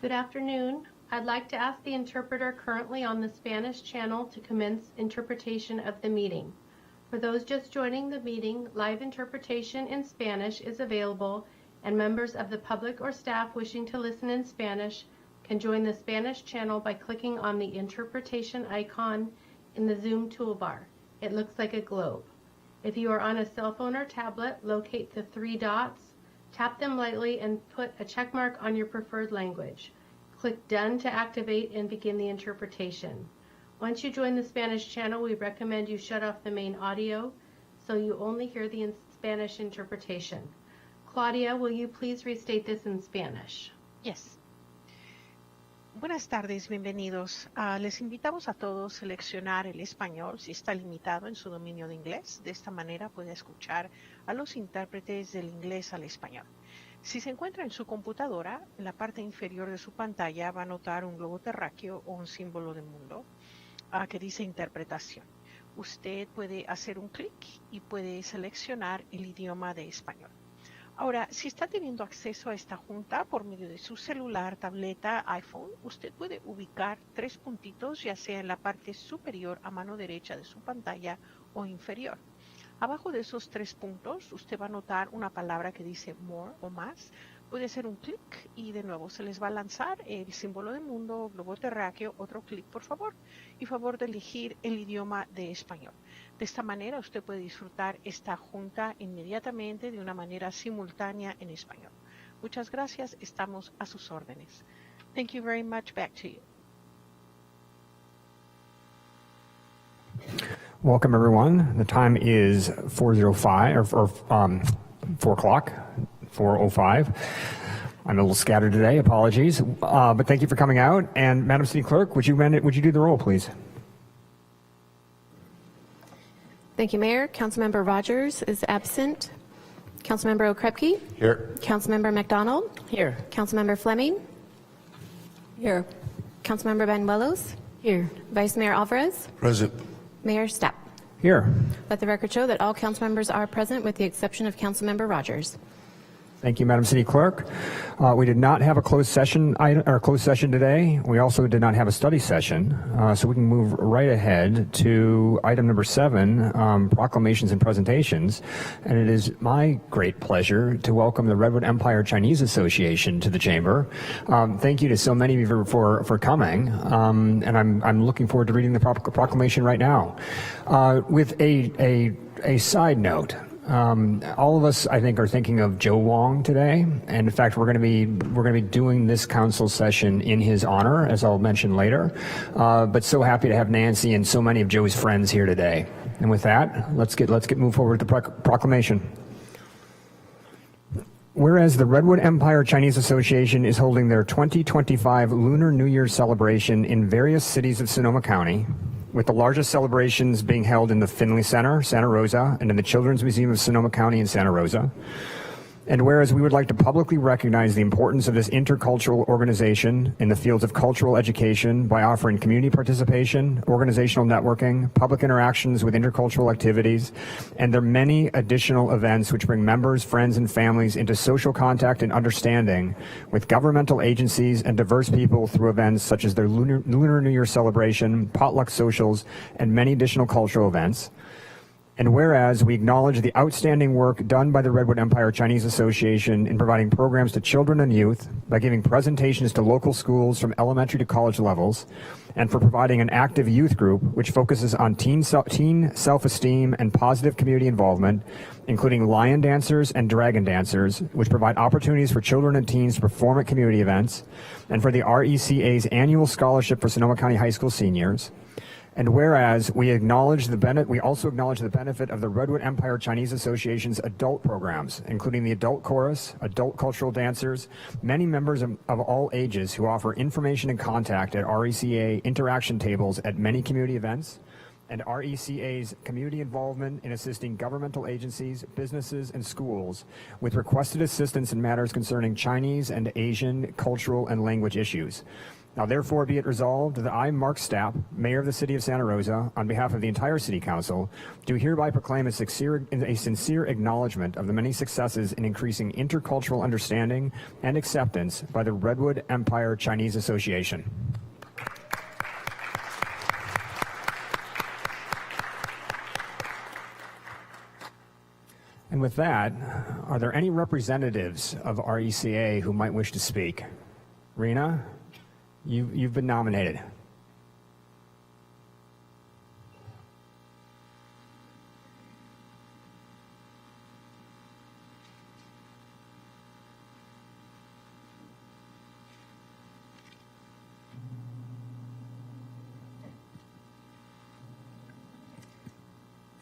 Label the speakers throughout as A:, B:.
A: Good afternoon. I'd like to ask the interpreter currently on the Spanish channel to commence interpretation of the meeting. For those just joining the meeting, live interpretation in Spanish is available, and members of the public or staff wishing to listen in Spanish can join the Spanish channel by clicking on the interpretation icon in the Zoom toolbar. It looks like a globe. If you are on a cell phone or tablet, locate the three dots, tap them lightly, and put a check mark on your preferred language. Click Done to activate and begin the interpretation. Once you join the Spanish channel, we recommend you shut off the main audio so you only hear the Spanish interpretation. Claudia, will you please restate this in Spanish?
B: Yes. Buenas tardes, bienvenidos. Les invitamos a todos a seleccionar el español si está limitado en su dominio de inglés. De esta manera puede escuchar a los intérpretes del inglés al español. Si se encuentra en su computadora, en la parte inferior de su pantalla va a notar un globo terráqueo o un símbolo de mundo que dice interpretación. Usted puede hacer un clic y puede seleccionar el idioma de español. Ahora, si está teniendo acceso a esta junta por medio de su celular, tableta, iPhone, usted puede ubicar tres puntitos, ya sea en la parte superior a mano derecha de su pantalla o inferior. Abajo de esos tres puntos, usted va a notar una palabra que dice More o más. Puede hacer un clic y de nuevo se les va a lanzar el símbolo de mundo, globo terráqueo, otro clic por favor, y favor de elegir el idioma de español. De esta manera usted puede disfrutar esta junta inmediatamente de una manera simultánea en español. Muchas gracias, estamos a sus órdenes. Thank you very much, back to you.
C: Welcome everyone. The time is 4:05 or 4 o'clock. 4:05. I'm a little scattered today, apologies, but thank you for coming out. And Madam City Clerk, would you do the roll, please?
D: Thank you, Mayor. Councilmember Rogers is absent. Councilmember Okrepke?
E: Here.
D: Councilmember McDonald?
F: Here.
D: Councilmember Fleming?
F: Here.
D: Councilmember Banuelos?
F: Here.
D: Vice Mayor Alvarez?
E: Present.
D: Mayor Stapp.
C: Here.
D: Let the record show that all council members are present with the exception of Councilmember Rogers.
C: Thank you, Madam City Clerk. We did not have a closed session today. We also did not have a study session, so we can move right ahead to item number 7, proclamations and presentations. And it is my great pleasure to welcome the Redwood Empire Chinese Association to the chamber. Thank you to so many of you for coming, and I'm looking forward to reading the proclamation right now. With a side note. All of us, I think, are thinking of Joe Wong today, and in fact, we're going to be doing this council session in his honor, as I'll mention later. But so happy to have Nancy and so many of Joe's friends here today. And with that, let's get move forward with the proclamation. Whereas the Redwood Empire Chinese Association is holding their 2025 Lunar New Year celebration in various cities of Sonoma County, with the largest celebrations being held in the Finley Center, Santa Rosa, and in the Children's Museum of Sonoma County in Santa Rosa. And whereas we would like to publicly recognize the importance of this intercultural organization in the fields of cultural education by offering community participation, organizational networking, public interactions with intercultural activities, and their many additional events which bring members, friends, and families into social contact and understanding with governmental agencies and diverse people through events such as their Lunar New Year celebration, potluck socials, and many additional cultural events. And whereas we acknowledge the outstanding work done by the Redwood Empire Chinese Association in providing programs to children and youth by giving presentations to local schools from elementary to college levels, and for providing an active youth group which focuses on teen self-esteem and positive community involvement, including lion dancers and dragon dancers, which provide opportunities for children and teens to perform at community events, and for the RECA's annual scholarship for Sonoma County High School seniors. And whereas we also acknowledge the benefit of the Redwood Empire Chinese Association's adult programs, including the adult chorus, adult cultural dancers, many members of all ages who offer information and contact at RECA interaction tables at many community events, and RECA's community involvement in assisting governmental agencies, businesses, and schools with requested assistance in matters concerning Chinese and Asian cultural and language issues. Now, therefore, be it resolved that I, Mark Stapp, Mayor of the City of Santa Rosa, on behalf of the entire City Council, do hereby proclaim a sincere acknowledgement of the many successes in increasing intercultural understanding and acceptance by the Redwood Empire Chinese Association. And with that, are there any representatives of RECA who might wish to speak? Rena, you've been nominated.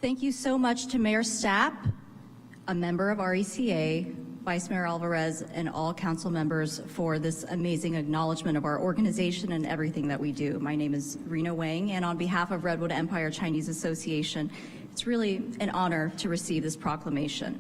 E: Thank you so much to Mayor Stapp, a member of RECA, Vice Mayor Alvarez, and all council members for this amazing acknowledgement of our organization and everything that we do. My name is Rena Wang, and on behalf of Redwood Empire Chinese Association, it's really an honor to receive this proclamation.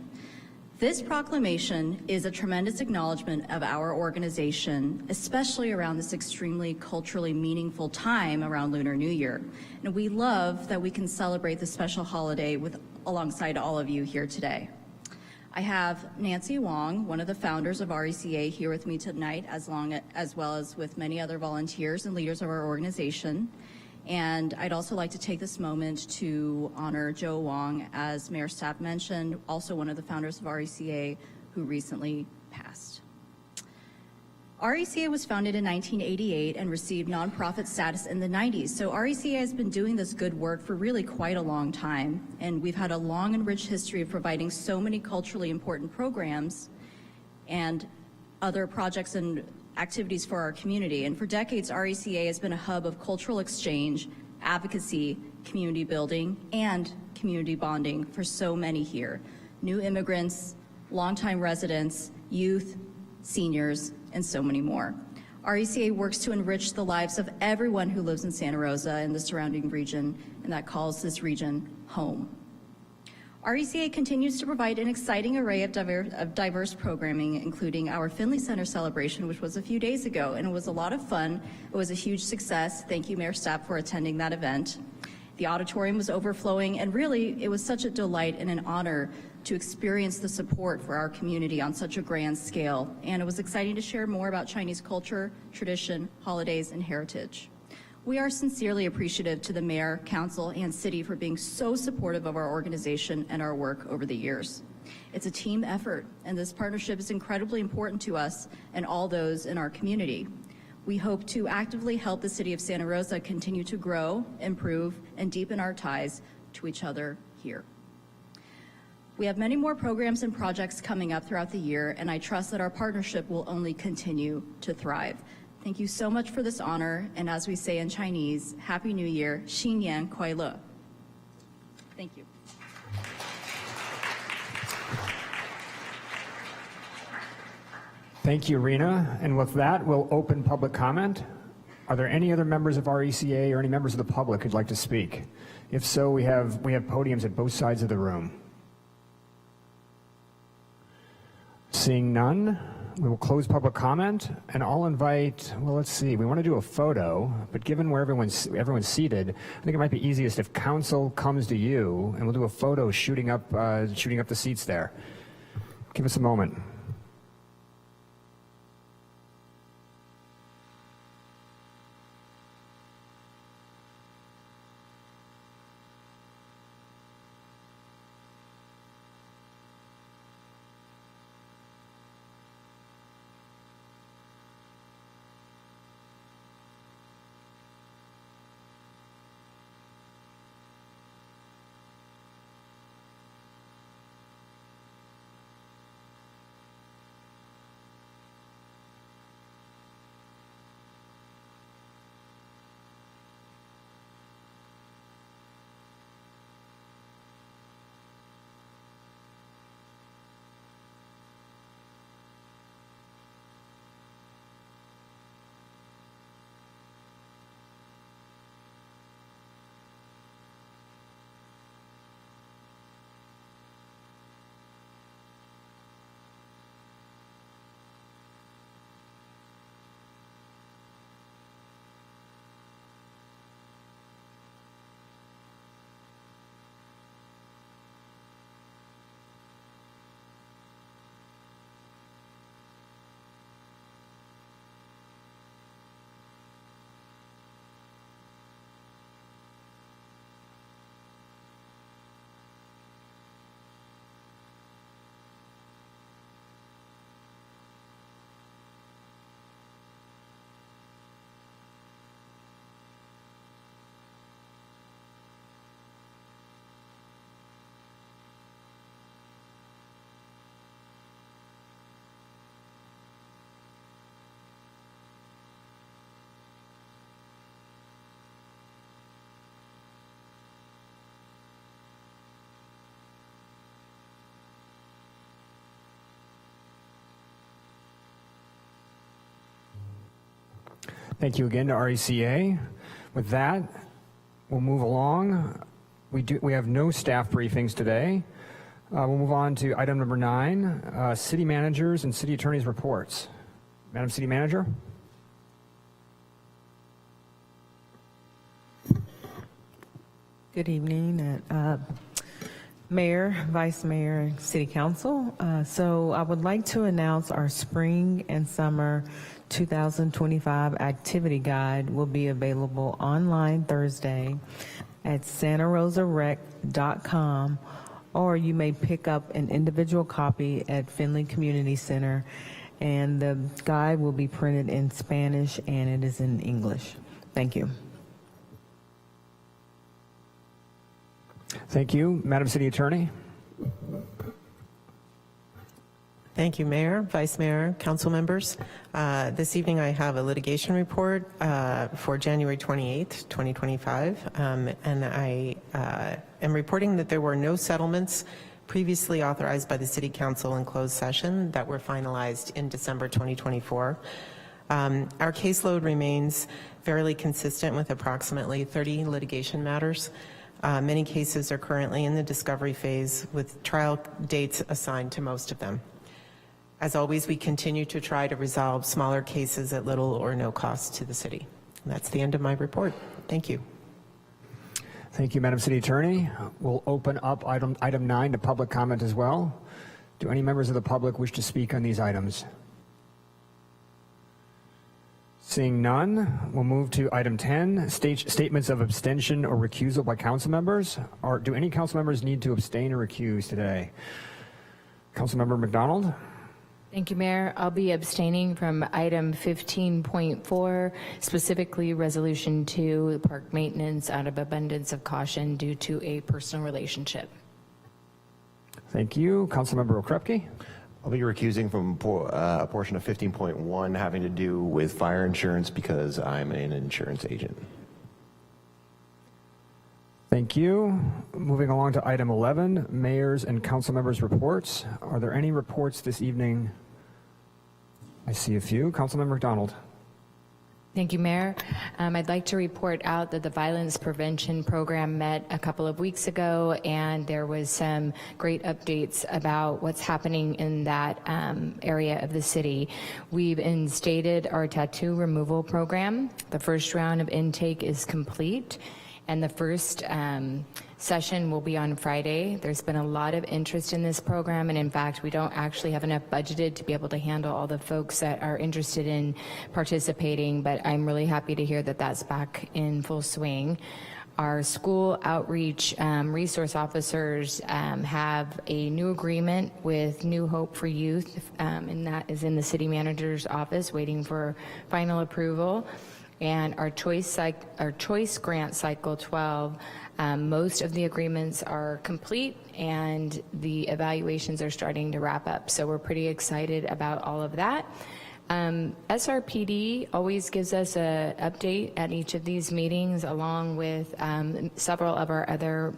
E: This proclamation is a tremendous acknowledgement of our organization, especially around this extremely culturally meaningful time around Lunar New Year. And we love that we can celebrate this special holiday alongside all of you here today. I have Nancy Wong, one of the founders of RECA, here with me tonight, as well as with many other volunteers and leaders of our organization. And I'd also like to take this moment to honor Joe Wong, as Mayor Stapp mentioned, also one of the founders of RECA, who recently passed. RECA was founded in 1988 and received nonprofit status in the 90s. So RECA has been doing this good work for really quite a long time. And we've had a long and rich history of providing so many culturally important programs and other projects and activities for our community. And for decades, RECA has been a hub of cultural exchange, advocacy, community building, and community bonding for so many here. New immigrants, longtime residents, youth, seniors, and so many more. RECA works to enrich the lives of everyone who lives in Santa Rosa and the surrounding region, and that calls this region home. RECA continues to provide an exciting array of diverse programming, including our Finley Center celebration, which was a few days ago, and it was a lot of fun. It was a huge success. Thank you, Mayor Stapp, for attending that event. The auditorium was overflowing, and really, it was such a delight and an honor to experience the support for our community on such a grand scale. And it was exciting to share more about Chinese culture, tradition, holidays, and heritage. We are sincerely appreciative to the mayor, council, and city for being so supportive of our organization and our work over the years. It's a team effort, and this partnership is incredibly important to us and all those in our community. We hope to actively help the city of Santa Rosa continue to grow, improve, and deepen our ties to each other here. We have many more programs and projects coming up throughout the year, and I trust that our partnership will only continue to thrive. Thank you so much for this honor, and as we say in Chinese, Happy New Year, 新年快乐. Thank you.
C: Thank you, Rena. And with that, we'll open public comment. Are there any other members of RECA or any members of the public who'd like to speak? If so, we have podiums at both sides of the room. Seeing none, we will close public comment, and I'll invite, well, let's see, we want to do a photo, but given where everyone's seated, I think it might be easiest if council comes to you, and we'll do a photo shooting up the seats there. Give us a moment. Thank you again to RECA. With that, we'll move along. We have no staff briefings today. We'll move on to item number 9, city managers and city attorneys reports. Madam City Manager.
G: Good evening, Mayor, Vice Mayor, and City Council. So I would like to announce our spring and summer 2025 activity guide will be available online Thursday at santarosarec.com, or you may pick up an individual copy at Finley Community Center, and the guide will be printed in Spanish and it is in English. Thank you.
C: Thank you. Madam City Attorney.
H: Thank you, Mayor, Vice Mayor, council members. This evening I have a litigation report for January 28th, 2025, and I am reporting that there were no settlements previously authorized by the City Council in closed session that were finalized in December 2024. Our caseload remains fairly consistent with approximately 30 litigation matters. Many cases are currently in the discovery phase with trial dates assigned to most of them. As always, we continue to try to resolve smaller cases at little or no cost to the city. And that's the end of my report. Thank you.
C: Thank you, Madam City Attorney. We'll open up item 9 to public comment as well. Do any members of the public wish to speak on these items? Seeing none, we'll move to item 10, statements of abstention or recusal by council members. Do any council members need to abstain or recuse today? Councilmember McDonald?
I: Thank you, Mayor. I'll be abstaining from item 15.4, specifically Resolution 2, park maintenance, out of abundance of caution due to a personal relationship.
C: Thank you. Councilmember Okrepke?
J: I'll be recusing from a portion of 15.1 having to do with fire insurance because I'm an insurance agent.
C: Thank you. Moving along to item 11, mayors and council members' reports. Are there any reports this evening? I see a few. Councilmember McDonald.
I: Thank you, Mayor. I'd like to report out that the Violence Prevention Program met a couple of weeks ago, and there was some great updates about what's happening in that area of the city. We've instated our tattoo removal program. The first round of intake is complete, and the first session will be on Friday. There's been a lot of interest in this program, and in fact, we don't actually have enough budgeted to be able to handle all the folks that are interested in participating, but I'm really happy to hear that that's back in full swing. Our school outreach resource officers have a new agreement with New Hope for Youth, and that is in the city manager's office waiting for final approval. And our choice grant cycle 12, most of the agreements are complete and the evaluations are starting to wrap up. So we're pretty excited about all of that. SRPD always gives us an update at each of these meetings, along with several of our other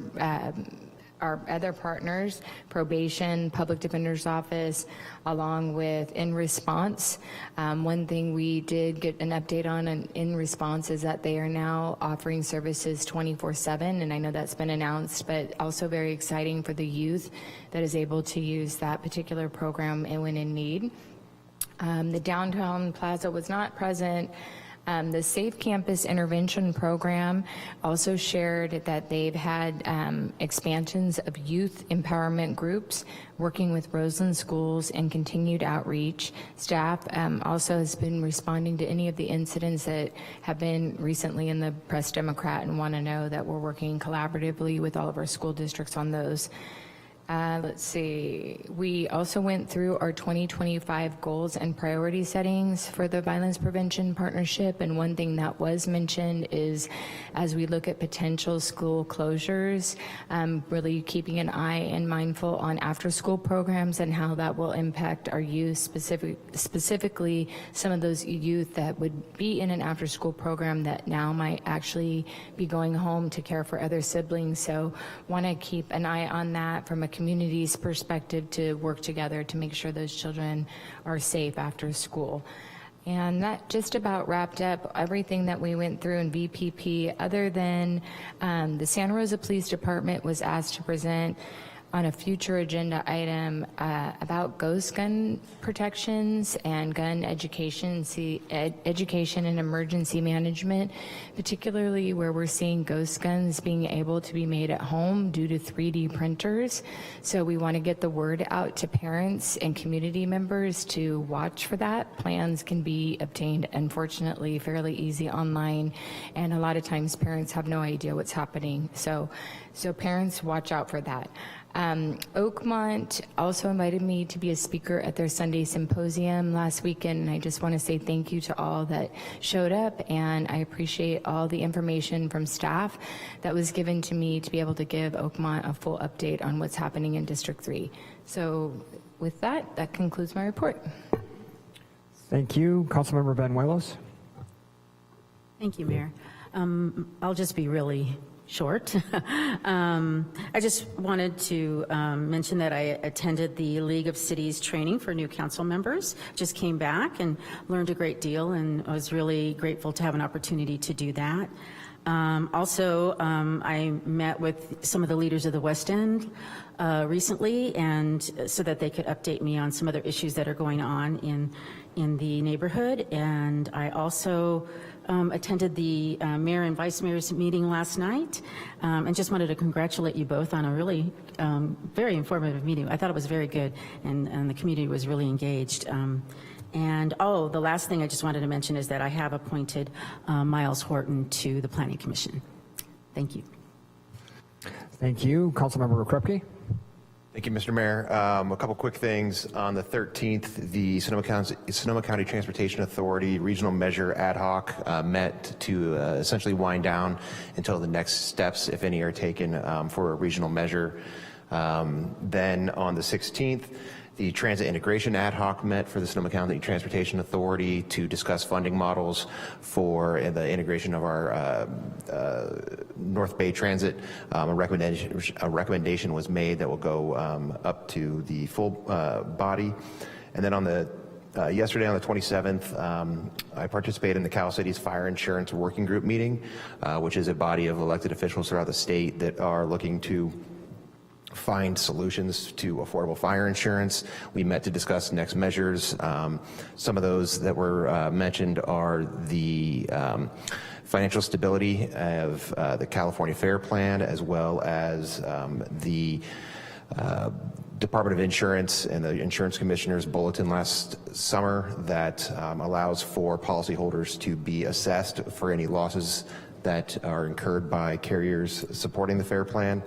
I: partners, probation, public defender's office, along with In Response. One thing we did get an update on In Response is that they are now offering services 24/7, and I know that's been announced, but also very exciting for the youth that is able to use that particular program and when in need. The downtown plaza was not present. The Safe Campus Intervention Program also shared that they've had expansions of youth empowerment groups working with Roseland schools and continued outreach. Staff also has been responding to any of the incidents that have been recently in the Press Democrat and want to know that we're working collaboratively with all of our school districts on those. Let's see, we also went through our 2025 goals and priority settings for the Violence Prevention Partnership, and one thing that was mentioned is as we look at potential school closures, really keeping an eye and mindful on after-school programs and how that will impact our youth, specifically some of those youth that would be in an after-school program that now might actually be going home to care for other siblings. So want to keep an eye on that from a community's perspective to work together to make sure those children are safe after school. And that just about wrapped up everything that we went through in VPP, other than the Santa Rosa Police Department was asked to present on a future agenda item about ghost gun protections and gun education, education and emergency management, particularly where we're seeing ghost guns being able to be made at home due to 3D printers. So we want to get the word out to parents and community members to watch for that. Plans can be obtained, unfortunately, fairly easy online, and a lot of times parents have no idea what's happening. So parents, watch out for that. Oakmont also invited me to be a speaker at their Sunday symposium last weekend, and I just want to say thank you to all that showed up, and I appreciate all the information from staff that was given to me to be able to give Oakmont a full update on what's happening in District 3. So with that, that concludes my report.
C: Thank you. Councilmember Banuelos.
F: Thank you, Mayor. I'll just be really short. I just wanted to mention that I attended the League of Cities training for new council members. Just came back and learned a great deal, and I was really grateful to have an opportunity to do that. Also, I met with some of the leaders of the West End recently, and so that they could update me on some other issues that are going on in the neighborhood. And I also attended the mayor and vice mayor's meeting last night, and just wanted to congratulate you both on a really very informative meeting. I thought it was very good, and the community was really engaged. And the last thing I just wanted to mention is that I have appointed Miles Horton to the Planning Commission. Thank you.
C: Thank you. Councilmember Krupke.
J: Thank you, Mr. Mayor. A couple quick things. On the 13th, the Sonoma County Transportation Authority Regional Measure Ad Hoc met to essentially wind down until the next steps, if any, are taken for a regional measure. Then on the 16th, the Transit Integration Ad Hoc met for the Sonoma County Transportation Authority to discuss funding models for the integration of our North Bay Transit. A recommendation was made that will go up to the full body. And then on the yesterday on the 27th, I participated in the Cal Cities Fire Insurance Working Group meeting, which is a body of elected officials throughout the state that are looking to find solutions to affordable fire insurance. We met to discuss next measures. Some of those that were mentioned are the financial stability of the California Fair Plan, as well as the Department of Insurance and the Insurance Commissioner's bulletin last summer that allows for policyholders to be assessed for any losses that are incurred by carriers supporting the Fair Plan.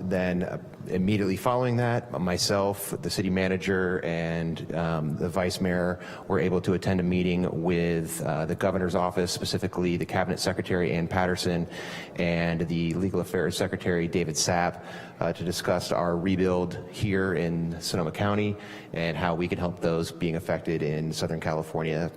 J: Then immediately following that, myself, the city manager, and the vice mayor were able to attend a meeting with the governor's office, specifically the cabinet secretary, Ann Patterson, and the legal affairs secretary, David Sapp, to discuss our rebuild here in Sonoma County and how we can help those being affected in Southern California,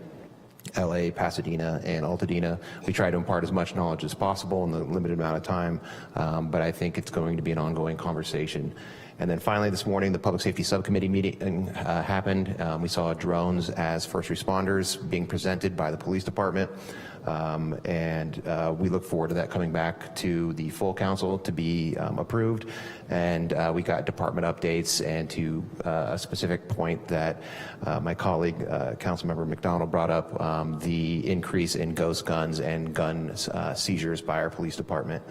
J: LA, Pasadena, and Altadena. We try to impart as much knowledge as possible in the limited amount of time, but I think it's going to be an ongoing conversation. And then finally this morning, the Public Safety Subcommittee meeting happened. We saw drones as first responders being presented by the police department. And we look forward to that coming back to the full council to be approved. And we got department updates, and to a specific point that my colleague, Councilmember McDonald, brought up, the increase in ghost guns and gun seizures by our police department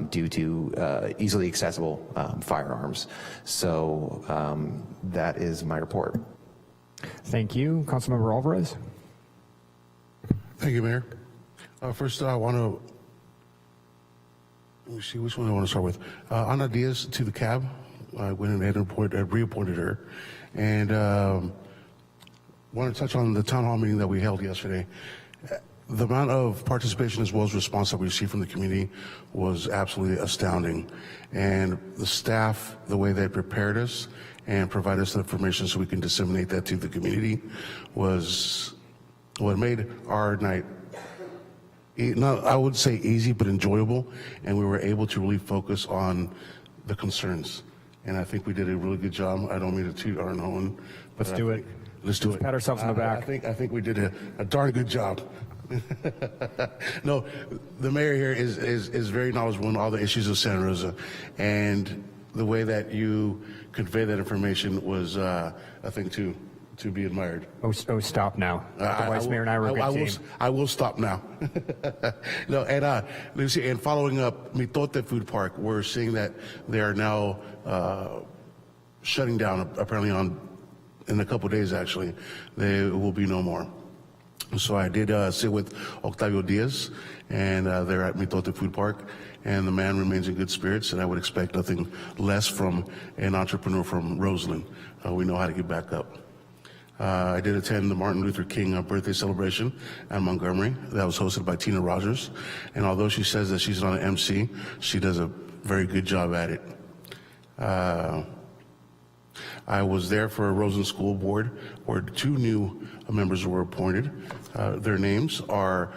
J: due to easily accessible firearms. So that is my report.
C: Thank you. Councilmember Alvarez.
K: Thank you, Mayor. First, I want to, let me see, which one I want to start with. Ana Diaz to the cab. I went ahead and reappointed her. And want to touch on the town hall meeting that we held yesterday. The amount of participation as well as response that we received from the community was absolutely astounding. And the staff, the way they prepared us and provided us the information so we can disseminate that to the community was what made our night, not, I would say easy, but enjoyable, and we were able to really focus on the concerns. And I think we did a really good job. I don't mean to toot our own, but
C: Let's do it.
K: Let's do it.
C: Pat ourselves on the back.
K: I think we did a darn good job. No, the mayor here is very knowledgeable in all the issues of Santa Rosa, and the way that you convey that information was, I think, to be admired.
C: Oh, stop now. The vice mayor and I were a good team.
K: I will stop now. No, and let me see. And following up, Mitote Food Park, we're seeing that they are now shutting down. Apparently, in a couple of days, actually, there will be no more. So I did sit with Octavio Diaz, and they're at Mitote Food Park, and the man remains in good spirits, and I would expect nothing less from an entrepreneur from Roseland. We know how to get back up. I did attend the Martin Luther King birthday celebration at Montgomery that was hosted by Tina Rogers, and although she says that she's not an MC, she does a very good job at it. I was there for a Roseland School Board where 2 new members were appointed. Their names are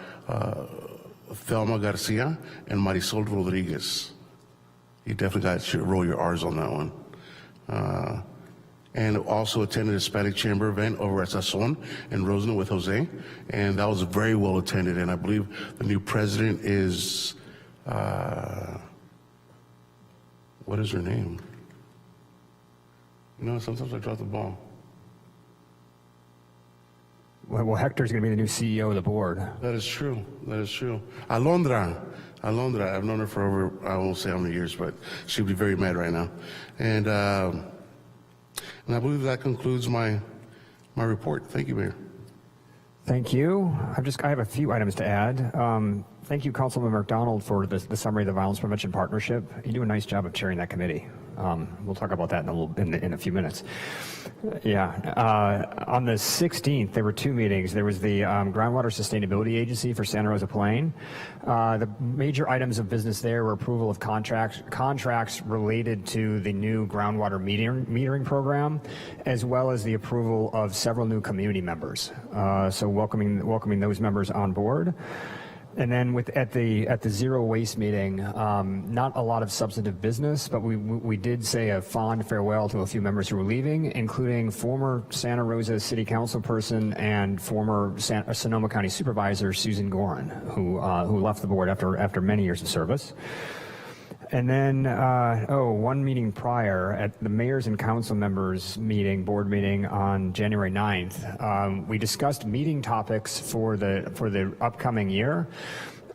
K: Thelma Garcia and Marisol Rodriguez. You definitely got to roll your R's on that one. And also attended a Hispanic Chamber event over at Sazon in Roseland with Jose, and that was very well attended. And I believe the new president is, what is her name? You know, sometimes I drop the ball.
C: Well, Hector's going to be the new CEO of the board.
K: That is true. That is true. Alondra. I've known her for over, I won't say how many years, but she'll be very mad right now. And I believe that concludes my report. Thank you, Mayor.
C: Thank you. I have a few items to add. Thank you, Councilman McDonald, for the summary of the Violence Prevention Partnership. You do a nice job of chairing that committee. We'll talk about that in a few minutes. On the 16th, there were 2 meetings. There was the Groundwater Sustainability Agency for Santa Rosa Plain. The major items of business there were approval of contracts related to the new groundwater metering program, as well as the approval of several new community members. So welcoming those members on board. And then at the zero waste meeting, not a lot of substantive business, but we did say a fond farewell to a few members who were leaving, including former Santa Rosa City Council person and former Sonoma County Supervisor Susan Gorin, who left the board after many years of service. And then, one meeting prior, at the mayors and council members board meeting on January 9th, we discussed meeting topics for the upcoming year.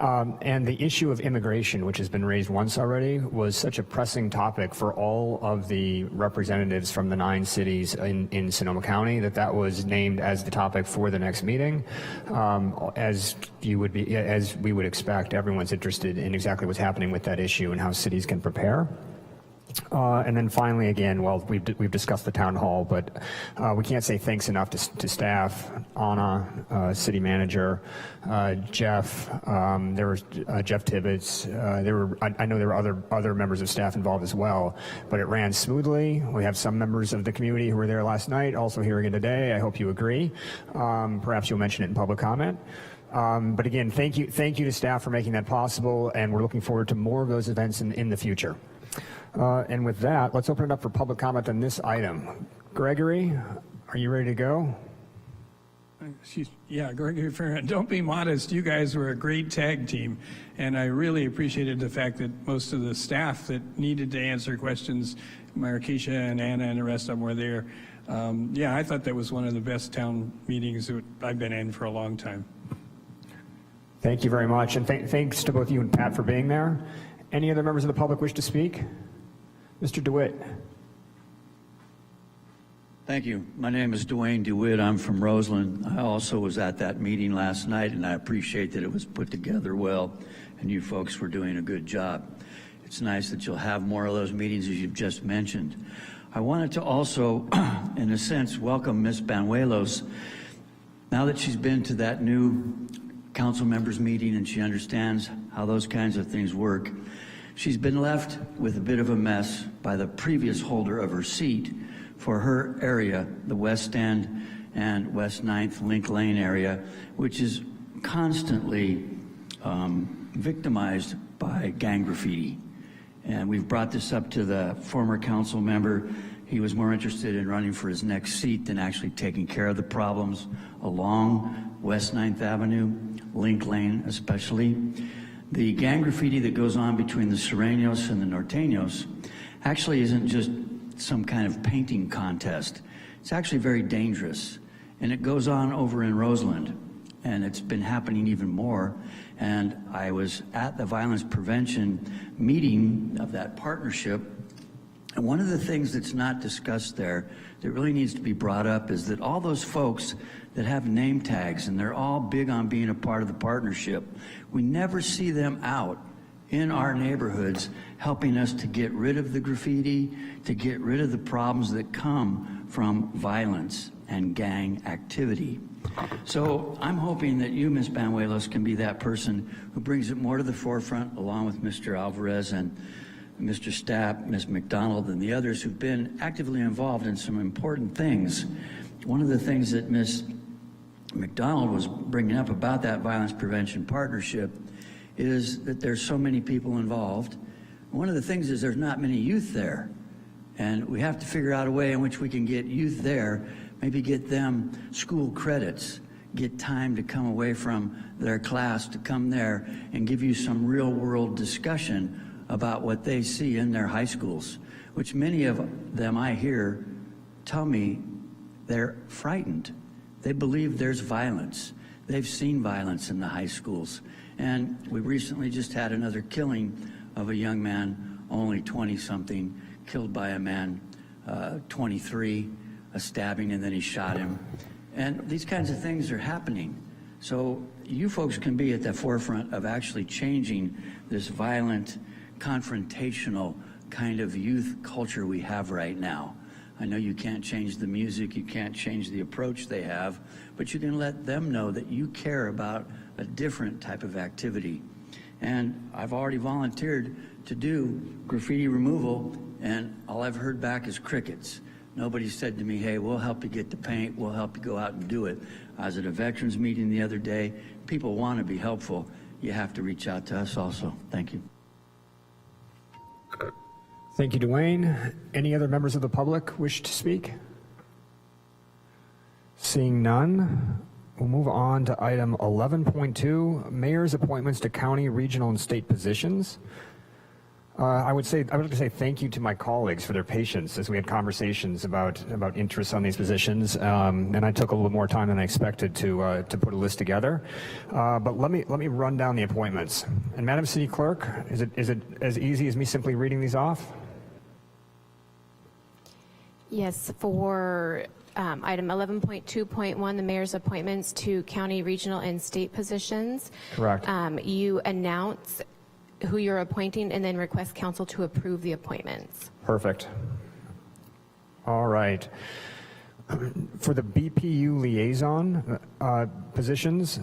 C: And the issue of immigration, which has been raised once already, was such a pressing topic for all of the representatives from the 9 cities in Sonoma County that was named as the topic for the next meeting. As we would expect, everyone's interested in exactly what's happening with that issue and how cities can prepare. And then finally, again, we've discussed the town hall, but we can't say thanks enough to staff, Anna, city manager, Jeff. There was Jeff Tibbetts. I know there were other members of staff involved as well, but it ran smoothly. We have some members of the community who were there last night, also here again today. I hope you agree. Perhaps you'll mention it in public comment. But again, thank you to staff for making that possible, and we're looking forward to more of those events in the future. And with that, let's open it up for public comment on this item. Gregory, are you ready to go?
L: Yeah, Gregory Farron. Don't be modest. You guys were a great tag team, and I really appreciated the fact that most of the staff that needed to answer questions, Marikesha and Anna and the rest of them were there. I thought that was one of the best town meetings that I've been in for a long time.
C: Thank you very much, and thanks to both you and Pat for being there. Any other members of the public wish to speak? Mr. DeWitt.
M: Thank you. My name is Dwayne DeWitt. I'm from Roseland. I also was at that meeting last night, and I appreciate that it was put together well, and you folks were doing a good job. It's nice that you'll have more of those meetings, as you've just mentioned. I wanted to also, in a sense, welcome Ms. Banuelos. Now that she's been to that new council members meeting and she understands how those kinds of things work, she's been left with a bit of a mess by the previous holder of her seat for her area, the West End and West 9th Link Lane area, which is constantly victimized by gang graffiti. And we've brought this up to the former council member, he was more interested in running for his next seat than actually taking care of the problems along West 9th Avenue, Link Lane especially. The gang graffiti that goes on between the Sureños and the Norteños actually isn't just some kind of painting contest. It's actually very dangerous. And it goes on over in Roseland, and it's been happening even more. And I was at the violence prevention meeting of that partnership, and one of the things that's not discussed there that really needs to be brought up is that all those folks that have name tags, and they're all big on being a part of the partnership, we never see them out in our neighborhoods helping us to get rid of the graffiti, to get rid of the problems that come from violence and gang activity. So I'm hoping that you, Ms. Banuelos, can be that person who brings it more to the forefront, along with Mr. Alvarez and Mr. Stapp, Ms. McDonald, and the others who've been actively involved in some important things. One of the things that Ms. McDonald was bringing up about that violence prevention partnership is that there's so many people involved. One of the things is there's not many youth there, and we have to figure out a way in which we can get youth there, maybe get them school credits, get time to come away from their class to come there and give you some real world discussion about what they see in their high schools, which many of them I hear tell me they're frightened. They believe there's violence. They've seen violence in the high schools. And we recently just had another killing of a young man, only 20-something, killed by a man, 23, a stabbing, and then he shot him. And these kinds of things are happening. So you folks can be at the forefront of actually changing this violent, confrontational kind of youth culture we have right now. I know you can't change the music, you can't change the approach they have, but you can let them know that you care about a different type of activity. And I've already volunteered to do graffiti removal, and all I've heard back is crickets. Nobody said to me, hey, we'll help you get the paint, we'll help you go out and do it. I was at a veterans meeting the other day. People want to be helpful. You have to reach out to us also. Thank you.
C: Thank you, Dwayne. Any other members of the public wish to speak? Seeing none, we'll move on to item 11.2, mayor's appointments to county, regional, and state positions. I would like to say thank you to my colleagues for their patience as we had conversations about interest on these positions, and I took a little more time than I expected to put a list together. But let me run down the appointments. And Madam City Clerk, is it as easy as me simply reading these off?
D: Yes, for item 11.2.1, the mayor's appointments to county, regional, and state positions.
C: Correct.
D: You announce who you're appointing and then request council to approve the appointments.
C: Perfect. All right. For the BPU liaison positions,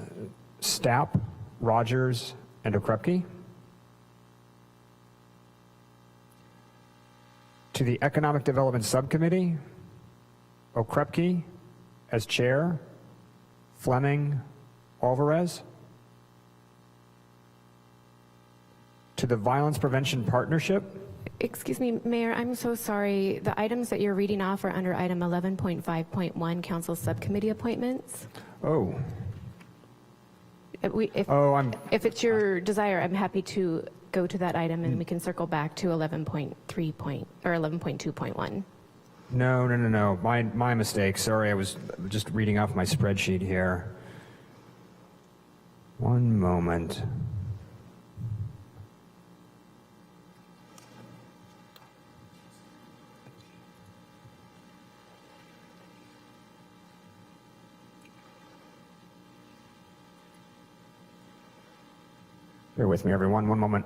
C: Stapp, Rogers, and Okrepke. To the Economic Development Subcommittee, Okrepke as chair, Fleming, Alvarez. To the Violence Prevention Partnership.
D: Excuse me, Mayor, I'm so sorry. The items that you're reading off are under item 11.5.1, council subcommittee appointments.
C: Oh.
D: If it's your desire, I'm happy to go to that item and we can circle back to 11.2.1.
C: No. My mistake. Sorry, I was just reading off my spreadsheet here. One moment. Bear with me, everyone. One moment.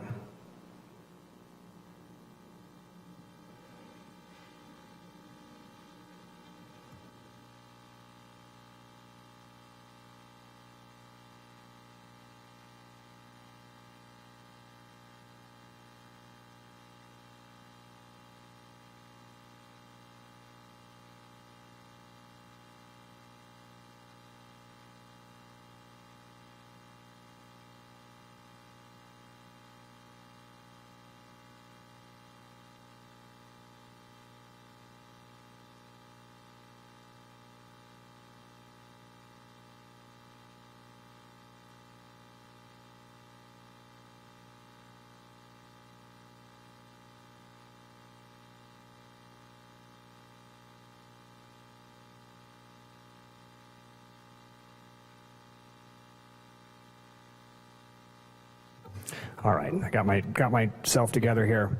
C: All right, I got myself together here.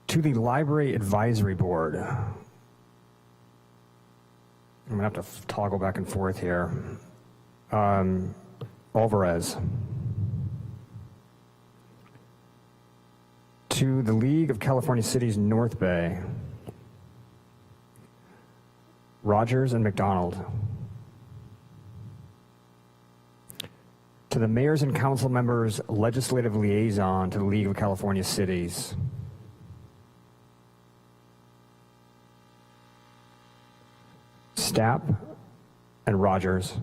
C: To the Library Advisory Board. I'm gonna have to toggle back and forth here. Alvarez. To the League of California Cities North Bay. Rogers and McDonald. To the Mayors and Council Members Legislative Liaison to the League of California Cities. Stapp and Rogers.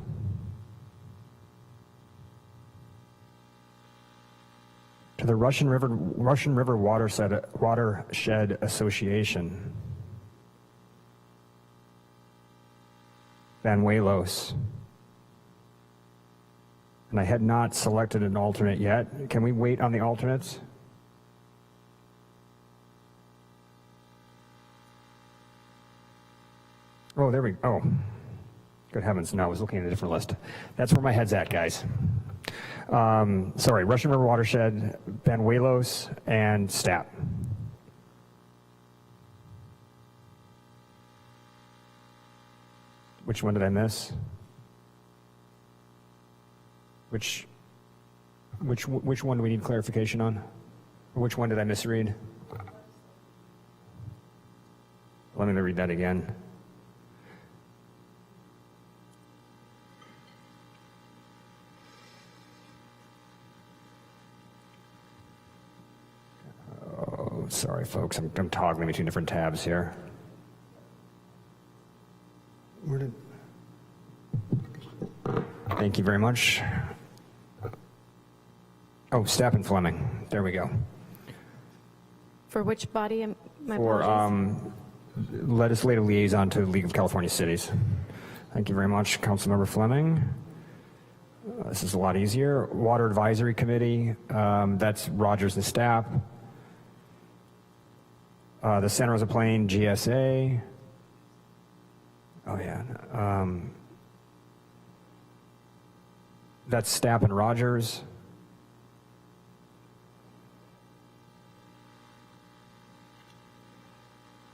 C: To the Russian River Watershed Association. Banuelos. And I had not selected an alternate yet. Can we wait on the alternates? Oh, there we go. Oh, good heavens, no, I was looking at a different list. That's where my head's at, guys. Sorry, Russian River Watershed, Banuelos, and Stapp. Which one did I miss? Which one do we need clarification on? Or which one did I misread? Let me read that again. Oh, sorry, folks. I'm toggling between different tabs here. Where did? Thank you very much. Oh, Stapp and Fleming. There we go.
D: For which body? My
C: For
D: apologies.
C: Legislative Liaison to the League of California Cities. Thank you very much, Councilmember Fleming. This is a lot easier. Water Advisory Committee, that's Rogers and Stapp. The Santa Rosa Plain GSA. Oh yeah. That's Stapp and Rogers.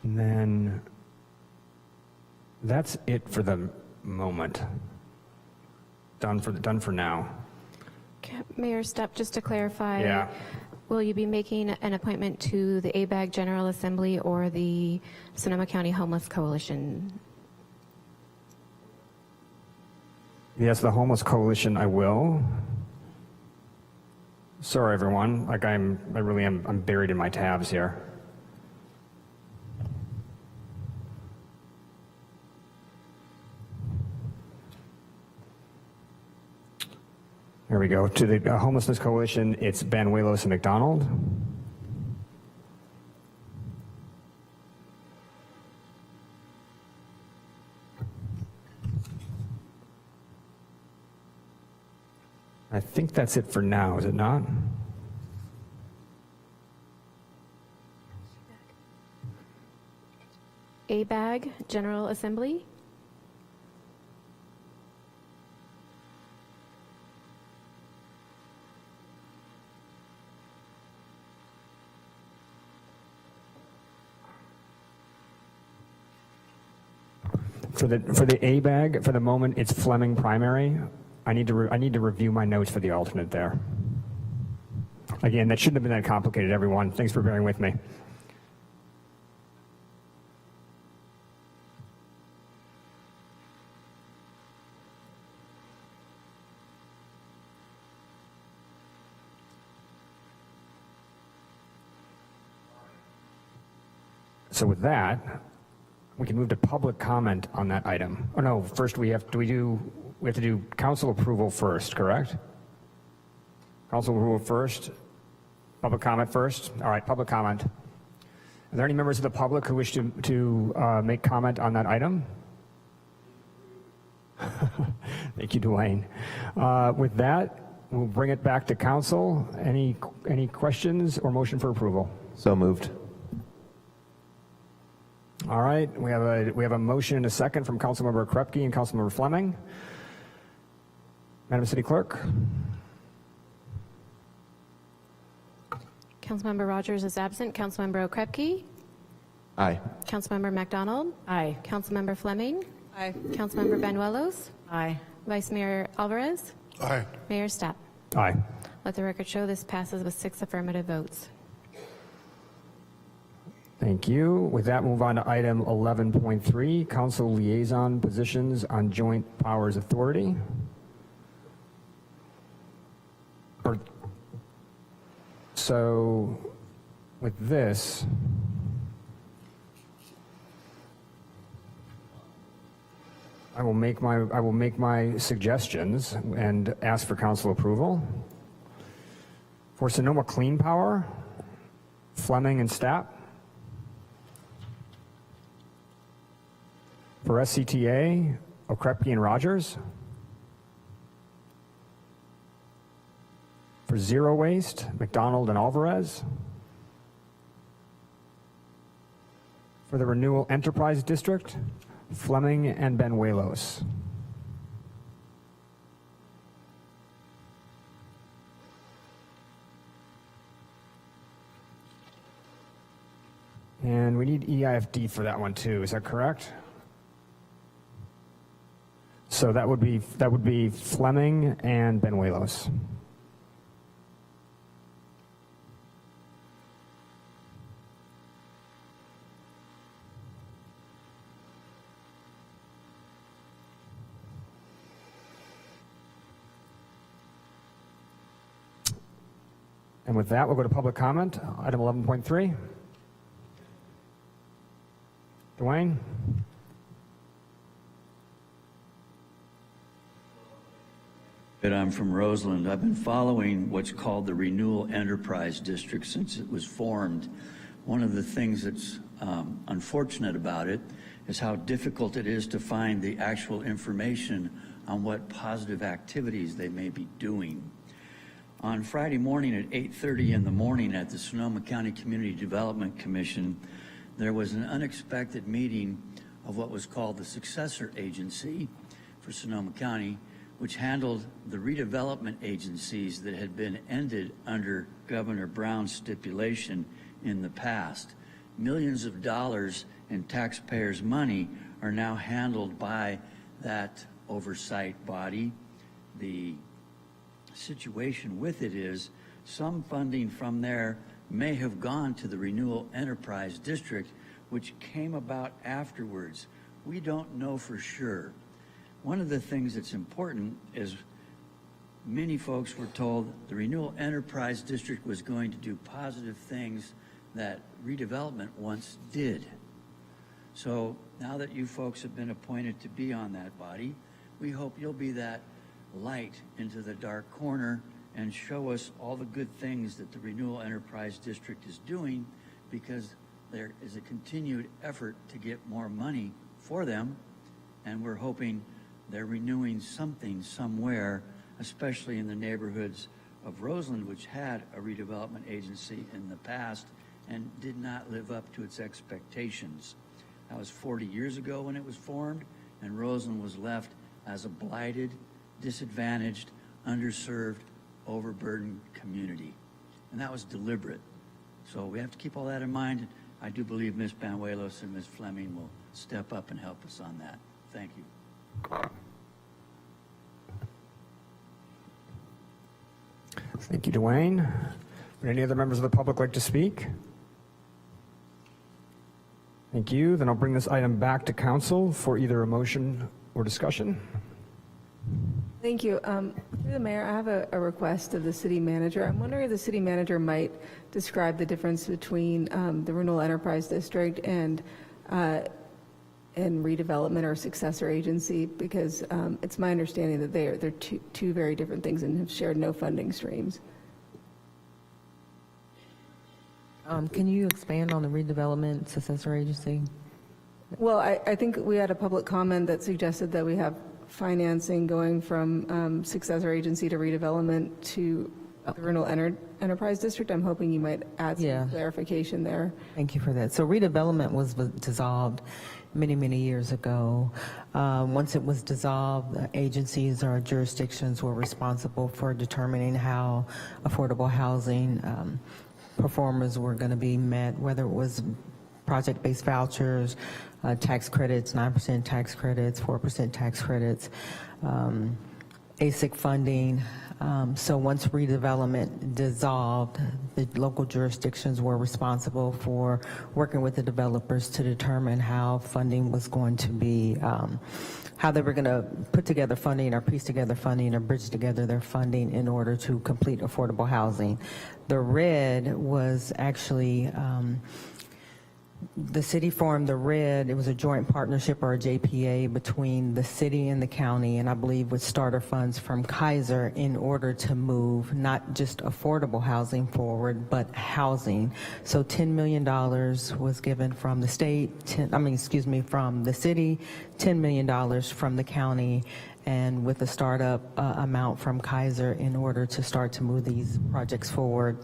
C: And then that's it for the moment. Done for now.
D: Okay, Mayor Stepp, just to clarify.
C: Yeah.
D: Will you be making an appointment to the ABAG General Assembly or the Sonoma County Homeless Coalition?
C: Yes, the Homeless Coalition, I will. Sorry, everyone. Like I'm buried in my tabs here. There we go. To the Homelessness Coalition, it's Banuelos and McDonald. I think that's it for now, is it not?
D: ABAG General Assembly?
C: For the ABAG, for the moment, it's Fleming primary. I need to review my notes for the alternate there. Again, that shouldn't have been that complicated, everyone. Thanks for bearing with me. So with that, we can move to public comment on that item. Oh no, first we have to do council approval first, correct? Council approval first, public comment first. All right, public comment. Are there any members of the public who wish to make comment on that item? Thank you, Dwayne. With that, we'll bring it back to council. Any questions or motion for approval?
J: So moved.
C: All right, we have a motion and a second from Councilmember Krupke and Councilmember Fleming. Madam City Clerk.
D: Councilmember Rogers is absent. Councilmember Okrepke?
J: Aye.
D: Councilmember McDonald?
F: Aye.
D: Councilmember Fleming?
F: Aye.
D: Councilmember Banuelos?
F: Aye.
D: Vice Mayor Alvarez?
K: Aye.
D: Mayor Stapp?
C: Aye.
D: Let the record show this passes with 6 affirmative votes.
C: Thank you. With that, move on to item 11.3, council liaison positions on Joint Powers Authority. So with this, I will make my suggestions and ask for council approval. For Sonoma Clean Power, Fleming and Stapp. For SCTA, Okrepke and Rogers. For Zero Waste, McDonald and Alvarez. For the Renewal Enterprise District, Fleming and Banuelos. And we need EIFD for that one too, is that correct? So that would be Fleming and Banuelos. And with that, we'll go to public comment, item 11.3. Dwayne?
M: I'm from Roseland. I've been following what's called the Renewal Enterprise District since it was formed. One of the things that's unfortunate about it is how difficult it is to find the actual information on what positive activities they may be doing. On Friday morning at 8:30 in the morning at the Sonoma County Community Development Commission, there was an unexpected meeting of what was called the successor agency for Sonoma County, which handled the redevelopment agencies that had been ended under Governor Brown's stipulation in the past. Millions of dollars in taxpayers' money are now handled by that oversight body. The situation with it is some funding from there may have gone to the Renewal Enterprise District, which came about afterwards. We don't know for sure. One of the things that's important is many folks were told the Renewal Enterprise District was going to do positive things that redevelopment once did. So now that you folks have been appointed to be on that body, we hope you'll be that light into the dark corner and show us all the good things that the Renewal Enterprise District is doing, because there is a continued effort to get more money for them, and we're hoping they're renewing something somewhere, especially in the neighborhoods of Roseland, which had a redevelopment agency in the past and did not live up to its expectations. That was 40 years ago when it was formed, and Roseland was left as a blighted, disadvantaged, underserved, overburdened community. And that was deliberate. So we have to keep all that in mind. I do believe Ms. Banuelos and Ms. Fleming will step up and help us on that. Thank you.
C: Thank you, Dwayne. Would any other members of the public like to speak? Thank you. Then I'll bring this item back to council for either a motion or discussion.
N: Thank you. Through the mayor, I have a request of the city manager. I'm wondering if the city manager might describe the difference between the Renewal Enterprise District and redevelopment or successor agency, because it's my understanding that they're two very different things and have shared no funding streams.
G: Can you expand on the redevelopment successor agency?
N: Well, I think we had a public comment that suggested that we have financing going from successor agency to redevelopment to the Renewal Enterprise District. I'm hoping you might add some clarification there.
G: Thank you for that. So redevelopment was dissolved many, many years ago. Once it was dissolved, the agencies or jurisdictions were responsible for determining how affordable housing performers were going to be met, whether it was project-based vouchers, tax credits, 9% tax credits, 4% tax credits, ASIC funding. So once redevelopment dissolved, the local jurisdictions were responsible for working with the developers to determine how funding was going to be, how they were going to put together funding or piece together funding or bridge together their funding in order to complete affordable housing. The red was actually, the city formed the RED. It was a joint partnership or a JPA between the city and the county, and I believe with starter funds from Kaiser in order to move not just affordable housing forward, but housing. So $10 million was given from the state, from the city, $10 million from the county, and with a startup amount from Kaiser in order to start to move these projects forward.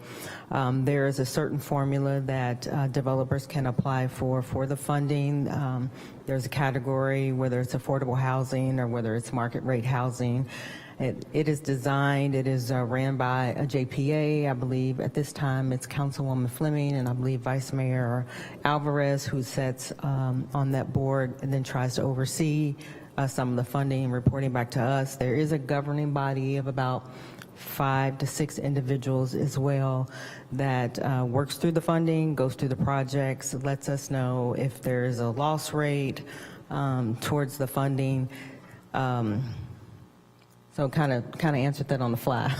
G: There is a certain formula that developers can apply for the funding. There's a category, whether it's affordable housing or whether it's market rate housing. It is designed, it is ran by a JPA. I believe at this time it's Councilwoman Fleming and I believe Vice Mayor Alvarez who sits on that board and then tries to oversee some of the funding, reporting back to us. There is a governing body of about 5 to 6 individuals as well that works through the funding, goes through the projects, lets us know if there is a loss rate towards the funding. So kind of answered that on the fly.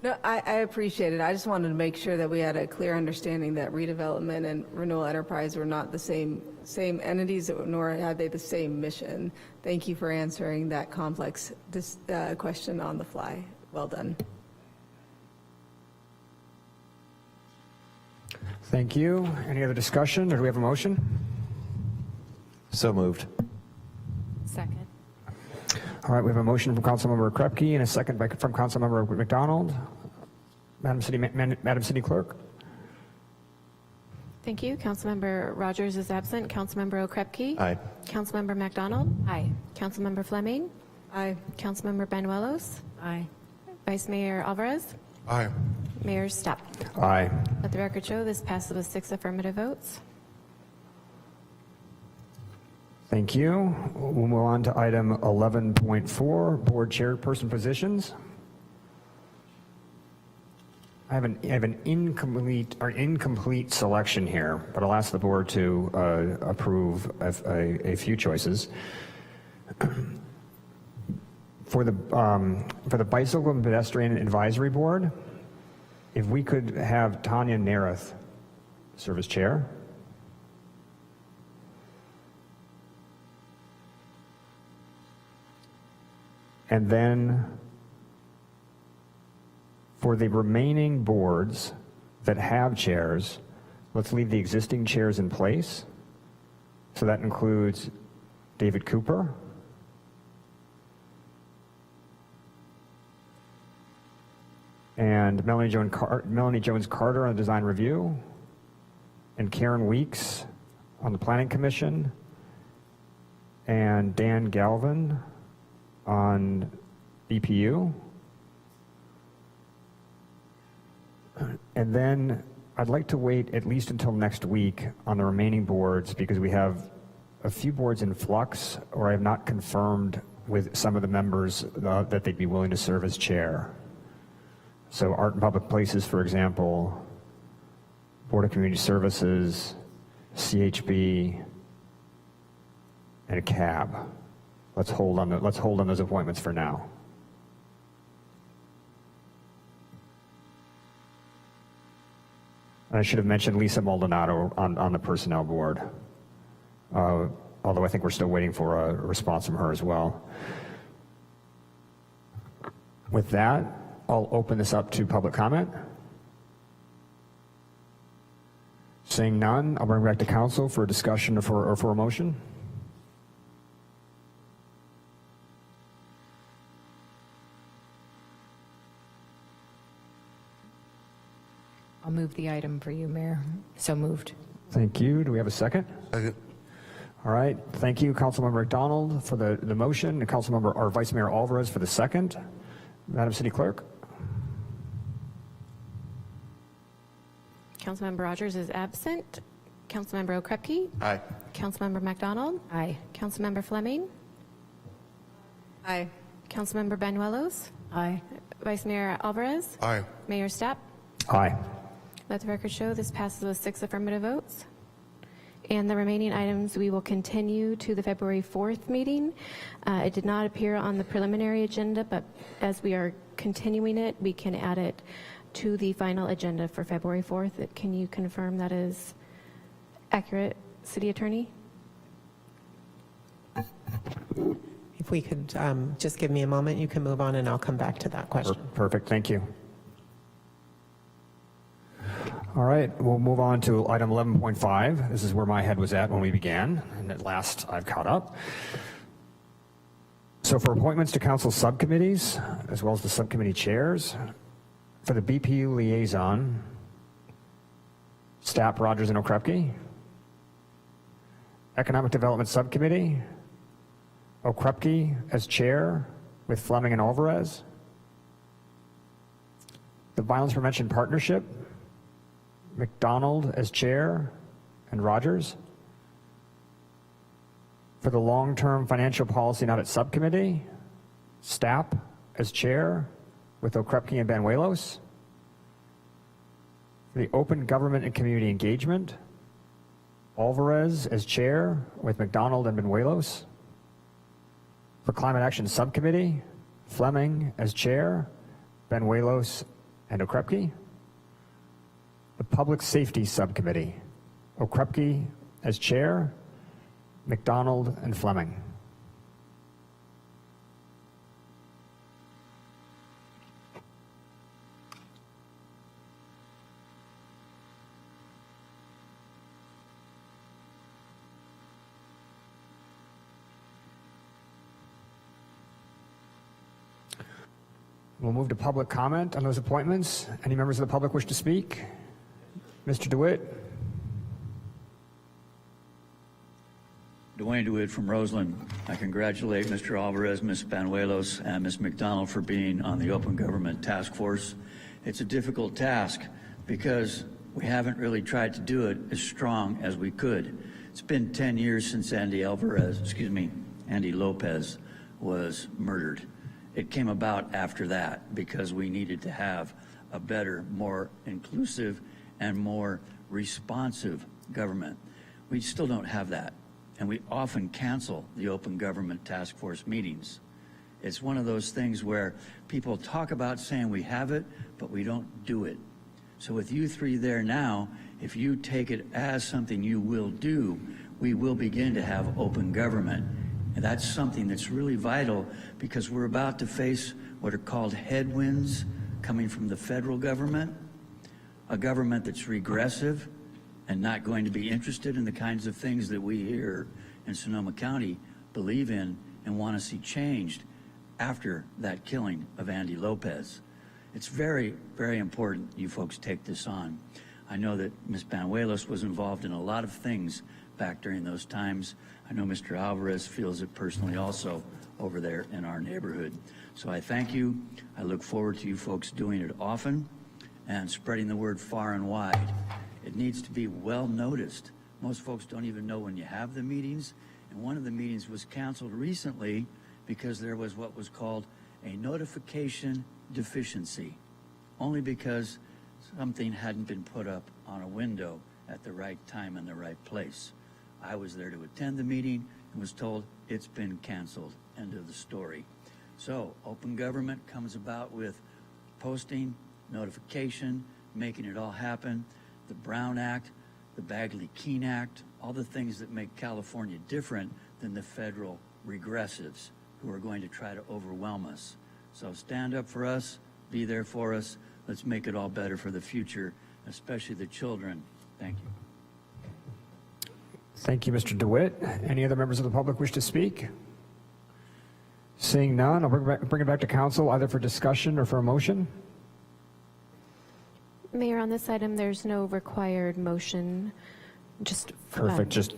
N: No, I appreciate it. I just wanted to make sure that we had a clear understanding that redevelopment and renewal enterprise were not the same entities, nor had they the same mission. Thank you for answering that complex question on the fly. Well done.
C: Thank you. Any other discussion, or do we have a motion?
J: So moved.
D: Second.
C: All right, we have a motion from Councilmember Krepke and a second from Councilmember McDonald. Madam City Clerk.
D: Thank you. Councilmember Rogers is absent. Councilmember Okrepke.
J: Aye.
D: Councilmember McDonald.
I: Aye.
D: Councilmember Fleming.
N: Aye.
D: Councilmember Banuelos.
F: Aye.
D: Vice Mayor Alvarez.
K: Aye.
D: Mayor Stepp.
C: Aye.
D: Let the record show this passes with 6 affirmative votes.
C: Thank you. We'll move on to item 11.4, board chairperson positions. I have an incomplete selection here, but I'll ask the board to approve a few choices. For the Bicycle and Pedestrian Advisory Board, if we could have Tanya Nareth serve as chair. And then for the remaining boards that have chairs, let's leave the existing chairs in place. So that includes David Cooper, and Melanie Jones Carter on the Design Review, and Karen Weeks on the Planning Commission, and Dan Galvin on BPU. And then I'd like to wait at least until next week on the remaining boards because we have a few boards in flux, or I have not confirmed with some of the members that they'd be willing to serve as chair. So Art and Public Places, for example, Board of Community Services, CHB, and a CAB. Let's hold on those appointments for now. And I should have mentioned Lisa Maldonado on the Personnel Board, although I think we're still waiting for a response from her as well. With that, I'll open this up to public comment. Seeing none, I'll bring back to council for a discussion or for a motion.
I: I'll move the item for you, Mayor. So moved.
C: Thank you. Do we have a second?
K: Second.
C: All right. Thank you, Councilmember McDonald, for the motion, and Councilmember or Vice Mayor Alvarez for the second. Madam City Clerk.
D: Councilmember Rogers is absent. Councilmember Okrepke?
J: Aye.
D: Councilmember McDonald?
I: Aye.
D: Councilmember Fleming?
N: Aye.
D: Councilmember Banuelos?
F: Aye.
D: Vice Mayor Alvarez?
K: Aye.
D: Mayor Stapp?
C: Aye.
D: Let the record show this passes with 6 affirmative votes. And the remaining items we will continue to the February 4th meeting. It did not appear on the preliminary agenda, but as we are continuing it, we can add it to the final agenda for February 4th. Can you confirm that is accurate, City Attorney?
H: If we could just give me a moment, you can move on and I'll come back to that question.
C: Perfect, thank you. All right, we'll move on to item 11.5. This is where my head was at when we began, and at last I've caught up. So for appointments to council subcommittees, as well as the subcommittee chairs, for the BPU liaison, Stapp, Rogers, and Okrepke. Economic Development Subcommittee, Okrepke as chair with Fleming and Alvarez. The Violence Prevention Partnership, McDonald as chair and Rogers. For the Long-Term Financial Policy and Audit Subcommittee, Stapp as chair with Okrepke and Banuelos. For the Open Government and Community Engagement, Alvarez as chair with McDonald and Banuelos. For Climate Action Subcommittee, Fleming as chair, Banuelos and Okrepke. The Public Safety Subcommittee, Okrepke as chair, McDonald and Fleming. We'll move to public comment on those appointments. Any members of the public wish to speak? Mr. DeWitt.
M: Dwayne DeWitt from Roseland. I congratulate Mr. Alvarez, Ms. Banuelos, and Ms. McDonald for being on the Open Government Task Force. It's a difficult task because we haven't really tried to do it as strong as we could. It's been 10 years since Andy Lopez was murdered. It came about after that because we needed to have a better, more inclusive, and more responsive government. We still don't have that, and we often cancel the Open Government Task Force meetings. It's one of those things where people talk about saying we have it, but we don't do it. So with you three there now, if you take it as something you will do, we will begin to have open government. And that's something that's really vital because we're about to face what are called headwinds coming from the federal government, a government that's regressive and not going to be interested in the kinds of things that we here in Sonoma County believe in and want to see changed after that killing of Andy Lopez. It's very, very important you folks take this on. I know that Ms. Banuelos was involved in a lot of things back during those times. I know Mr. Alvarez feels it personally also over there in our neighborhood. So I thank you. I look forward to you folks doing it often and spreading the word far and wide. It needs to be well noticed. Most folks don't even know when you have the meetings, and one of the meetings was canceled recently because there was what was called a notification deficiency, only because something hadn't been put up on a window at the right time and the right place. I was there to attend the meeting and was told it's been canceled. End of the story. So open government comes about with posting, notification, making it all happen. The Brown Act, the Bagley-Keene Act, all the things that make California different than the federal regressives who are going to try to overwhelm us. So stand up for us, be there for us. Let's make it all better for the future, especially the children. Thank you.
C: Thank you, Mr. DeWitt. Any other members of the public wish to speak? Seeing none, I'll bring it back to council either for discussion or for a motion.
D: Mayor, on this item, there's no required motion. Just
C: Perfect. Just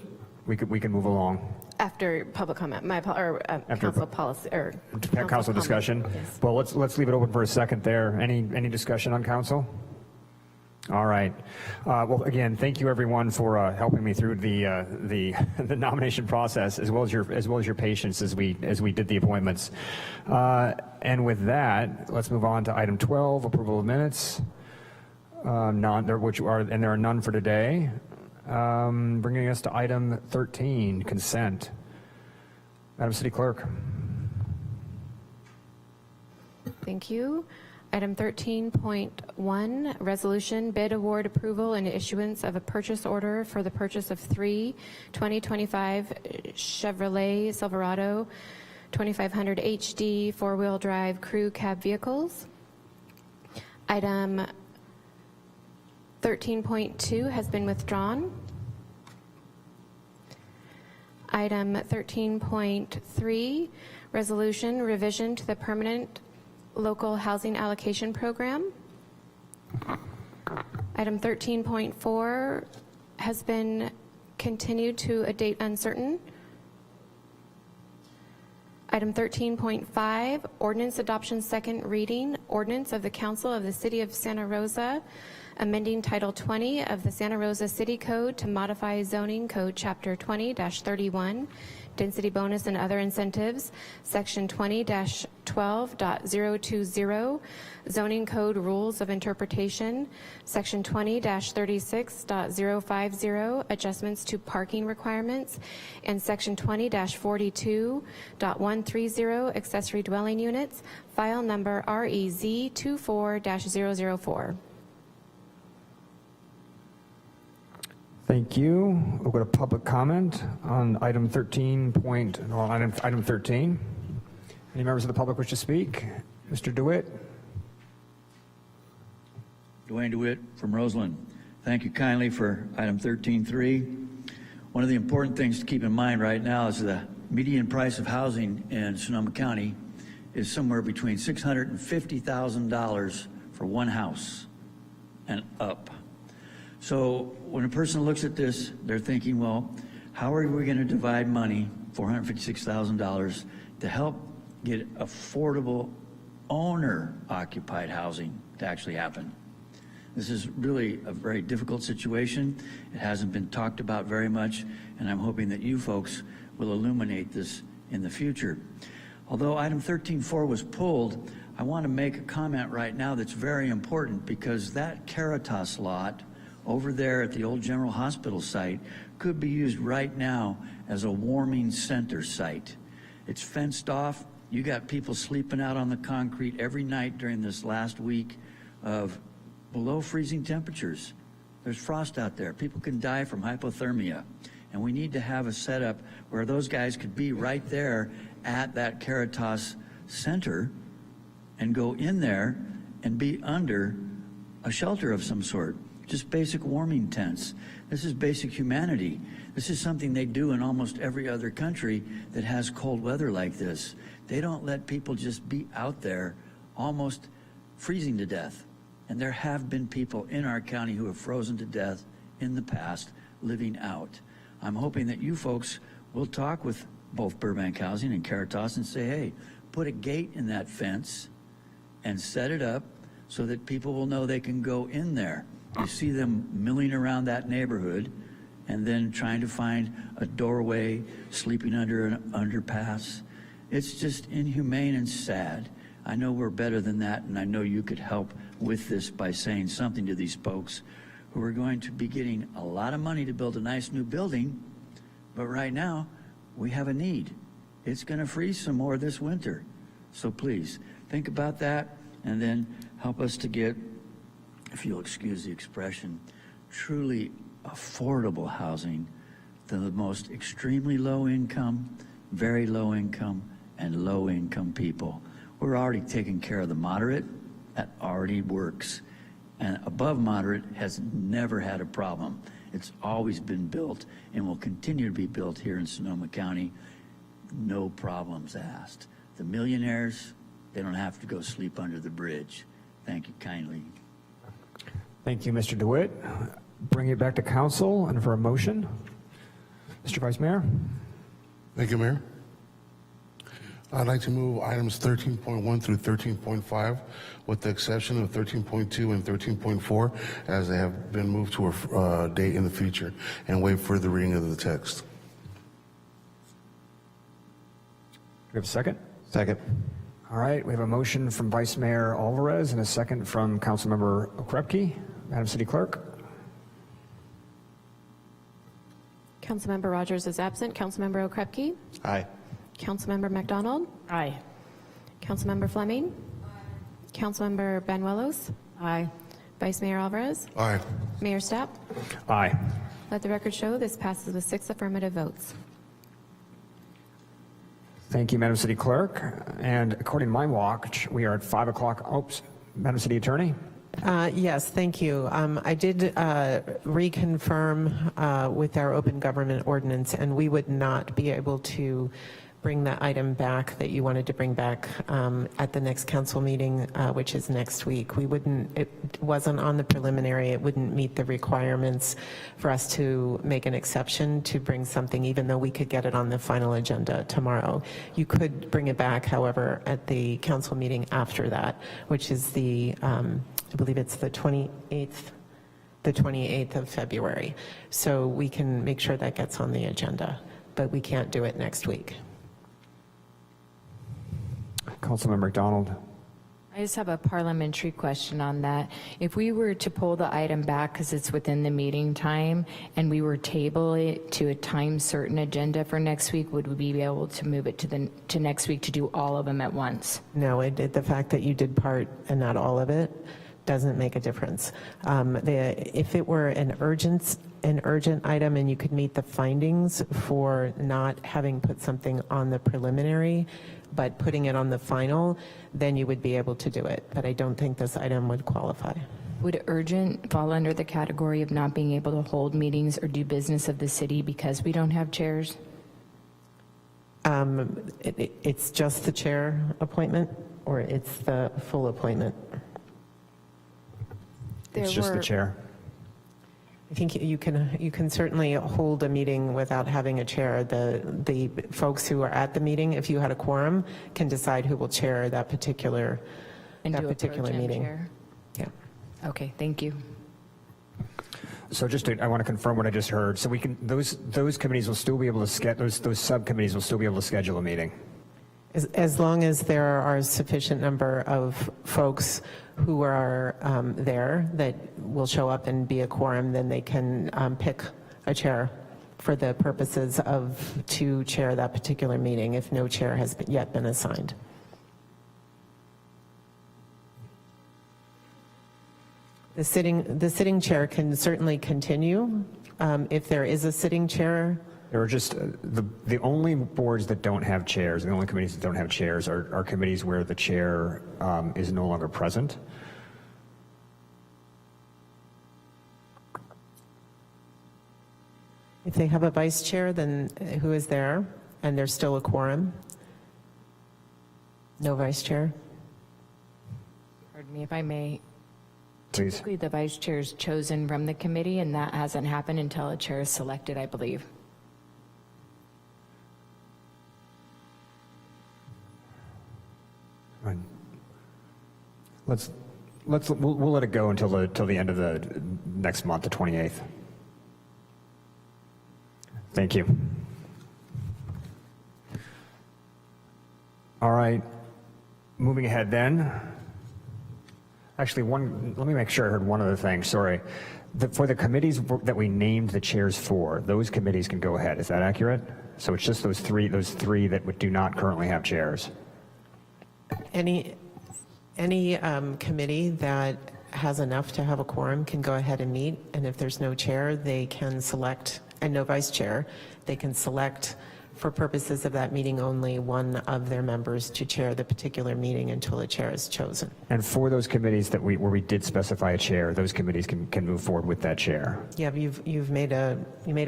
C: we can move along
D: after public comment. Council policy or
C: council discussion.
D: Yes.
C: Well, let's leave it open for a second there. Any discussion on council? All right. Well, again, thank you everyone for helping me through the the nomination process, as well as your patience as we did the appointments. And with that, let's move on to item 12, approval of minutes. There are none for today. Bringing us to item 13, consent. Madam City Clerk.
D: Thank you. Item 13.1, resolution, bid award approval and issuance of a purchase order for the purchase of 3 2025 Chevrolet Silverado 2500 HD four-wheel drive crew cab vehicles. Item 13.2 has been withdrawn. Item 13.3, resolution, revision to the permanent local housing allocation program. Item 13.4 has been continued to a date uncertain. Item 13.5, ordinance adoption second reading, ordinance of the Council of the City of Santa Rosa, amending Title 20 of the Santa Rosa City Code to modify zoning code Chapter 20-31, density bonus and other incentives, Section 20-12.020, zoning code rules of interpretation, Section 20-36.050, adjustments to parking requirements, and Section 20-42.130, accessory dwelling units, file number REZ 24-004.
C: Thank you. We'll go to public comment on item 13. Item 13. Any members of the public wish to speak? Mr. DeWitt.
M: Dwayne DeWitt from Roseland. Thank you kindly for item 13.3. One of the important things to keep in mind right now is the median price of housing in Sonoma County is somewhere between $650,000 for one house and up. So when a person looks at this, they're thinking, well, how are we going to divide money, $456,000, to help get affordable owner-occupied housing to actually happen? This is really a very difficult situation. It hasn't been talked about very much, and I'm hoping that you folks will illuminate this in the future. Although item 13.4 was pulled, I want to make a comment right now that's very important, because that Caritas lot over there at the old General Hospital site could be used right now as a warming center site. It's fenced off. You got people sleeping out on the concrete every night during this last week of below freezing temperatures. There's frost out there. People can die from hypothermia. And we need to have a setup where those guys could be right there at that Caritas center and go in there and be under a shelter of some sort. Just basic warming tents. This is basic humanity. This is something they do in almost every other country that has cold weather like this. They don't let people just be out there almost freezing to death. And there have been people in our county who have frozen to death in the past living out. I'm hoping that you folks will talk with both Burbank Housing and Caritas and say, hey, put a gate in that fence and set it up so that people will know they can go in there. You see them milling around that neighborhood and then trying to find a doorway, sleeping under an underpass. It's just inhumane and sad. I know we're better than that, and I know you could help with this by saying something to these folks who are going to be getting a lot of money to build a nice new building, but right now we have a need. It's going to freeze some more this winter. So please think about that and then help us to get, if you'll excuse the expression, truly affordable housing to the most extremely low income, very low income, and low income people. We're already taking care of the moderate. That already works. And above moderate has never had a problem. It's always been built and will continue to be built here in Sonoma County. No problems asked. The millionaires, they don't have to go sleep under the bridge. Thank you kindly.
C: Thank you, Mr. DeWitt. Bring it back to council and for a motion. Mr. Vice Mayor.
K: Thank you, Mayor. I'd like to move items 13.1 through 13.5, with the exception of 13.2 and 13.4, as they have been moved to a date in the future, and waive further reading of the text.
C: Do we have a second?
J: Second.
C: All right, we have a motion from Vice Mayor Alvarez and a second from Councilmember Okrepke. Madam City Clerk?
D: Councilmember Rogers is absent. Councilmember Okrepke?
J: Aye.
D: Councilmember McDonald?
F: Aye.
D: Councilmember Fleming? Councilmember Banuelos?
F: Aye.
D: Vice Mayor Alvarez?
K: Aye.
D: Mayor Stapp?
C: Aye.
D: Let the record show this passes with 6 affirmative votes.
C: Thank you, Madam City Clerk. And according to my watch, we are at 5 o'clock. Oops, Madam City Attorney?
H: Yes, thank you. I did reconfirm with our open government ordinance, and we would not be able to bring that item back that you wanted to bring back at the next council meeting, which is next week. We wouldn't, it wasn't on the preliminary, it wouldn't meet the requirements for us to make an exception to bring something, even though we could get it on the final agenda tomorrow. You could bring it back, however, at the council meeting after that, which is the, I believe it's the 28th of February. So we can make sure that gets on the agenda, but we can't do it next week.
C: Councilmember McDonald?
I: I just have a parliamentary question on that. If we were to pull the item back because it's within the meeting time and we were table it to a time certain agenda for next week, would we be able to move it to next week to do all of them at once?
H: No, the fact that you did part and not all of it doesn't make a difference. If it were an urgent item and you could meet the findings for not having put something on the preliminary, but putting it on the final, then you would be able to do it. But I don't think this item would qualify.
I: Would urgent fall under the category of not being able to hold meetings or do business of the city because we don't have chairs?
H: It's just the chair appointment, or it's the full appointment?
C: It's just the chair.
H: I think you can certainly hold a meeting without having a chair. The folks who are at the meeting, if you had a quorum, can decide who will chair that particular meeting.
I: Chair?
H: Yeah.
I: Okay, thank you.
C: So I want to confirm what I just heard. So we can, those committees will still be able to schedule, those subcommittees will still be able to schedule a meeting?
H: As long as there are a sufficient number of folks who are there that will show up and be a quorum, then they can pick a chair for the purposes of to chair that particular meeting if no chair has yet been assigned. The sitting chair can certainly continue if there is a sitting chair.
C: There are just, the only boards that don't have chairs, the only committees that don't have chairs are committees where the chair is no longer present.
H: If they have a vice chair, then who is there, and there's still a quorum? No vice chair?
I: Pardon me if I may.
C: Please.
I: Typically, the vice chair is chosen from the committee, and that hasn't happened until a chair is selected, I believe.
C: We'll let it go until the end of the next month, the 28th. Thank you. All right, moving ahead then. Actually, let me make sure I heard one other thing, sorry. For the committees that we named the chairs for, those committees can go ahead, is that accurate? So it's just those three that do not currently have chairs?
H: Any committee that has enough to have a quorum can go ahead and meet, and if there's no chair, they can select, and no vice chair, they can select for purposes of that meeting only one of their members to chair the particular meeting until a chair is chosen.
C: And for those committees where we did specify a chair, those committees can move forward with that chair?
H: Yeah, you made a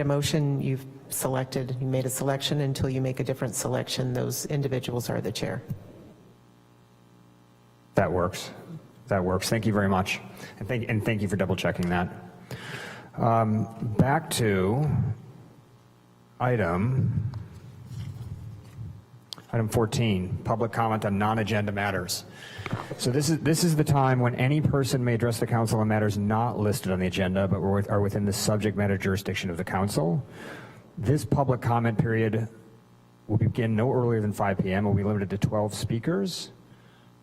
H: motion, you made a selection. Until you make a different selection, those individuals are the chair.
C: That works. That works. Thank you very much. And thank you for double checking that. Back to item Item 14, public comment on non-agenda matters. So this is the time when any person may address the council on matters not listed on the agenda, but are within the subject matter jurisdiction of the council. This public comment period will begin no earlier than 5 p.m. Will be limited to 12 speakers.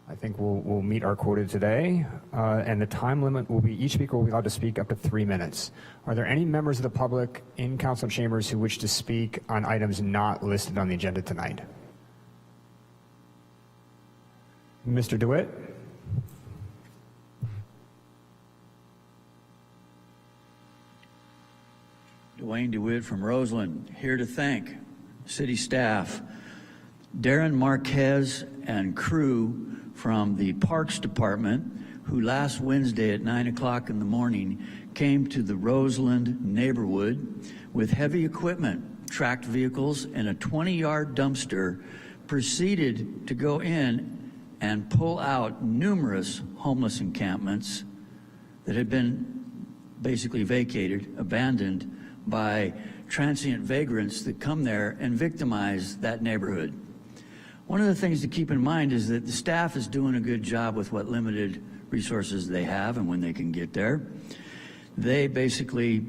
C: I think we'll meet our quota today, and the time limit will be each speaker will be allowed to speak up to 3 minutes. Are there any members of the public in council chambers who wish to speak on items not listed on the agenda tonight? Mr. DeWitt?
M: Dwayne DeWitt from Roseland, here to thank city staff, Darren Marquez and crew from the Parks Department, who last Wednesday at 9 o'clock in the morning came to the Roseland neighborhood with heavy equipment, tracked vehicles, and a 20-yard dumpster, proceeded to go in and pull out numerous homeless encampments that had been basically vacated, abandoned by transient vagrants that come there and victimize that neighborhood. One of the things to keep in mind is that the staff is doing a good job with what limited resources they have and when they can get there. They basically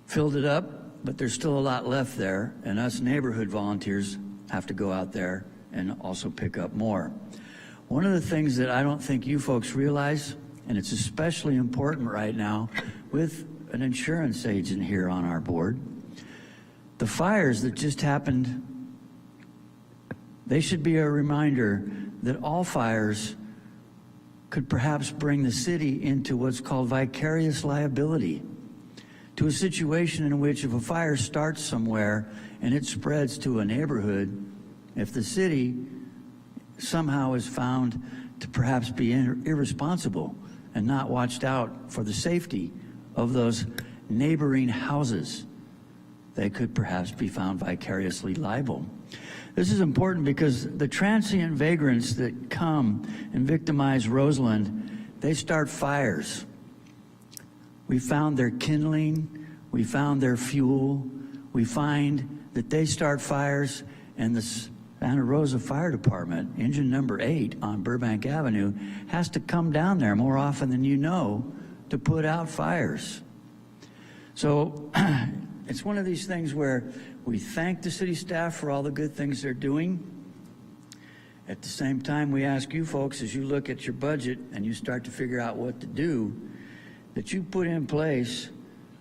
M: filled it up, but there's still a lot left there, and us neighborhood volunteers have to go out there and also pick up more. One of the things that I don't think you folks realize, and it's especially important right now with an insurance agent here on our board, the fires that just happened, they should be a reminder that all fires could perhaps bring the city into what's called vicarious liability, to a situation in which if a fire starts somewhere and it spreads to a neighborhood, if the city somehow is found to perhaps be irresponsible and not watched out for the safety of those neighboring houses, they could perhaps be found vicariously liable. This is important because the transient vagrants that come and victimize Roseland, they start fires. We found their kindling, we found their fuel, we find that they start fires, and the Santa Rosa Fire Department, engine number 8 on Burbank Avenue, has to come down there more often than you know to put out fires. So it's one of these things where we thank the city staff for all the good things they're doing. At the same time, we ask you folks, as you look at your budget and you start to figure out what to do, that you put in place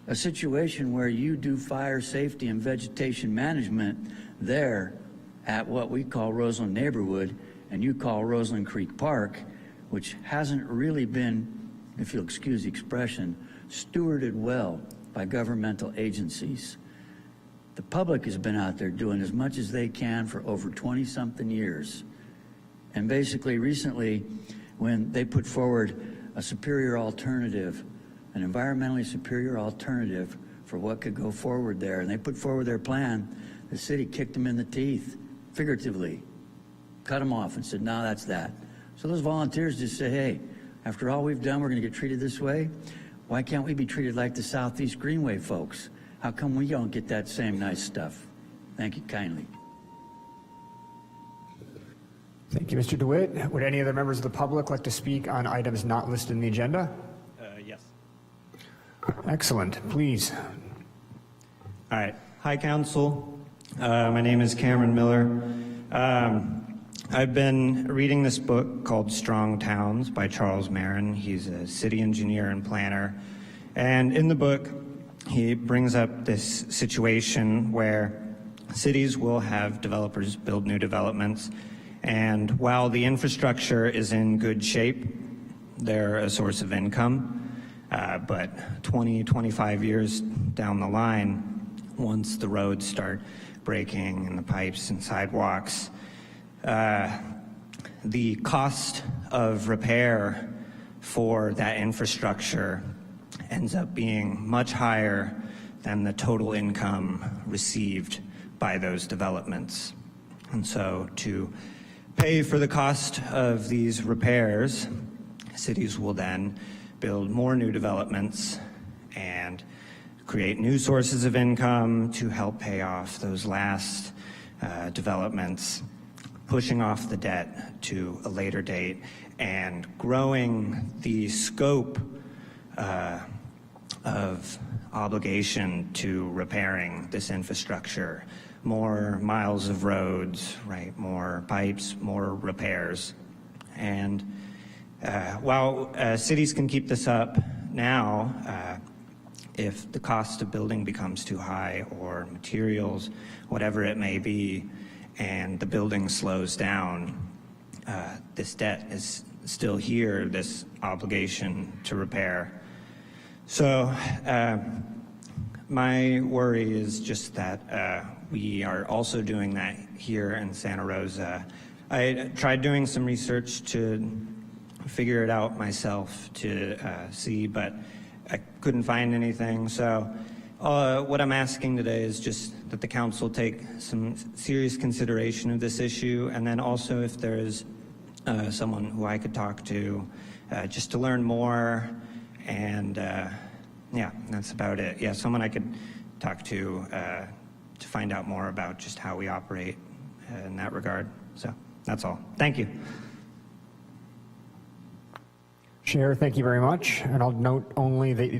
M: a situation where you do fire safety and vegetation management there at what we call Roseland Neighborhood, and you call Roseland Creek Park, which hasn't really been, if you'll excuse the expression, stewarded well by governmental agencies. The public has been out there doing as much as they can for over 20-something years. And basically recently, when they put forward a superior alternative, an environmentally superior alternative for what could go forward there, and they put forward their plan, the city kicked them in the teeth, figuratively, cut them off and said, no, that's that. So those volunteers just say, hey, after all we've done, we're gonna get treated this way. Why can't we be treated like the Southeast Greenway folks? How come we don't get that same nice stuff? Thank you kindly.
C: Thank you, Mr. DeWitt. Would any other members of the public like to speak on items not listed in the agenda?
O: Yes.
C: Excellent. Please.
O: All right. Hi, Council. My name is Cameron Miller. I've been reading this book called Strong Towns by Charles Marin. He's a city engineer and planner. And in the book, he brings up this situation where cities will have developers build new developments. And while the infrastructure is in good shape, they're a source of income. But 20, 25 years down the line, once the roads start breaking and the pipes and sidewalks, the cost of repair for that infrastructure ends up being much higher than the total income received by those developments. And so to pay for the cost of these repairs, cities will then build more new developments and create new sources of income to help pay off those last developments. pushing off the debt to a later date and growing the scope of obligation to repairing this infrastructure. More miles of roads, right? More pipes, more repairs. And while cities can keep this up now, if the cost of building becomes too high or materials, whatever it may be, and the building slows down, this debt is still here, this obligation to repair. So my worry is just that we are also doing that here in Santa Rosa. I tried doing some research to figure it out myself to see, but I couldn't find anything. So what I'm asking today is just that the council take some serious consideration of this issue, and then also if there is someone who I could talk to just to learn more. And yeah, that's about it. Yeah, someone I could talk to find out more about just how we operate in that regard. So that's all. Thank you.
C: Chair, thank you very much. And I'll note only that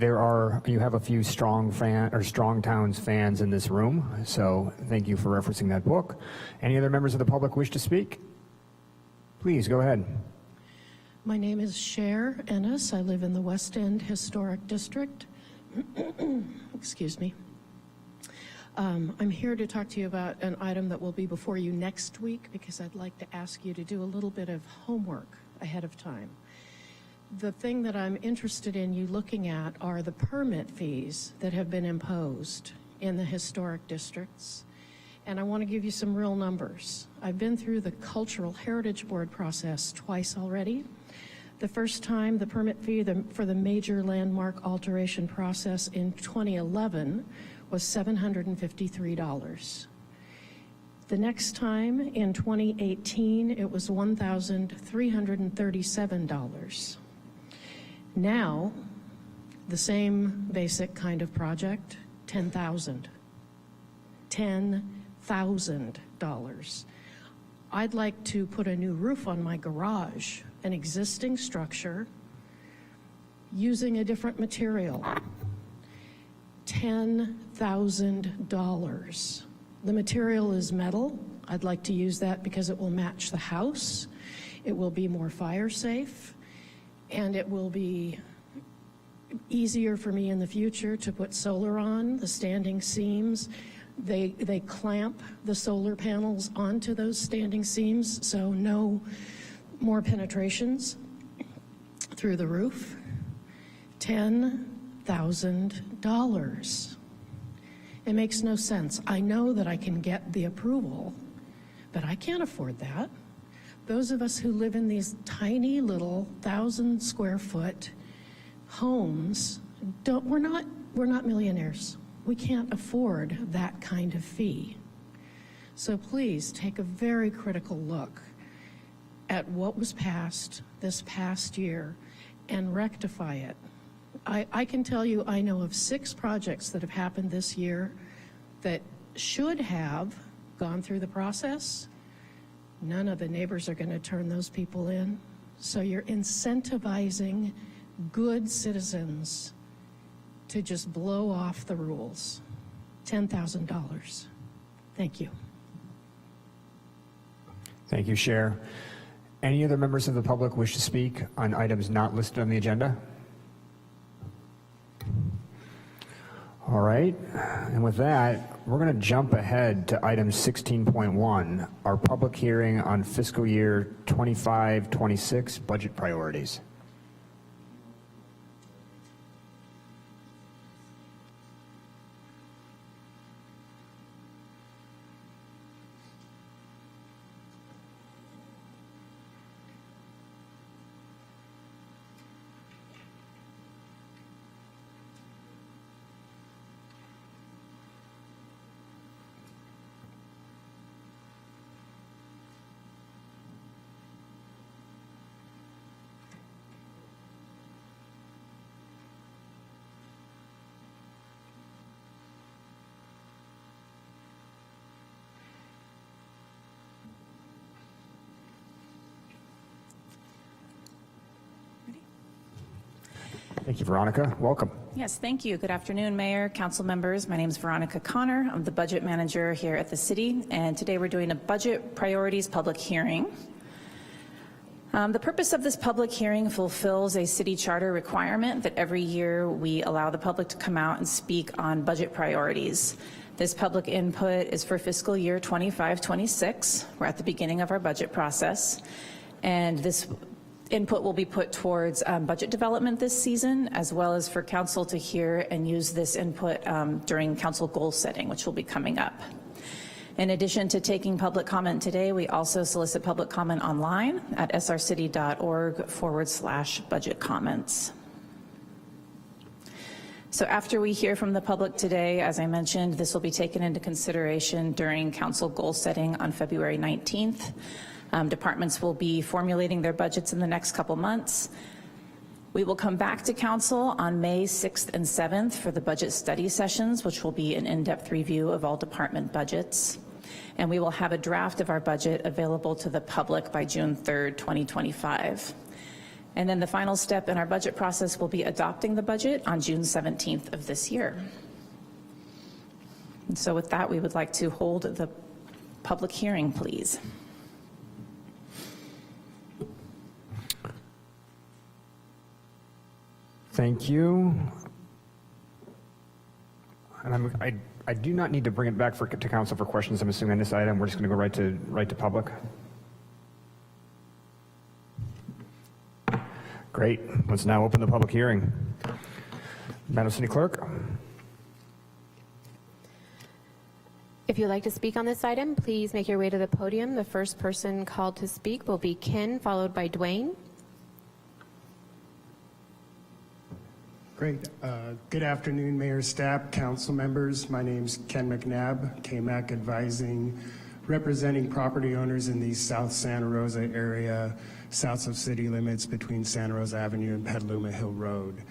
C: you have a few Strong Towns fans in this room. So thank you for referencing that book. Any other members of the public wish to speak? Please go ahead.
P: My name is Cher Ennis. I live in the West End Historic District. Excuse me. I'm here to talk to you about an item that will be before you next week because I'd like to ask you to do a little bit of homework ahead of time. The thing that I'm interested in you looking at are the permit fees that have been imposed in the historic districts. And I want to give you some real numbers. I've been through the Cultural Heritage Board process twice already. The first time, the permit fee for the major landmark alteration process in 2011 was $753. The next time, in 2018, it was $1,337. Now, the same basic kind of project, $10,000. $10,000. I'd like to put a new roof on my garage, an existing structure, using a different material. $10,000. The material is metal. I'd like to use that because it will match the house. It will be more fire safe, and it will be easier for me in the future to put solar on the standing seams. They clamp the solar panels onto those standing seams, so no more penetrations through the roof. $10,000. It makes no sense. I know that I can get the approval, but I can't afford that. Those of us who live in these tiny little 1,000 square foot homes, we're not millionaires. We can't afford that kind of fee. So please take a very critical look at what was passed this past year and rectify it. I can tell you I know of 6 projects that have happened this year that should have gone through the process. None of the neighbors are going to turn those people in. So you're incentivizing good citizens to just blow off the rules. $10,000. Thank you.
C: Thank you, Cher. Any other members of the public wish to speak on items not listed on the agenda? All right, and with that, we're going to jump ahead to item 16.1, our public hearing on fiscal year 25-26 budget priorities. Thank you, Veronica. Welcome.
Q: Yes, thank you. Good afternoon, Mayor, council members. My name is Veronica Connor. I'm the budget manager here at the city, and today we're doing a budget priorities public hearing. The purpose of this public hearing fulfills a city charter requirement that every year we allow the public to come out and speak on budget priorities. This public input is for fiscal year 25-26. We're at the beginning of our budget process, and this input will be put towards budget development this season, as well as for council to hear and use this input during council goal setting, which will be coming up. In addition to taking public comment today, we also solicit public comment online at srcity.org/budget comments. So after we hear from the public today, as I mentioned, this will be taken into consideration during council goal setting on February 19th. Departments will be formulating their budgets in the next couple months. We will come back to council on May 6th and 7th for the budget study sessions, which will be an in-depth review of all department budgets. And we will have a draft of our budget available to the public by June 3rd, 2025. And then the final step in our budget process will be adopting the budget on June 17th of this year. And so with that, we would like to hold the public hearing, please.
C: Thank you. And I do not need to bring it back to council for questions. I'm assuming on this item, we're just going to go right to public. Great. Let's now open the public hearing. Madam City Clerk.
D: If you'd like to speak on this item, please make your way to the podium. The first person called to speak will be Ken, followed by Dwayne.
R: Great. Good afternoon, Mayor, staff, council members. My name's Ken McNabb, KMAC Advising, representing property owners in the South Santa Rosa area, south of city limits between Santa Rosa Avenue and Petaluma Hill Road.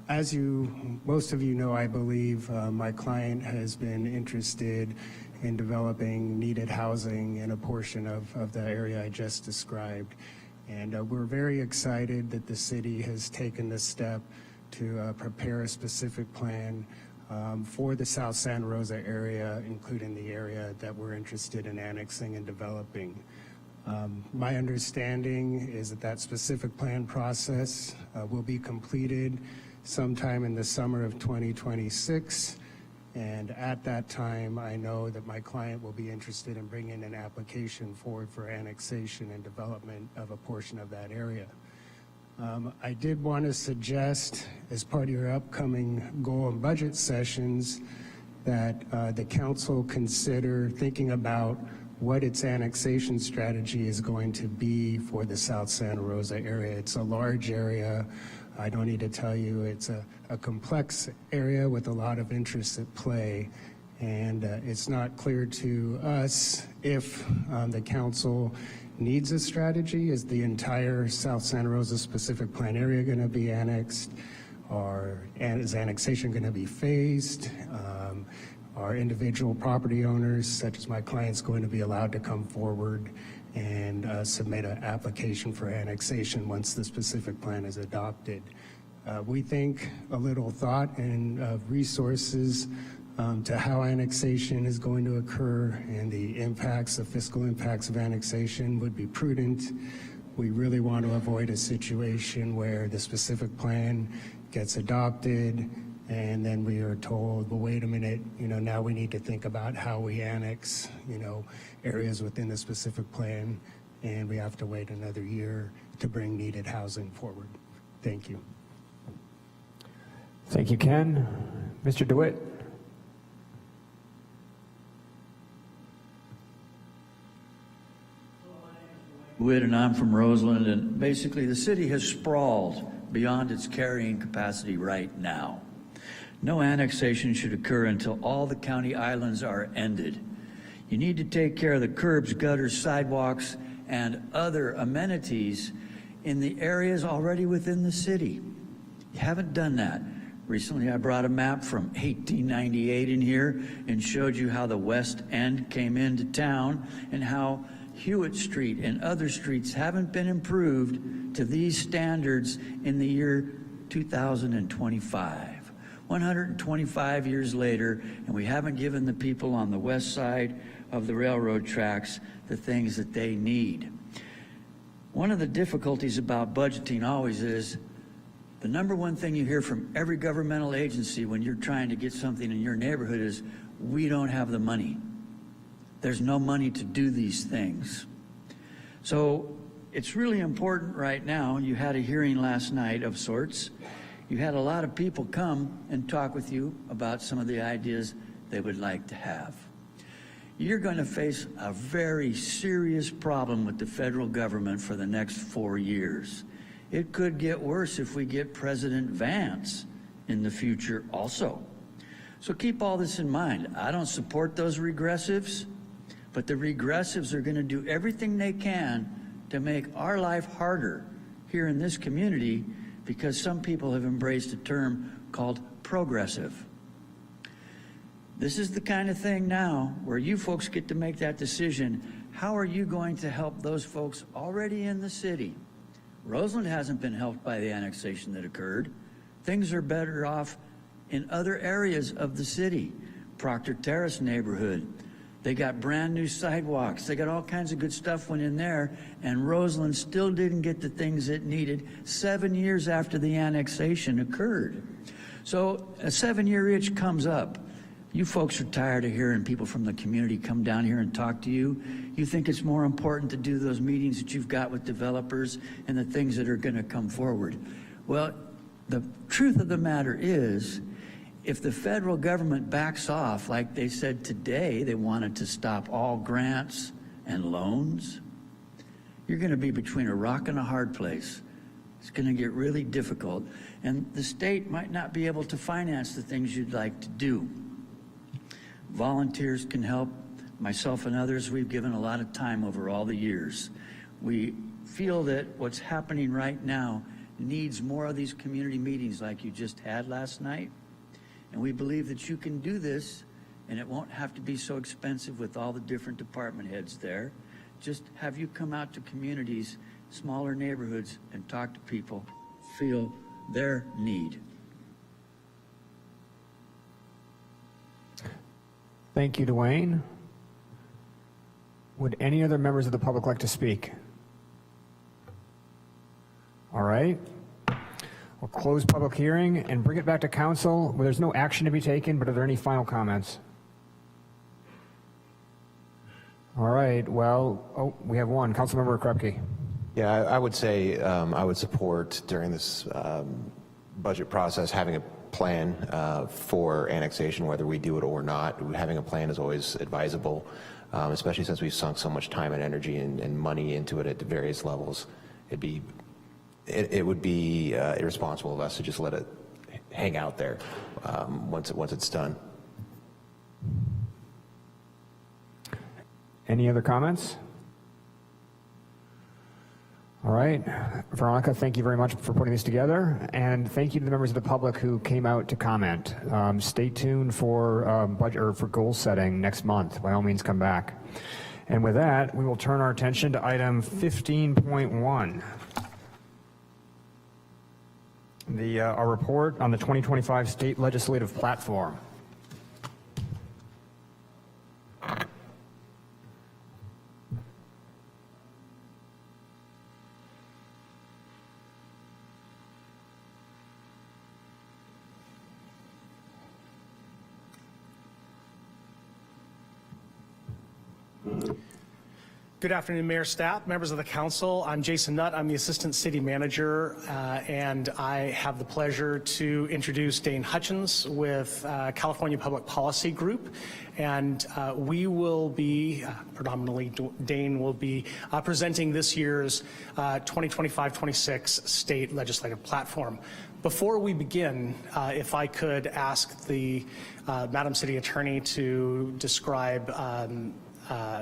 R: As most of you know, I believe, my client has been interested in developing needed housing in a portion of the area I just described. And we're very excited that the city has taken this step to prepare a specific plan for the South Santa Rosa area, including the area that we're interested in annexing and developing. My understanding is that specific plan process will be completed sometime in the summer of 2026. And at that time, I know that my client will be interested in bringing an application forward for annexation and development of a portion of that area. I did want to suggest, as part of your upcoming goal and budget sessions, that the council consider thinking about what its annexation strategy is going to be for the South Santa Rosa area. It's a large area. I don't need to tell you it's a complex area with a lot of interests at play. And it's not clear to us if the council needs a strategy. Is the entire South Santa Rosa specific plan area going to be annexed? Or is annexation going to be phased? Are individual property owners, such as my clients, going to be allowed to come forward and submit an application for annexation once the specific plan is adopted? We think a little thought and resources to how annexation is going to occur and the impacts, the fiscal impacts of annexation would be prudent. We really want to avoid a situation where the specific plan gets adopted and then we are told, well, wait a minute, now we need to think about how we annex, areas within the specific plan, and we have to wait another year to bring needed housing forward. Thank you.
C: Thank you, Ken. Mr. DeWitt.
M: DeWitt, and I'm from Roseland, and basically the city has sprawled beyond its carrying capacity right now. No annexation should occur until all the county islands are ended. You need to take care of the curbs, gutters, sidewalks, and other amenities in the areas already within the city. You haven't done that. Recently, I brought a map from 1898 in here and showed you how the West End came into town and how Hewitt Street and other streets haven't been improved to these standards in the year 2025. 125 years later, and we haven't given the people on the west side of the railroad tracks the things that they need. One of the difficulties about budgeting always is the number one thing you hear from every governmental agency when you're trying to get something in your neighborhood is, we don't have the money. There's no money to do these things. So it's really important right now. You had a hearing last night of sorts. You had a lot of people come and talk with you about some of the ideas they would like to have. You're going to face a very serious problem with the federal government for the next 4 years. It could get worse if we get President Vance in the future also. So keep all this in mind. I don't support those regressives, but the regressives are going to do everything they can to make our life harder here in this community, because some people have embraced a term called progressive. This is the kind of thing now where you folks get to make that decision. How are you going to help those folks already in the city? Roseland hasn't been helped by the annexation that occurred. Things are better off in other areas of the city. Proctor Terrace neighborhood, they got brand new sidewalks. They got all kinds of good stuff went in there, and Roseland still didn't get the things it needed 7 years after the annexation occurred. So a 7-year itch comes up. You folks are tired of hearing people from the community come down here and talk to you. You think it's more important to do those meetings that you've got with developers and the things that are going to come forward. Well, the truth of the matter is, if the federal government backs off, like they said today, they wanted to stop all grants and loans, you're going to be between a rock and a hard place. It's going to get really difficult, and the state might not be able to finance the things you'd like to do. Volunteers can help. Myself and others, we've given a lot of time over all the years. We feel that what's happening right now needs more of these community meetings like you just had last night. And we believe that you can do this, and it won't have to be so expensive with all the different department heads there. Just have you come out to communities, smaller neighborhoods, and talk to people, feel their need.
C: Thank you, Dwayne. Would any other members of the public like to speak? All right. We'll close public hearing and bring it back to council. Well, there's no action to be taken, but are there any final comments? All right, well, we have one. Councilmember Krupke.
J: Yeah, I would say I would support during this budget process having a plan for annexation, whether we do it or not. Having a plan is always advisable, especially since we've sunk so much time and energy and money into it at various levels. It would be irresponsible of us to just let it hang out there once it's done.
C: Any other comments? All right, Veronica, thank you very much for putting this together, and thank you to the members of the public who came out to comment. Stay tuned for budget or for goal setting next month. By all means, come back. And with that, we will turn our attention to item 15.1. Our report on the 2025 state legislative platform.
S: Good afternoon, Mayor, staff, members of the council. I'm Jason Nutt. I'm the Assistant City Manager, and I have the pleasure to introduce Dane Hutchins with California Public Policy Group. And we will be, predominantly Dane will be presenting this year's 2025-26 state legislative platform. Before we begin, if I could ask the Madam City Attorney to describe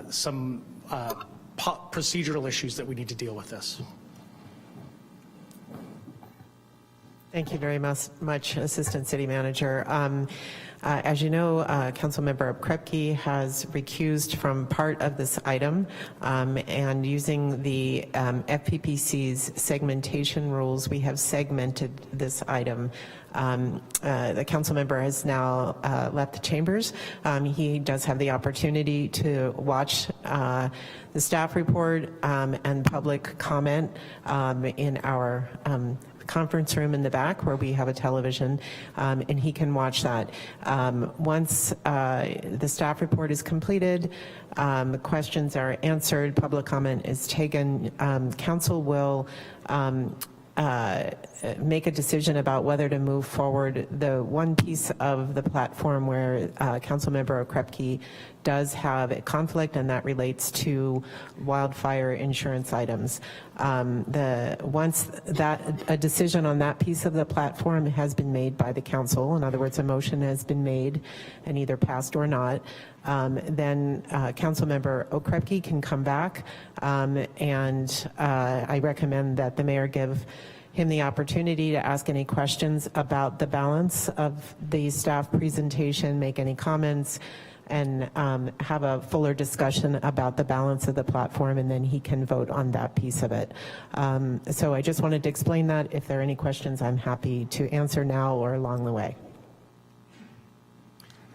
S: some procedural issues that we need to deal with this.
H: Thank you very much, Assistant City Manager. As you know, Councilmember Krepke has recused from part of this item, and using the FPPC's segmentation rules, we have segmented this item. The council member has now left the chambers. He does have the opportunity to watch the staff report and public comment in our conference room in the back where we have a television, and he can watch that. Once the staff report is completed, questions are answered, public comment is taken, council will make a decision about whether to move forward. The one piece of the platform where Councilmember Krepke does have a conflict, and that relates to wildfire insurance items. Once a decision on that piece of the platform has been made by the council, in other words, a motion has been made and either passed or not, then Councilmember Krepke can come back, and I recommend that the mayor give him the opportunity to ask any questions about the balance of the staff presentation, make any comments, and have a fuller discussion about the balance of the platform, and then he can vote on that piece of it. So I just wanted to explain that. If there are any questions, I'm happy to answer now or along the way.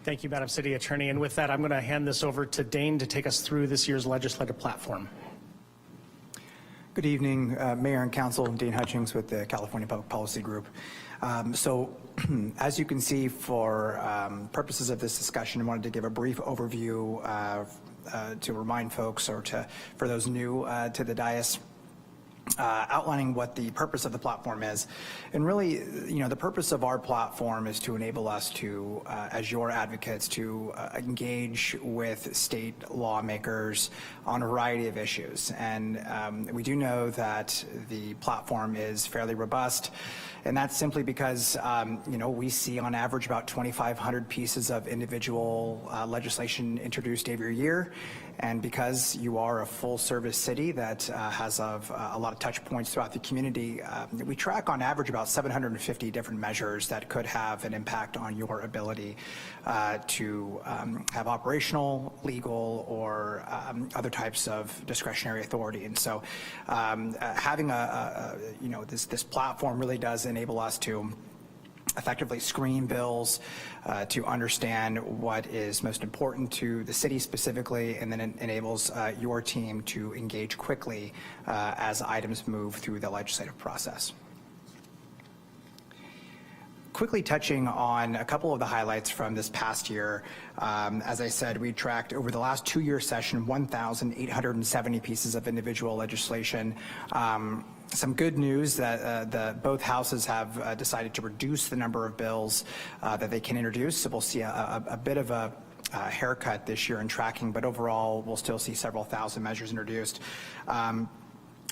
S: Thank you, Madam City Attorney. And with that, I'm going to hand this over to Dane to take us through this year's legislative platform.
T: Good evening, Mayor and Council. Dane Hutchings with the California Public Policy Group. As you can see, for purposes of this discussion, I wanted to give a brief overview to remind folks, or for those new to the dais, outlining what the purpose of the platform is. And really, the purpose of our platform is to enable us to, as your advocates, to engage with state lawmakers on a variety of issues. And we do know that the platform is fairly robust, and that's simply because, we see on average about 2,500 pieces of individual legislation introduced every year. And because you are a full-service city that has a lot of touch points throughout the community, we track on average about 750 different measures that could have an impact on your ability to have operational, legal, or other types of discretionary authority. And so having this platform really does enable us to effectively screen bills, to understand what is most important to the city specifically, and then it enables your team to engage quickly as items move through the legislative process. Quickly touching on a couple of the highlights from this past year, as I said, we tracked over the last 2-year session 1,870 pieces of individual legislation. Some good news that both houses have decided to reduce the number of bills that they can introduce, so we'll see a bit of a haircut this year in tracking, but overall we'll still see several thousand measures introduced.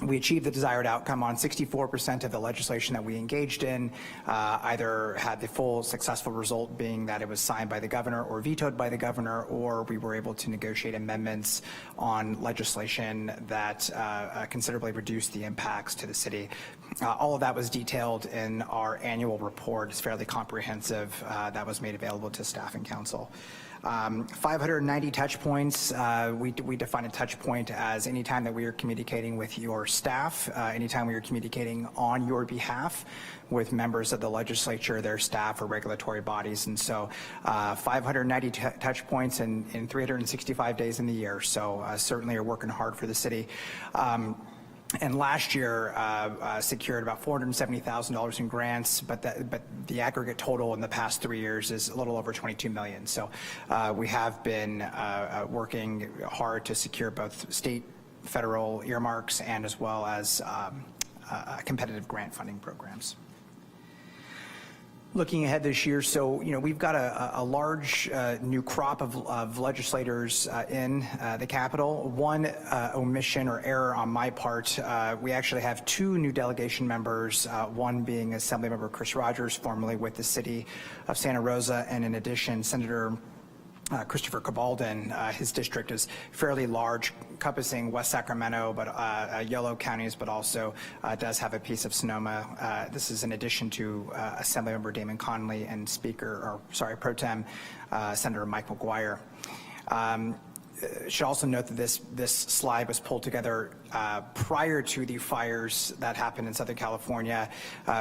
T: We achieved the desired outcome on 64% of the legislation that we engaged in, either had the full successful result being that it was signed by the governor or vetoed by the governor, or we were able to negotiate amendments on legislation that considerably reduced the impacts to the city. All of that was detailed in our annual report. It's fairly comprehensive. That was made available to staff and council. 590 touch points. We define a touch point as any time that we are communicating with your staff, anytime we are communicating on your behalf with members of the legislature, their staff, or regulatory bodies. And so 590 touch points in 365 days in the year. So certainly are working hard for the city. And last year secured about $470,000 in grants, but the aggregate total in the past 3 years is a little over $22 million. So we have been working hard to secure both state, federal earmarks, and as well as competitive grant funding programs. Looking ahead this year, so we've got a large new crop of legislators in the Capitol. One omission or error on my part, we actually have 2 new delegation members, one being Assemblymember Chris Rogers, formerly with the city of Santa Rosa, and in addition, Senator Christopher Cabaldon. His district is fairly large, encompassing West Sacramento, but Yolo counties, but also does have a piece of Sonoma. This is in addition to Assemblymember Damon Conley and Pro Tem Senator Mike McGuire. Should also note that this slide was pulled together prior to the fires that happened in Southern California.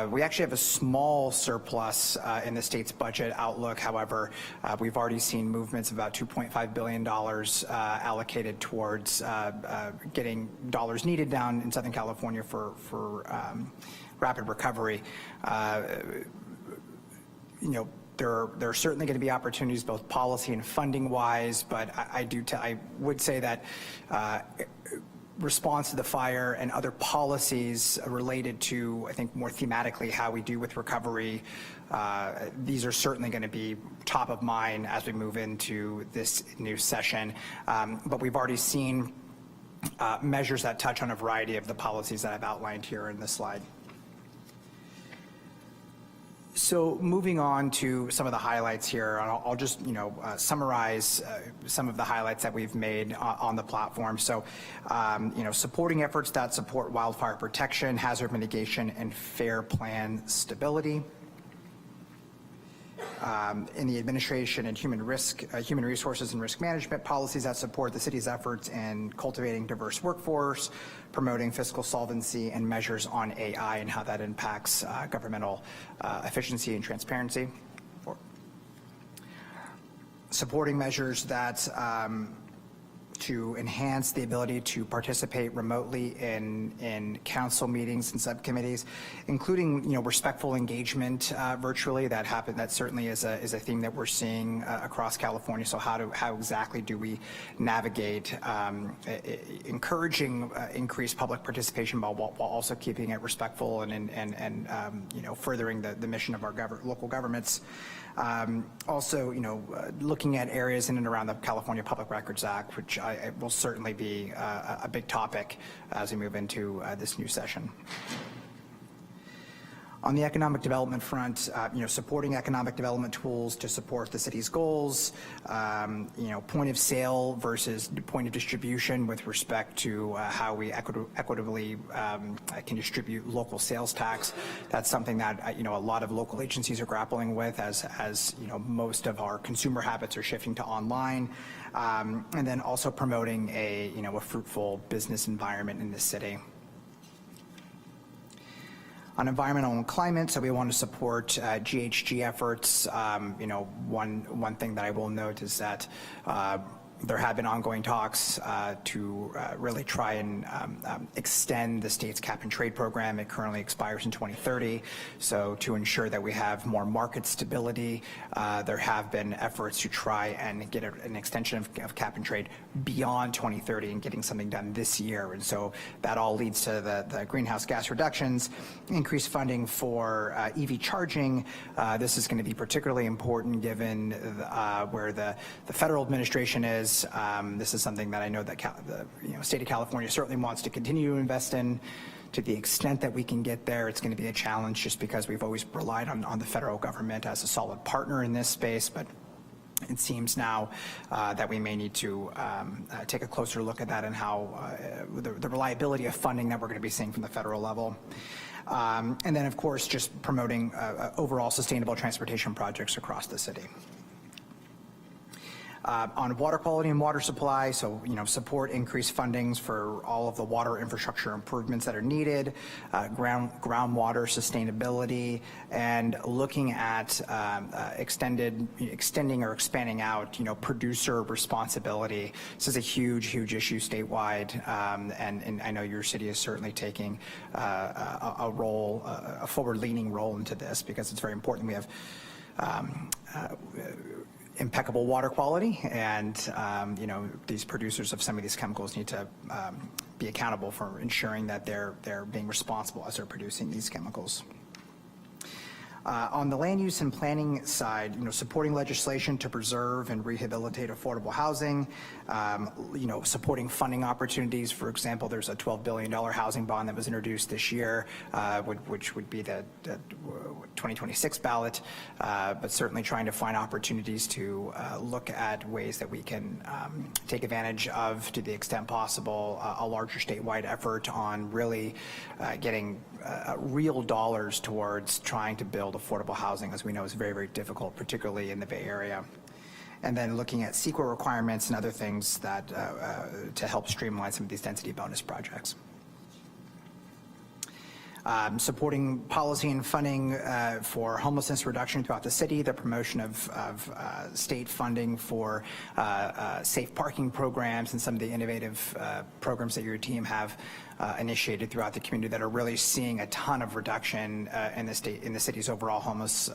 T: We actually have a small surplus in the state's budget outlook. However, we've already seen movements of about $2.5 billion allocated towards getting dollars needed down in Southern California for rapid recovery. There are certainly going to be opportunities, both policy and funding-wise, but I would say that response to the fire and other policies related to, I think, more thematically how we do with recovery, these are certainly going to be top of mind as we move into this new session. But we've already seen measures that touch on a variety of the policies that I've outlined here in this slide. So moving on to some of the highlights here, I'll just summarize some of the highlights that we've made on the platform. So supporting efforts that support wildfire protection, hazard mitigation, and fair plan stability. In the administration and human resources and risk management, policies that support the city's efforts in cultivating diverse workforce, promoting fiscal solvency, and measures on AI and how that impacts governmental efficiency and transparency. Supporting measures that to enhance the ability to participate remotely in council meetings and subcommittees, including respectful engagement virtually. That certainly is a theme that we're seeing across California. So how exactly do we navigate encouraging increased public participation while also keeping it respectful and furthering the mission of our local governments. Also, looking at areas in and around the California Public Records Act, which will certainly be a big topic as we move into this new session. On the economic development front, supporting economic development tools to support the city's goals, point of sale versus point of distribution with respect to how we equitably can distribute local sales tax. That's something that a lot of local agencies are grappling with as most of our consumer habits are shifting to online, and then also promoting a fruitful business environment in the city. On environmental and climate, so we want to support GHG efforts. One thing that I will note is that there have been ongoing talks to really try and extend the state's cap and trade program. It currently expires in 2030. So to ensure that we have more market stability, there have been efforts to try and get an extension of cap and trade beyond 2030 and getting something done this year. And so that all leads to the greenhouse gas reductions, increased funding for EV charging. This is going to be particularly important given where the federal administration is. This is something that I know that the state of California certainly wants to continue to invest in. To the extent that we can get there, it's going to be a challenge just because we've always relied on the federal government as a solid partner in this space. But it seems now that we may need to take a closer look at that and how the reliability of funding that we're going to be seeing from the federal level. And then, of course, just promoting overall sustainable transportation projects across the city. On water quality and water supply, so support increased fundings for all of the water infrastructure improvements that are needed, groundwater sustainability, and looking at extending or expanding out producer responsibility. This is a huge issue statewide, and I know your city is certainly taking a forward-leaning role into this because it's very important. We have impeccable water quality, and these producers of some of these chemicals need to be accountable for ensuring that they're being responsible as they're producing these chemicals. On the land use and planning side, supporting legislation to preserve and rehabilitate affordable housing, supporting funding opportunities. For example, there's a $12 billion housing bond that was introduced this year, which would be the 2026 ballot, but certainly trying to find opportunities to look at ways that we can take advantage of, to the extent possible, a larger statewide effort on really getting real dollars towards trying to build affordable housing, as we know is very, very difficult, particularly in the Bay Area. And then looking at CEQA requirements and other things that to help streamline some of these density bonus projects. Supporting policy and funding for homelessness reduction throughout the city, the promotion of state funding for safe parking programs and some of the innovative programs that your team have initiated throughout the community that are really seeing a ton of reduction in the city's overall homeless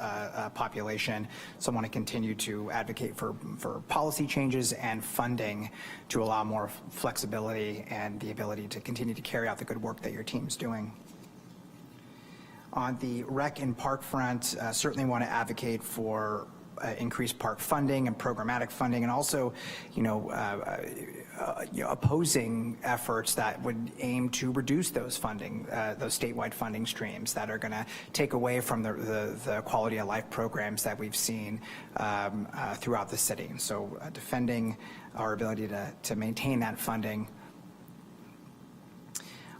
T: population. So I want to continue to advocate for policy changes and funding to allow more flexibility and the ability to continue to carry out the good work that your team's doing. On the rec and park front, certainly want to advocate for increased park funding and programmatic funding, and also, opposing efforts that would aim to reduce those funding, those statewide funding streams that are going to take away from the quality of life programs that we've seen throughout the city. And so defending our ability to maintain that funding.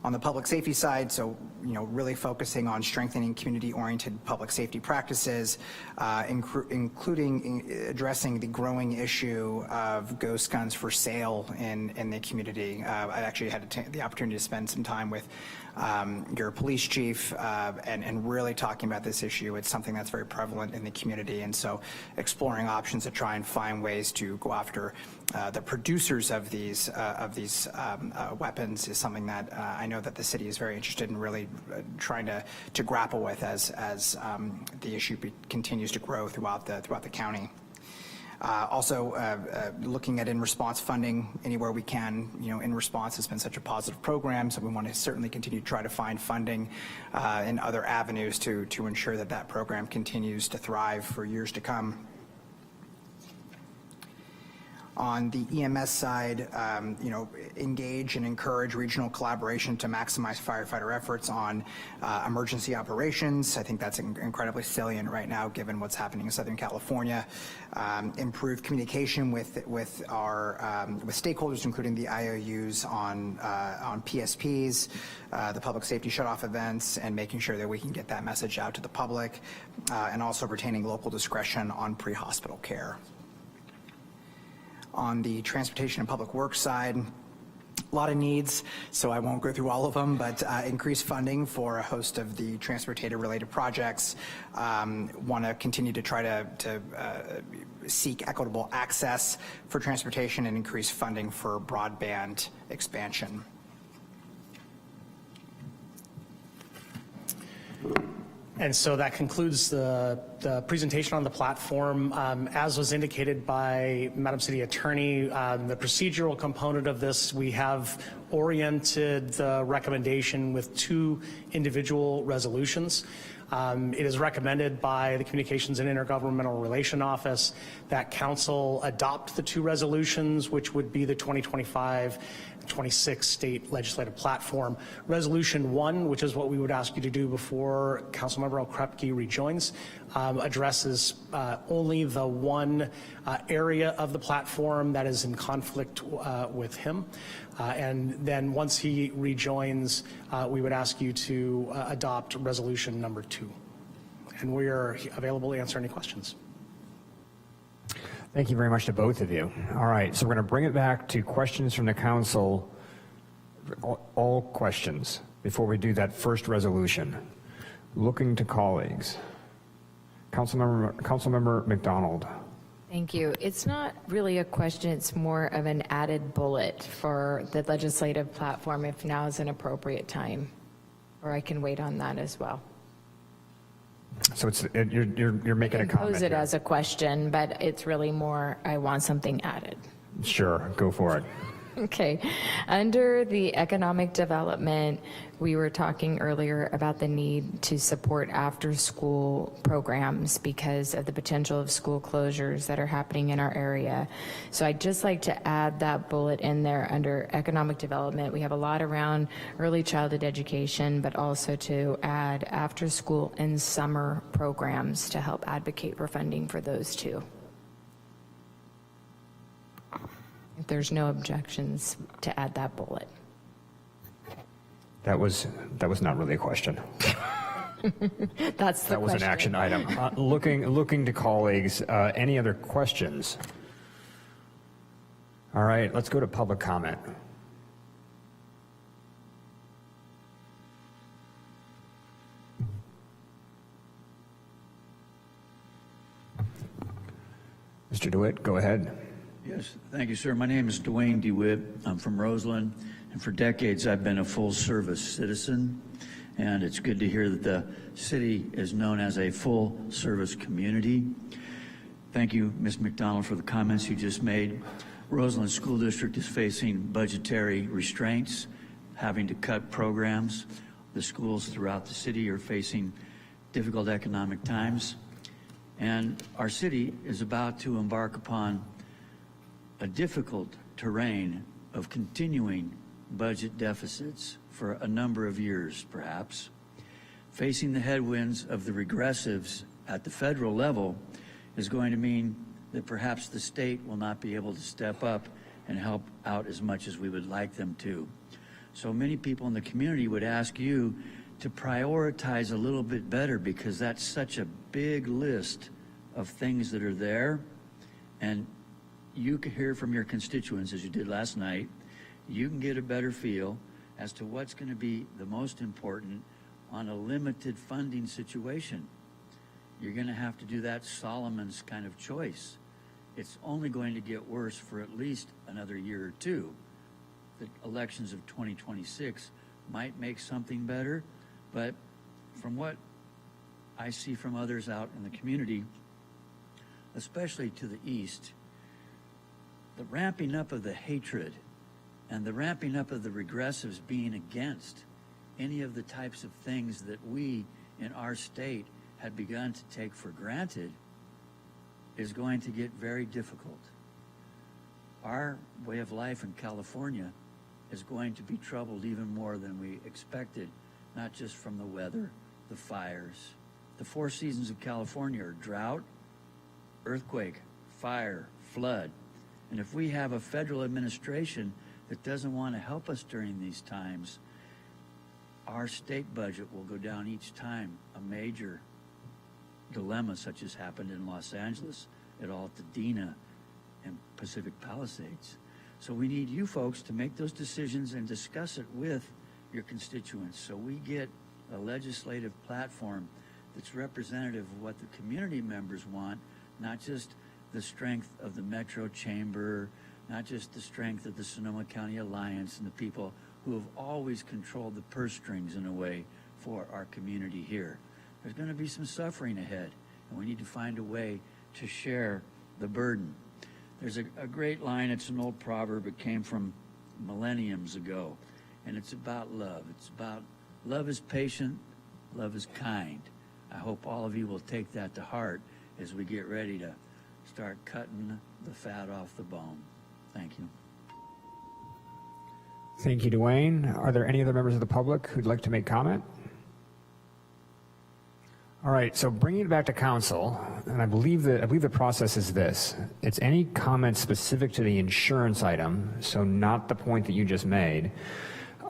T: On the public safety side, so really focusing on strengthening community-oriented public safety practices, including addressing the growing issue of ghost guns for sale in the community. I actually had the opportunity to spend some time with your police chief and really talking about this issue. It's something that's very prevalent in the community, and so exploring options to try and find ways to go after the producers of these weapons is something that I know that the city is very interested in really trying to grapple with as the issue continues to grow throughout the county. Also, looking at in-response funding anywhere we can. In-response has been such a positive program, so we want to certainly continue to try to find funding in other avenues to ensure that program continues to thrive for years to come. On the EMS side, engage and encourage regional collaboration to maximize firefighter efforts on emergency operations. I think that's incredibly salient right now, given what's happening in Southern California. Improve communication with stakeholders, including the IOUs on PSPs, the public safety shutoff events, and making sure that we can get that message out to the public, and also retaining local discretion on pre-hospital care. On the transportation and public works side, a lot of needs, so I won't go through all of them, but increased funding for a host of the transportation-related projects. Want to continue to try to seek equitable access for transportation and increase funding for broadband expansion.
S: And so that concludes the presentation on the platform. As was indicated by Madam City Attorney, the procedural component of this, we have oriented the recommendation with 2 individual resolutions. It is recommended by the Communications and Intergovernmental Relation Office that Council adopt the 2 resolutions, which would be the 2025-26 state legislative platform. Resolution 1, which is what we would ask you to do before Councilmember Okrepke rejoins, addresses only the one area of the platform that is in conflict with him. And then once he rejoins, we would ask you to adopt resolution number 2. And we are available to answer any questions.
C: Thank you very much to both of you. All right, so we're going to bring it back to questions from the council, all questions, before we do that first resolution. Looking to colleagues. Councilmember McDonald.
I: Thank you. It's not really a question, it's more of an added bullet for the legislative platform if now is an appropriate time, or I can wait on that as well.
C: So you're making a comment.
I: Pose it
C: here.
I: as a question, but it's really more, I want something added.
C: Sure, go for it.
I: Okay. Under the economic development, we were talking earlier about the need to support after-school programs because of the potential of school closures that are happening in our area. So I'd just like to add that bullet in there under economic development. We have a lot around early childhood education, but also to add after-school and summer programs to help advocate for funding for those too. If there's no objections to add that bullet.
C: That was not really a question.
I: That's the
C: That was
I: question.
C: an action item. Looking to colleagues, any other questions? All right, let's go to public comment. Mr. DeWitt, go ahead.
M: Yes, thank you, sir. My name is Dwayne DeWitt. I'm from Roseland, and for decades I've been a full-service citizen, and it's good to hear that the city is known as a full-service community. Thank you, Ms. McDonald, for the comments you just made. Roseland School District is facing budgetary restraints, having to cut programs. The schools throughout the city are facing difficult economic times, and our city is about to embark upon a difficult terrain of continuing budget deficits for a number of years, perhaps. Facing the headwinds of the regressives at the federal level is going to mean that perhaps the state will not be able to step up and help out as much as we would like them to. So many people in the community would ask you to prioritize a little bit better, because that's such a big list of things that are there, and you can hear from your constituents, as you did last night. You can get a better feel as to what's going to be the most important on a limited funding situation. You're going to have to do that Solomon's kind of choice. It's only going to get worse for at least another year or two. The elections of 2026 might make something better, but from what I see from others out in the community, especially to the east, the ramping up of the hatred and the ramping up of the regressives being against any of the types of things that we in our state had begun to take for granted is going to get very difficult. Our way of life in California is going to be troubled even more than we expected, not just from the weather, the fires. The 4 seasons of California are drought, earthquake, fire, flood. And if we have a federal administration that doesn't want to help us during these times, our state budget will go down each time a major dilemma such as happened in Los Angeles at Altadena and Pacific Palisades. So we need you folks to make those decisions and discuss it with your constituents, so we get a legislative platform that's representative of what the community members want, not just the strength of the Metro Chamber, not just the strength of the Sonoma County Alliance and the people who have always controlled the purse strings in a way for our community here. There's going to be some suffering ahead, and we need to find a way to share the burden. There's a great line, it's an old proverb, it came from millenniums ago, and it's about love. It's about love is patient, love is kind. I hope all of you will take that to heart as we get ready to start cutting the fat off the bone. Thank you.
C: Thank you, Dwayne. Are there any other members of the public who'd like to make comment? All right, so bringing it back to council, and I believe the process is this. It's any comment specific to the insurance item, so not the point that you just made.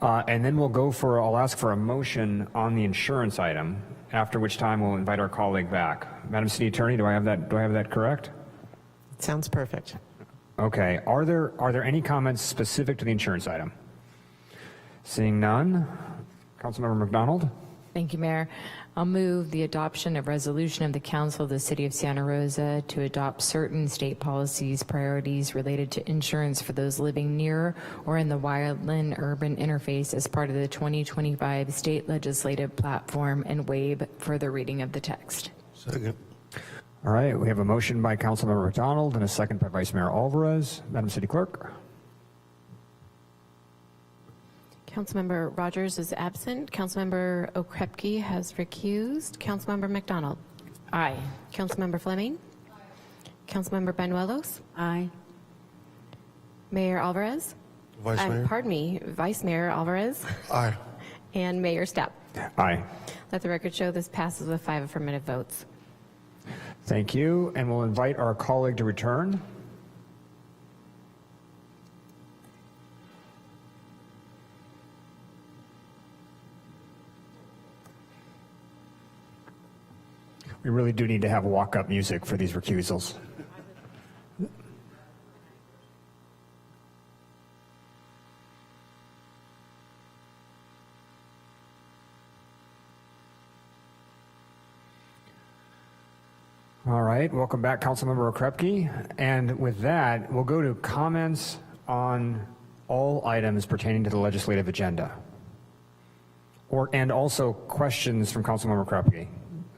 C: And then I'll ask for a motion on the insurance item, after which time we'll invite our colleague back. Madam City Attorney, do I have that correct?
H: Sounds perfect.
C: Okay, are there any comments specific to the insurance item? Seeing none, Councilmember McDonald?
I: Thank you, Mayor. I'll move the adoption of resolution of the Council of the City of Santa Rosa to adopt certain state policies, priorities related to insurance for those living near or in the wildland urban interface as part of the 2025 state legislative platform, and waive further reading of the text.
K: Second.
C: All right, we have a motion by Councilmember McDonald and a second by Vice Mayor Alvarez. Madam City Clerk?
D: Councilmember Rogers is absent. Councilmember Okrepke has recused. Councilmember McDonald.
F: Aye.
D: Councilmember Fleming. Councilmember Banuelos.
F: Aye.
D: Mayor Alvarez.
K: Vice Mayor?
D: Pardon me, Vice Mayor Alvarez.
K: Aye.
D: And Mayor Stepp.
C: Aye.
D: Let the record show this passes with 5 affirmative votes.
C: Thank you, and we'll invite our colleague to return. We really do need to have walk-up music for these recusals. All right, welcome back, Councilmember Okrepke. And with that, we'll go to comments on all items pertaining to the legislative agenda. And also questions from Councilmember Okrepke.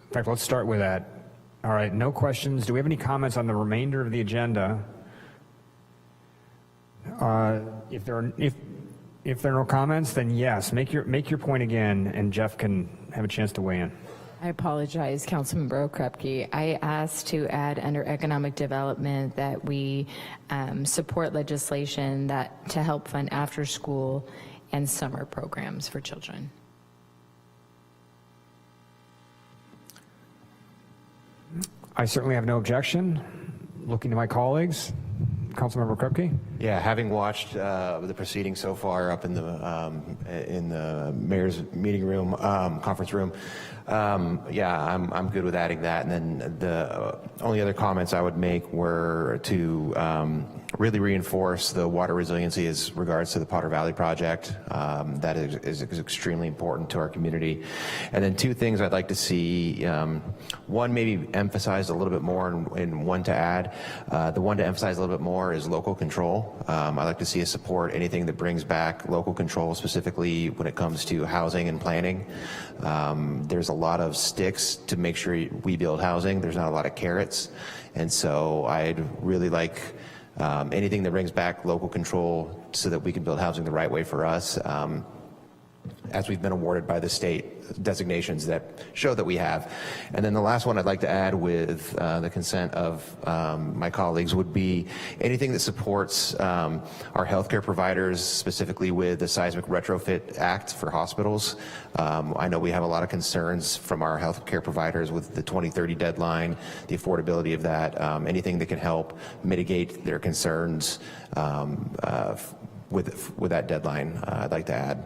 C: In fact, let's start with that. All right, no questions. Do we have any comments on the remainder of the agenda? If there are no comments, then yes, make your point again, and Jeff can have a chance to weigh in.
I: I apologize, Councilmember Okrepke. I asked to add under economic development that we support legislation to help fund after school and summer programs for children.
C: I certainly have no objection. Looking to my colleagues, Councilmember Okrepke.
J: Yeah, having watched the proceedings so far up in the mayor's meeting room, conference room, yeah, I'm good with adding that. And then the only other comments I would make were to really reinforce the water resiliency as regards to the Potter Valley project. That is extremely important to our community. And then 2 things I'd like to see. One, maybe emphasized a little bit more, and one to add. The one to emphasize a little bit more is local control. I'd like to see us support anything that brings back local control, specifically when it comes to housing and planning. There's a lot of sticks to make sure we build housing. There's not a lot of carrots. And so I'd really like anything that brings back local control so that we can build housing the right way for us, as we've been awarded by the state designations that show that we have. And then the last one I'd like to add, with the consent of my colleagues, would be anything that supports our healthcare providers, specifically with the Seismic Retrofit Act for hospitals. I know we have a lot of concerns from our healthcare providers with the 2030 deadline, the affordability of that, anything that can help mitigate their concerns with that deadline, I'd like to add.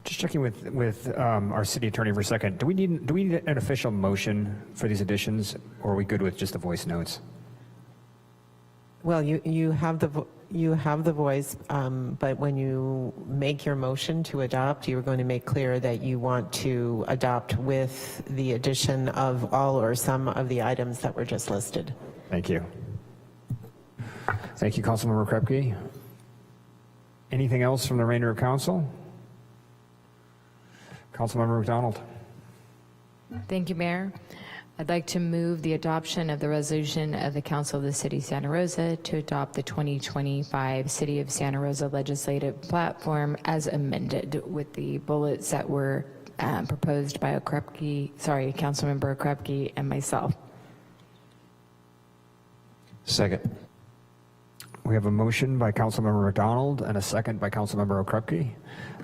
C: Just checking with our city attorney for a second. Do we need an official motion for these additions, or are we good with just the voice notes?
H: Well, you have the voice, but when you make your motion to adopt, you're going to make clear that you want to adopt with the addition of all or some of the items that were just listed.
C: Thank you. Thank you, Councilmember Okrepke. Anything else from the remainder of council? Councilmember McDonald.
I: Thank you, Mayor. I'd like to move the adoption of the resolution of the Council of the City of Santa Rosa to adopt the 2025 City of Santa Rosa legislative platform as amended, with the bullets that were proposed by Councilmember Okrepke and myself.
J: Second.
C: We have a motion by Councilmember McDonald and a second by Councilmember Okrepke.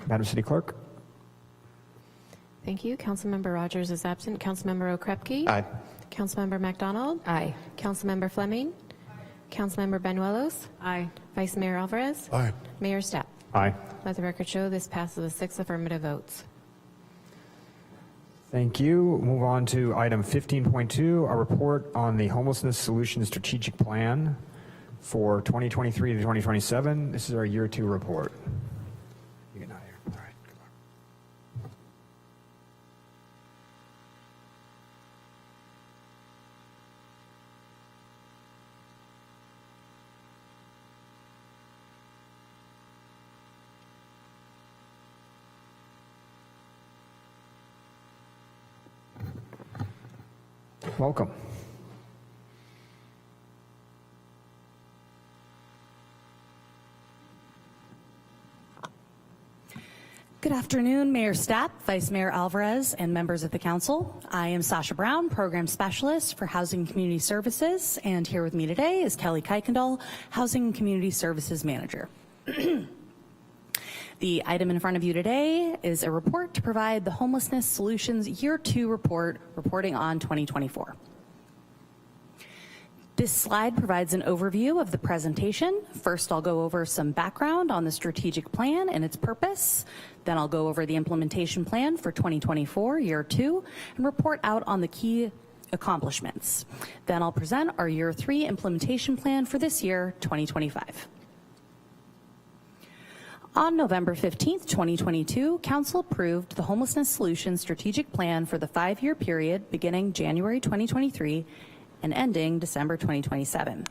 C: Madam City Clerk.
D: Thank you. Councilmember Rogers is absent. Councilmember Okrepke.
J: Aye.
D: Councilmember McDonald.
I: Aye.
D: Councilmember Fleming. Councilmember Banuelos.
F: Aye.
D: Vice Mayor Alvarez.
K: Aye.
D: Mayor Stepp.
C: Aye.
D: Let the record show this passes with 6 affirmative votes.
C: Thank you. Move on to item 15.2, a report on the Homelessness Solutions Strategic Plan for 2023 to 2027. This is our year 2 report. You get out of here. All right. Good luck. Welcome.
U: Good afternoon, Mayor Stapp, Vice Mayor Alvarez, and members of the council. I am Sasha Brown, Program Specialist for Housing and Community Services, and here with me today is Kelly Kuykendall, Housing and Community Services Manager. The item in front of you today is a report to provide the Homelessness Solutions Year 2 report, reporting on 2024. This slide provides an overview of the presentation. First, I'll go over some background on the strategic plan and its purpose. Then I'll go over the implementation plan for 2024, Year 2, and report out on the key accomplishments. Then I'll present our Year 3 implementation plan for this year, 2025. On November 15th, 2022, Council approved the Homelessness Solutions Strategic Plan for the 5-year period beginning January 2023 and ending December 2027.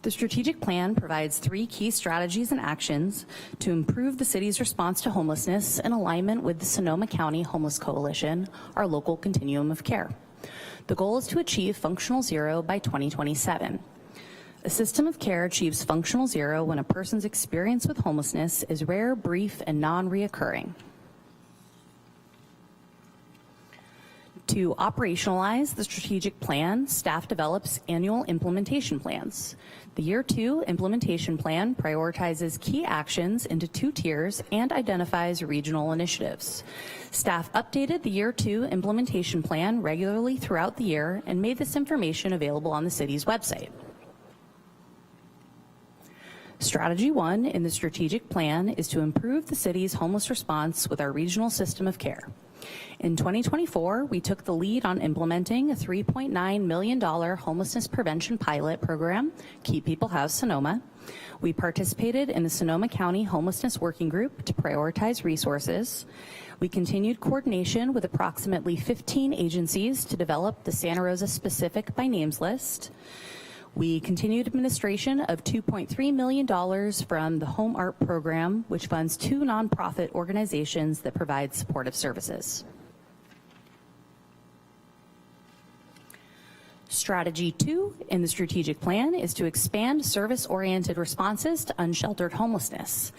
U: The strategic plan provides 3 key strategies and actions to improve the city's response to homelessness in alignment with the Sonoma County Homeless Coalition, our local continuum of care. The goal is to achieve functional zero by 2027. A system of care achieves functional zero when a person's experience with homelessness is rare, brief, and non-reoccurring. To operationalize the strategic plan, staff develops annual implementation plans. The Year 2 implementation plan prioritizes key actions into 2 tiers and identifies regional initiatives. Staff updated the Year 2 implementation plan regularly throughout the year and made this information available on the city's website. Strategy 1 in the strategic plan is to improve the city's homeless response with our regional system of care. In 2024, we took the lead on implementing a $3.9 million homelessness prevention pilot program, Keep People Housed Sonoma. We participated in the Sonoma County Homelessness Working Group to prioritize resources. We continued coordination with approximately 15 agencies to develop the Santa Rosa specific by names list. We continued administration of $2.3 million from the Home Art Program, which funds 2 nonprofit organizations that provide supportive services. Strategy 2 in the strategic plan is to expand service-oriented responses to unsheltered homelessness.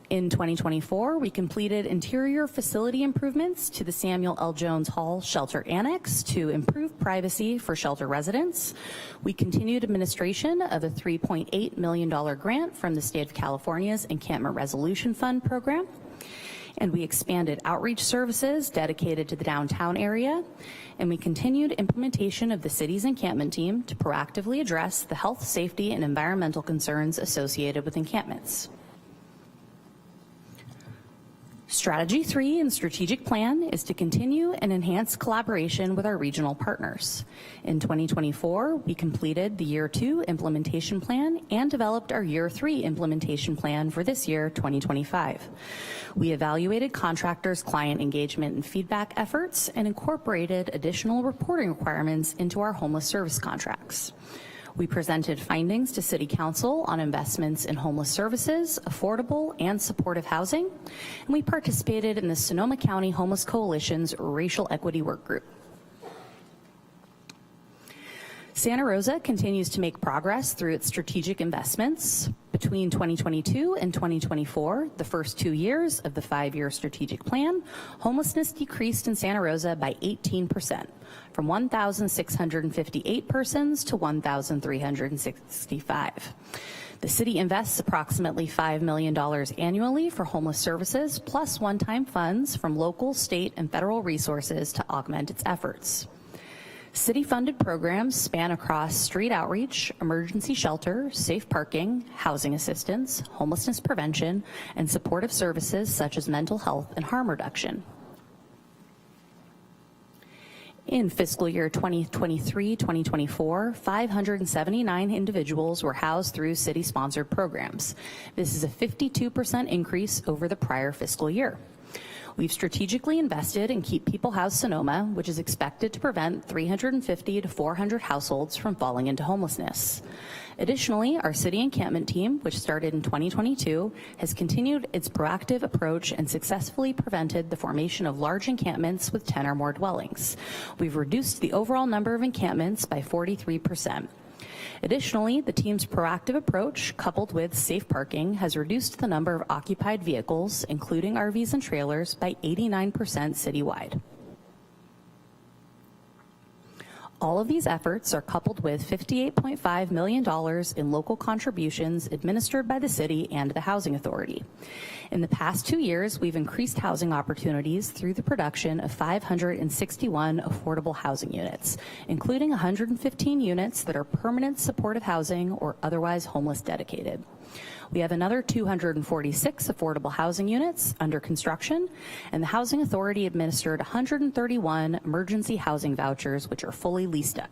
U: In 2024, we completed interior facility improvements to the Samuel L. Jones Hall Shelter Annex to improve privacy for shelter residents. We continued administration of a $3.8 million grant from the State of California's Encampment Resolution Fund program. And we expanded outreach services dedicated to the downtown area. And we continued implementation of the city's encampment team to proactively address the health, safety, and environmental concerns associated with encampments. Strategy 3 in the strategic plan is to continue and enhance collaboration with our regional partners. In 2024, we completed the Year 2 implementation plan and developed our Year 3 implementation plan for this year, 2025. We evaluated contractors' client engagement and feedback efforts and incorporated additional reporting requirements into our homeless service contracts. We presented findings to City Council on investments in homeless services, affordable and supportive housing, and we participated in the Sonoma County Homeless Coalition's Racial Equity Work Group. Santa Rosa continues to make progress through its strategic investments. Between 2022 and 2024, the first 2 years of the 5-year strategic plan, homelessness decreased in Santa Rosa by 18%, from 1,658 persons to 1,365. The city invests approximately $5 million annually for homeless services, plus one-time funds from local, state, and federal resources to augment its efforts. City-funded programs span across street outreach, emergency shelter, safe parking, housing assistance, homelessness prevention, and supportive services such as mental health and harm reduction. In fiscal year 2023-2024, 579 individuals were housed through city-sponsored programs. This is a 52% increase over the prior fiscal year. We've strategically invested in Keep People Housed Sonoma, which is expected to prevent 350 to 400 households from falling into homelessness. Additionally, our city encampment team, which started in 2022, has continued its proactive approach and successfully prevented the formation of large encampments with 10 or more dwellings. We've reduced the overall number of encampments by 43%. Additionally, the team's proactive approach, coupled with safe parking, has reduced the number of occupied vehicles, including RVs and trailers, by 89% citywide. All of these efforts are coupled with $58.5 million in local contributions administered by the city and the Housing Authority. In the past 2 years, we've increased housing opportunities through the production of 561 affordable housing units, including 115 units that are permanent supportive housing or otherwise homeless dedicated. We have another 246 affordable housing units under construction, and the Housing Authority administered 131 emergency housing vouchers, which are fully leased up.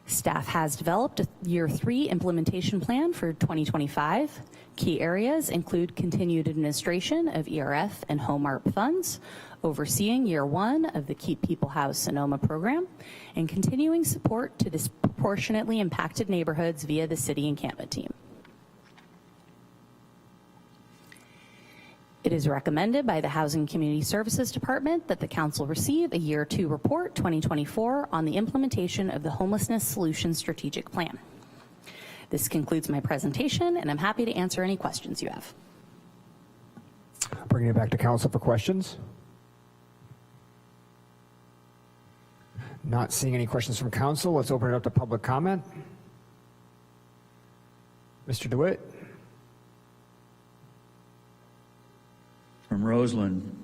U: Staff has developed a Year 3 implementation plan for 2025. Key areas include continued administration of ERF and Home ARP funds, overseeing Year 1 of the Keep People Housed Sonoma program, and continuing support to disproportionately impacted neighborhoods via the City Encampment Team. It is recommended by the Housing and Community Services Department that the Council receive a Year 2 report 2024 on the implementation of the Homelessness Solutions Strategic Plan. This concludes my presentation, and I'm happy to answer any questions you have.
C: Bringing it back to Council for questions. Not seeing any questions from Council. Let's open it up to public comment. Mr. DeWitt.
M: From Roseland,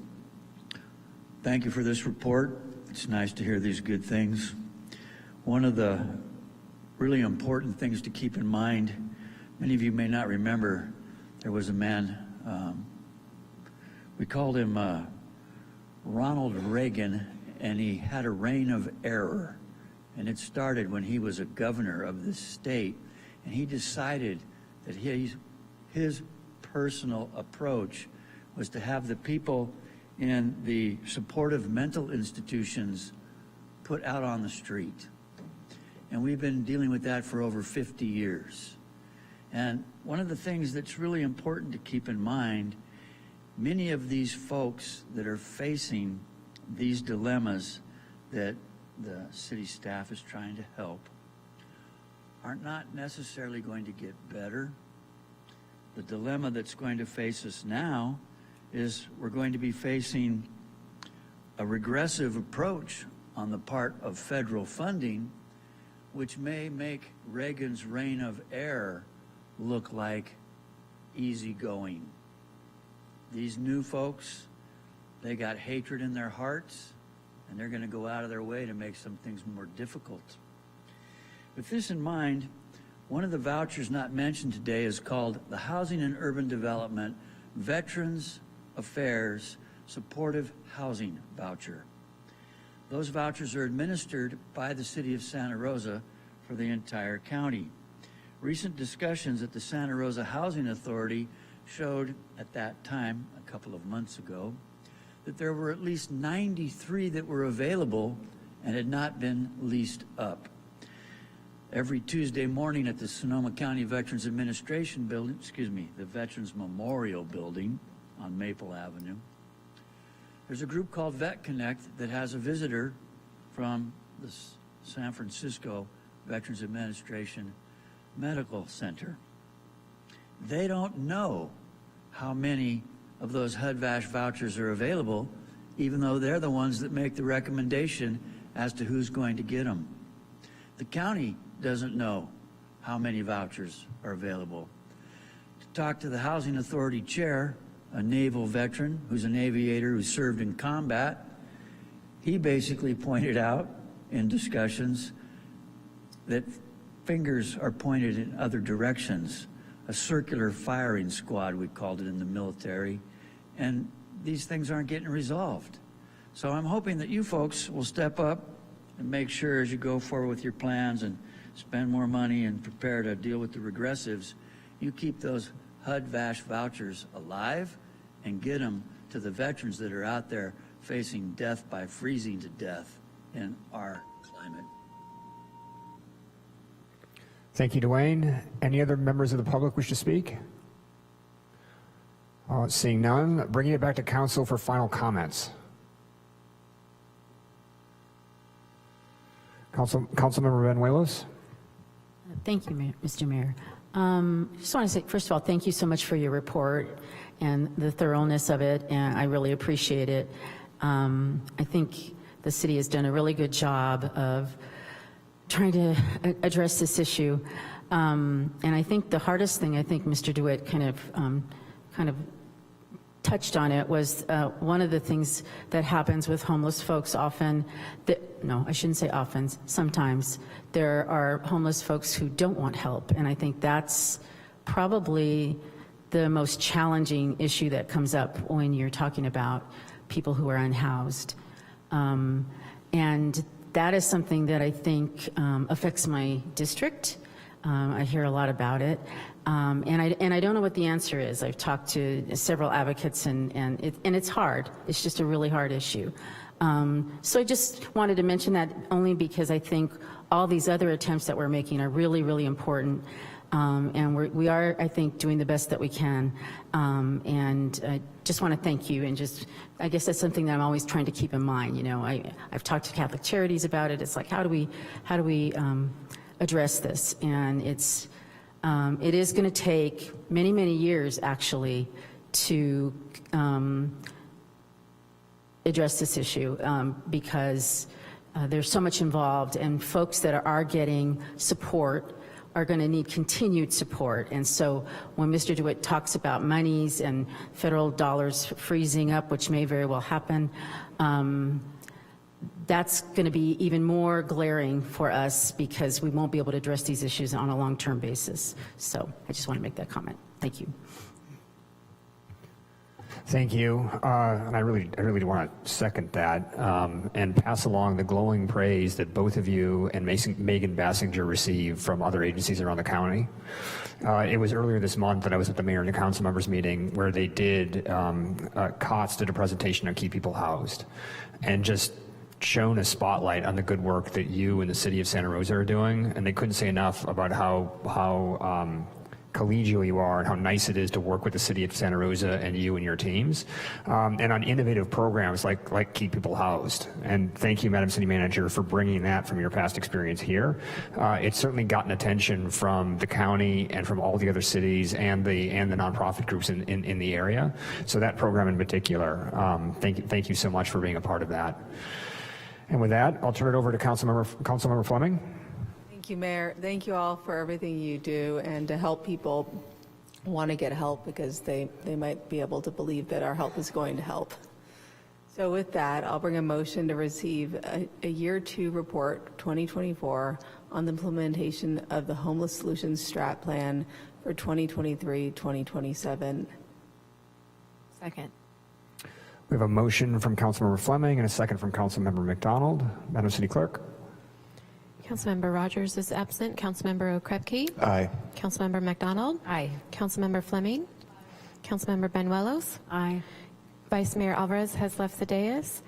M: thank you for this report. It's nice to hear these good things. One of the really important things to keep in mind, many of you may not remember, there was a man, we called him Ronald Reagan, and he had a reign of error. And it started when he was a governor of this state, and he decided that his personal approach was to have the people in the supportive mental institutions put out on the street. And we've been dealing with that for over 50 years. And one of the things that's really important to keep in mind, many of these folks that are facing these dilemmas that the city staff is trying to help are not necessarily going to get better. The dilemma that's going to face us now is we're going to be facing a regressive approach on the part of federal funding, which may make Reagan's reign of error look like easygoing. These new folks, they got hatred in their hearts, and they're going to go out of their way to make some things more difficult. With this in mind, one of the vouchers not mentioned today is called the Housing and Urban Development Veterans Affairs Supportive Housing Voucher. Those vouchers are administered by the City of Santa Rosa for the entire county. Recent discussions at the Santa Rosa Housing Authority showed at that time, a couple of months ago, that there were at least 93 that were available and had not been leased up. Every Tuesday morning at the Sonoma County Veterans Administration Building, the Veterans Memorial Building on Maple Avenue, there's a group called Vet Connect that has a visitor from the San Francisco Veterans Administration Medical Center. They don't know how many of those HUD-VASH vouchers are available, even though they're the ones that make the recommendation as to who's going to get them. The county doesn't know how many vouchers are available. To talk to the Housing Authority chair, a naval veteran who's an aviator who served in combat, he basically pointed out in discussions that fingers are pointed in other directions. A circular firing squad, we called it in the military, and these things aren't getting resolved. So I'm hoping that you folks will step up and make sure as you go forward with your plans and spend more money and prepare to deal with the regressives, you keep those HUD-VASH vouchers alive and get them to the veterans that are out there facing death by freezing to death in our climate.
C: Thank you, Dwayne. Any other members of the public wish to speak? Seeing none, bringing it back to council for final comments. Councilmember Benuelos?
F: Thank you, Mr. Mayor. Just want to say, first of all, thank you so much for your report and the thoroughness of it, and I really appreciate it. I think the city has done a really good job of trying to address this issue. And I think the hardest thing, I think Mr. DeWitt kind of touched on it, was one of the things that happens with homeless folks often, no, I shouldn't say often, sometimes there are homeless folks who don't want help. And I think that's probably the most challenging issue that comes up when you're talking about people who are unhoused. And that is something that I think affects my district. I hear a lot about it. And I don't know what the answer is. I've talked to several advocates, and it's hard. It's just a really hard issue. So I just wanted to mention that only because I think all these other attempts that we're making are really, really important. And we are, I think, doing the best that we can. And I just want to thank you, and just, I guess that's something that I'm always trying to keep in mind. You know, I've talked to Catholic Charities about it. It's like, how do we address this? And it is going to take many, many years, actually, to address this issue, because there's so much involved, and folks that are getting support are going to need continued support. And so when Mr. DeWitt talks about monies and federal dollars freezing up, which may very well happen, that's going to be even more glaring for us, because we won't be able to address these issues on a long-term basis. So I just want to make that comment. Thank you.
C: Thank you. And I really want to second that and pass along the glowing praise that both of you and Megan Bassinger received from other agencies around the county. It was earlier this month that I was at the mayor and the council members meeting where they did, COTS did a presentation on Keep People Housed, and just shone a spotlight on the good work that you and the city of Santa Rosa are doing. And they couldn't say enough about how collegial you are and how nice it is to work with the city of Santa Rosa and you and your teams, and on innovative programs like Keep People Housed. And thank you, Madam City Manager, for bringing that from your past experience here. It's certainly gotten attention from the county and from all the other cities and the nonprofit groups in the area. So that program in particular, thank you so much for being a part of that. And with that, I'll turn it over to Councilmember Fleming.
N: Thank you, Mayor. Thank you all for everything you do, and to help people want to get help, because they might be able to believe that our help is going to help. So with that, I'll bring a motion to receive a Year 2 report 2024 on the implementation of the Homeless Solutions Strat Plan for 2023-2027.
U: Second.
C: We have a motion from Councilmember Fleming and a second from Councilmember McDonald. Madam City Clerk.
D: Councilmember Rogers is absent. Councilmember Okrepke?
J: Aye.
D: Councilmember McDonald?
U: Aye.
D: Councilmember Fleming? Councilmember Benuelos?
U: Aye.
D: Vice Mayor Alvarez has left the dais.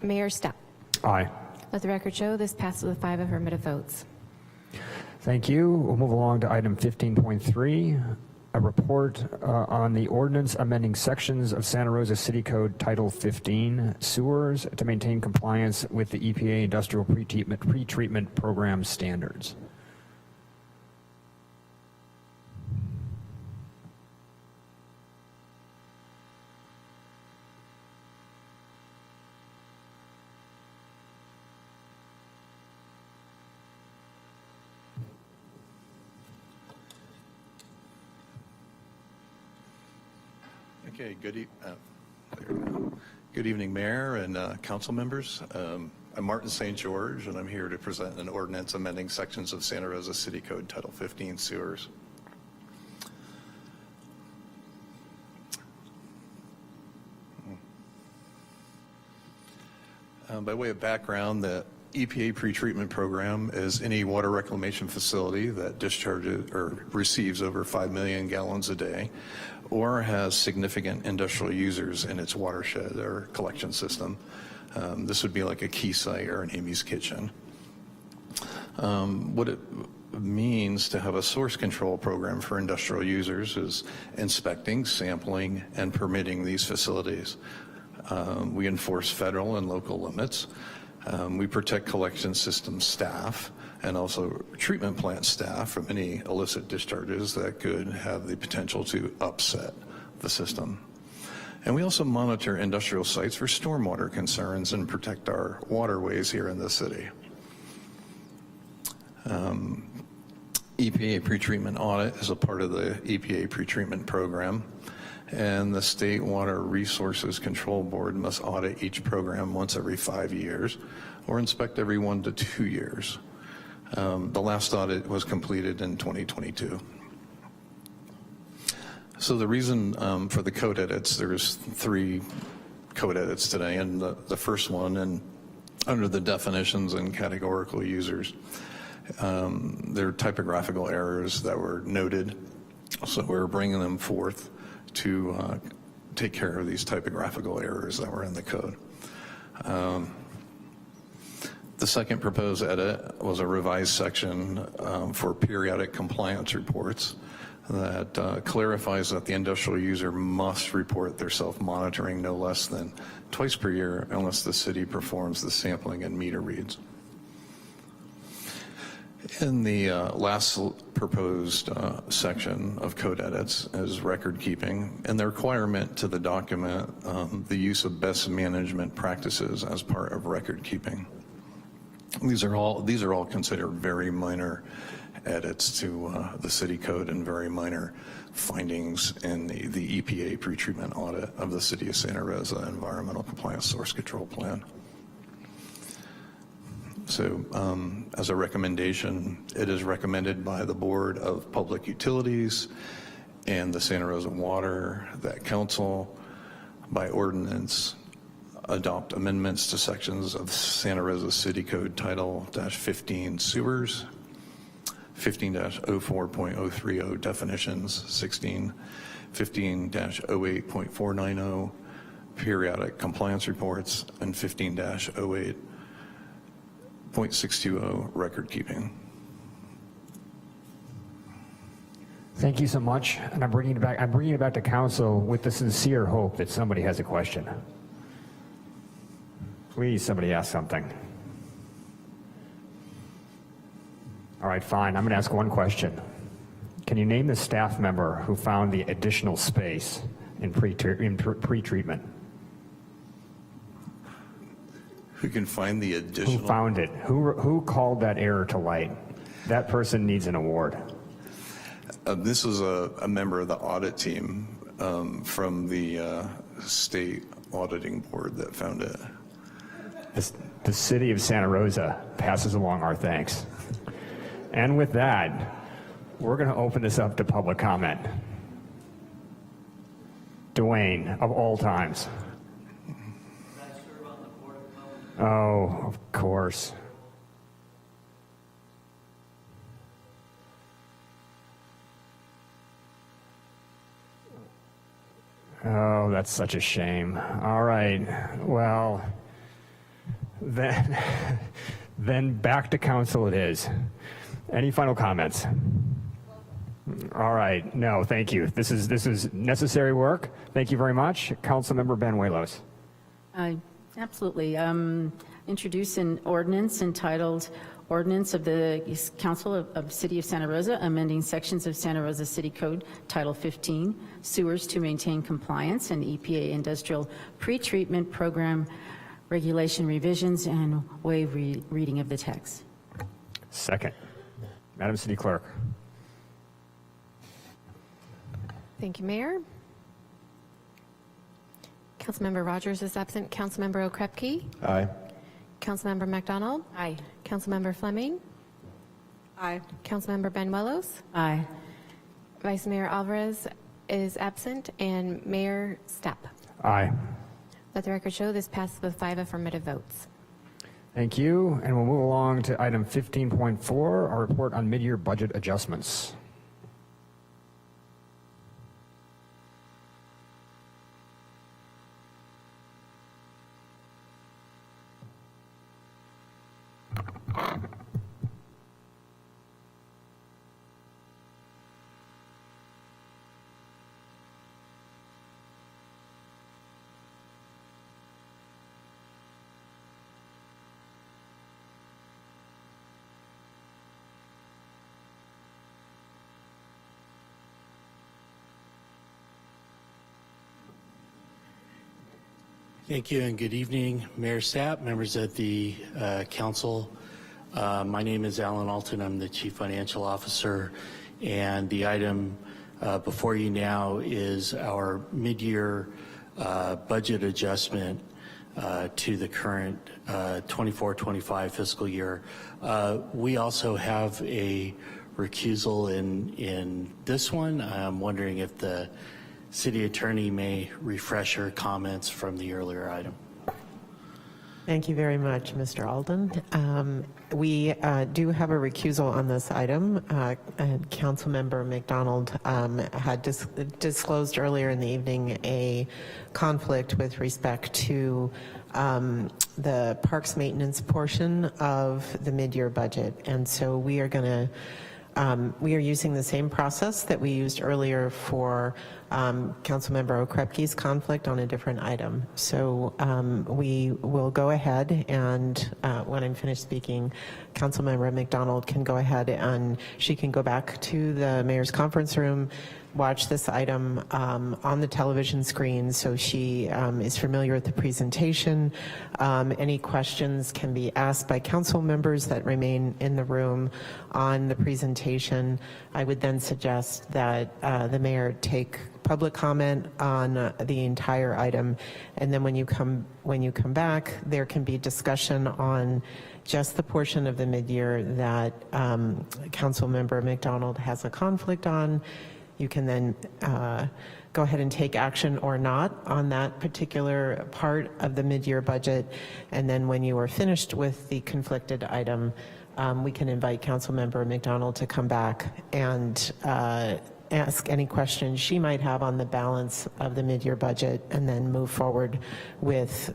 D: Mayor Stapp?
C: Aye.
D: Let the record show this passes with 5 affirmative votes.
C: Thank you. We'll move along to item 15.3, a report on the ordinance amending sections of Santa Rosa City Code Title 15 sewers to maintain compliance with the EPA Industrial Pretreatment Program standards.
A: Okay, good evening, Mayor and council members. I'm Martin St. George, and I'm here to present an ordinance amending sections of Santa Rosa City Code Title 15 sewers. By way of background, the EPA pretreatment program is any water reclamation facility that discharges or receives over 5 million gallons a day, or has significant industrial users in its watershed or collection system. This would be like a Quayside or an Amy's Kitchen. What it means to have a source control program for industrial users is inspecting, sampling, and permitting these facilities. We enforce federal and local limits. We protect collection system staff and also treatment plant staff from any illicit discharges that could have the potential to upset the system. And we also monitor industrial sites for stormwater concerns and protect our waterways here in the city. EPA pretreatment audit is a part of the EPA pretreatment program, and the State Water Resources Control Board must audit each program once every 5 years or inspect every 1 to 2 years. The last audit was completed in 2022. So the reason for the code edits, there's 3 code edits today, and the first one, and under the definitions and categorical users, there are typographical errors that were noted, so we're bringing them forth to take care of these typographical errors that were in the code. The second proposed edit was a revised section for periodic compliance reports that clarifies that the industrial user must report their self-monitoring no less than twice per year unless the city performs the sampling and meter reads. In the last proposed section of code edits is record keeping and the requirement to the document the use of best management practices as part of record keeping. These are all considered very minor edits to the city code and very minor findings in the EPA pretreatment audit of the City of Santa Rosa Environmental Compliance Source Control Plan. So as a recommendation, it is recommended by the Board of Public Utilities and the Santa Rosa Water that Council, by ordinance, adopt amendments to sections of Santa Rosa City Code Title -15 Sewers, 15-04.030 Definitions, 16, 15-08.490 Periodic Compliance Reports, and 15-08.620 Record Keeping.
C: Thank you so much, and I'm bringing it back to council with the sincere hope that somebody has a question. Please, somebody ask something. All right, fine. I'm going to ask one question. Can you name the staff member who found the additional space in pre-treatment?
A: Who can find the additional?
C: Who found it? Who called that error to light? That person needs an award.
A: This is a member of the audit team from the state auditing board that found it.
C: The city of Santa Rosa passes along our thanks. And with that, we're going to open this up to public comment. Dwayne, of all times. Oh, of course. Oh, that's such a shame. All right, well, then back to council it is. Any final comments? All right, no, thank you. This is necessary work. Thank you very much. Councilmember Banuelos.
F: Absolutely. Introduce an ordinance entitled Ordinance of the Council of City of Santa Rosa amending sections of Santa Rosa City Code Title 15 Sewers to maintain compliance and EPA Industrial Pretreatment Program regulation revisions and waive reading of the text.
C: Second. Madam City Clerk.
D: Thank you, Mayor. Councilmember Rogers is absent. Councilmember Okrepke.
J: Aye.
D: Councilmember McDonald.
U: Aye.
D: Councilmember Fleming.
N: Aye.
D: Councilmember Banuelos.
F: Aye.
D: Vice Mayor Alvarez is absent, and Mayor Stapp.
C: Aye.
D: Let the record show this passes with 5 affirmative votes.
C: Thank you. And we'll move along to item 15.4, our report on mid-year budget adjustments.
B: Thank you and good evening, Mayor Stapp, members of the council. My name is Alan Alton. I'm the Chief Financial Officer, and the item before you now is our mid-year budget adjustment to the current 24-25 fiscal year. We also have a recusal in this one. I'm wondering if the city attorney may refresh her comments from the earlier item.
H: Thank you very much, Mr. Alden. We do have a recusal on this item. Councilmember McDonald had disclosed earlier in the evening a conflict with respect to the parks maintenance portion of the mid-year budget, and so we are going to we are using the same process that we used earlier for Councilmember Okrepke's conflict on a different item. So we will go ahead and when I'm finished speaking, Councilmember McDonald can go ahead and she can go back to the mayor's conference room, watch this item on the television screen so she is familiar with the presentation. Any questions can be asked by council members that remain in the room on the presentation. I would then suggest that the mayor take public comment on the entire item, and then when you come back, there can be discussion on just the portion of the mid-year that council member McDonald has a conflict on. You can then go ahead and take action or not on that particular part of the mid-year budget. And then when you are finished with the conflicted item, we can invite Councilmember McDonald to come back and ask any questions she might have on the balance of the mid-year budget, and then move forward with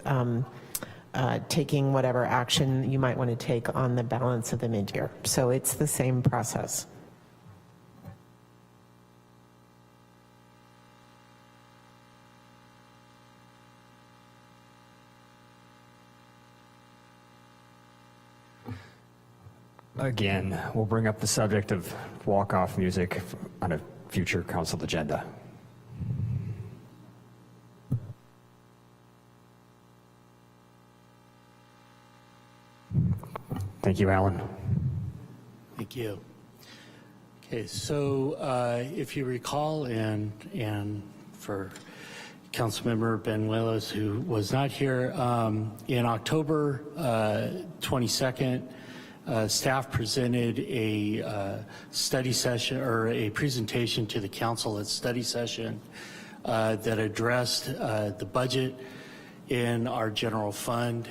H: taking whatever action you might want to take on the balance of the mid-year. So it's the same process.
C: Again, we'll bring up the subject of walk-off music on a future council agenda. Thank you, Alan.
B: Thank you. Okay, so if you recall, and for Councilmember Benuelos, who was not here, in October 22nd, staff presented a study session or a presentation to the council at study session that addressed the budget in our general fund.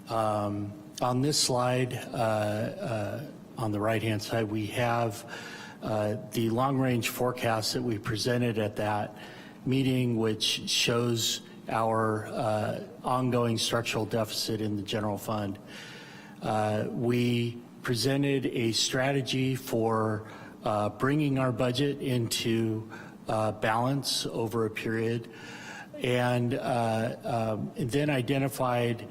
B: On this slide, on the right-hand side, we have the long-range forecast that we presented at that meeting, which shows our ongoing structural deficit in the general fund. We presented a strategy for bringing our budget into balance over a period, and then identified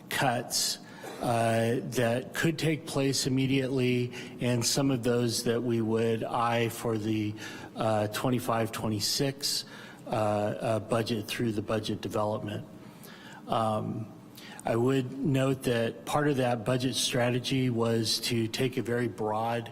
B: cuts that could take place immediately, and some of those that we would eye for the 25-26 budget through the budget development. I would note that part of that budget strategy was to take a very broad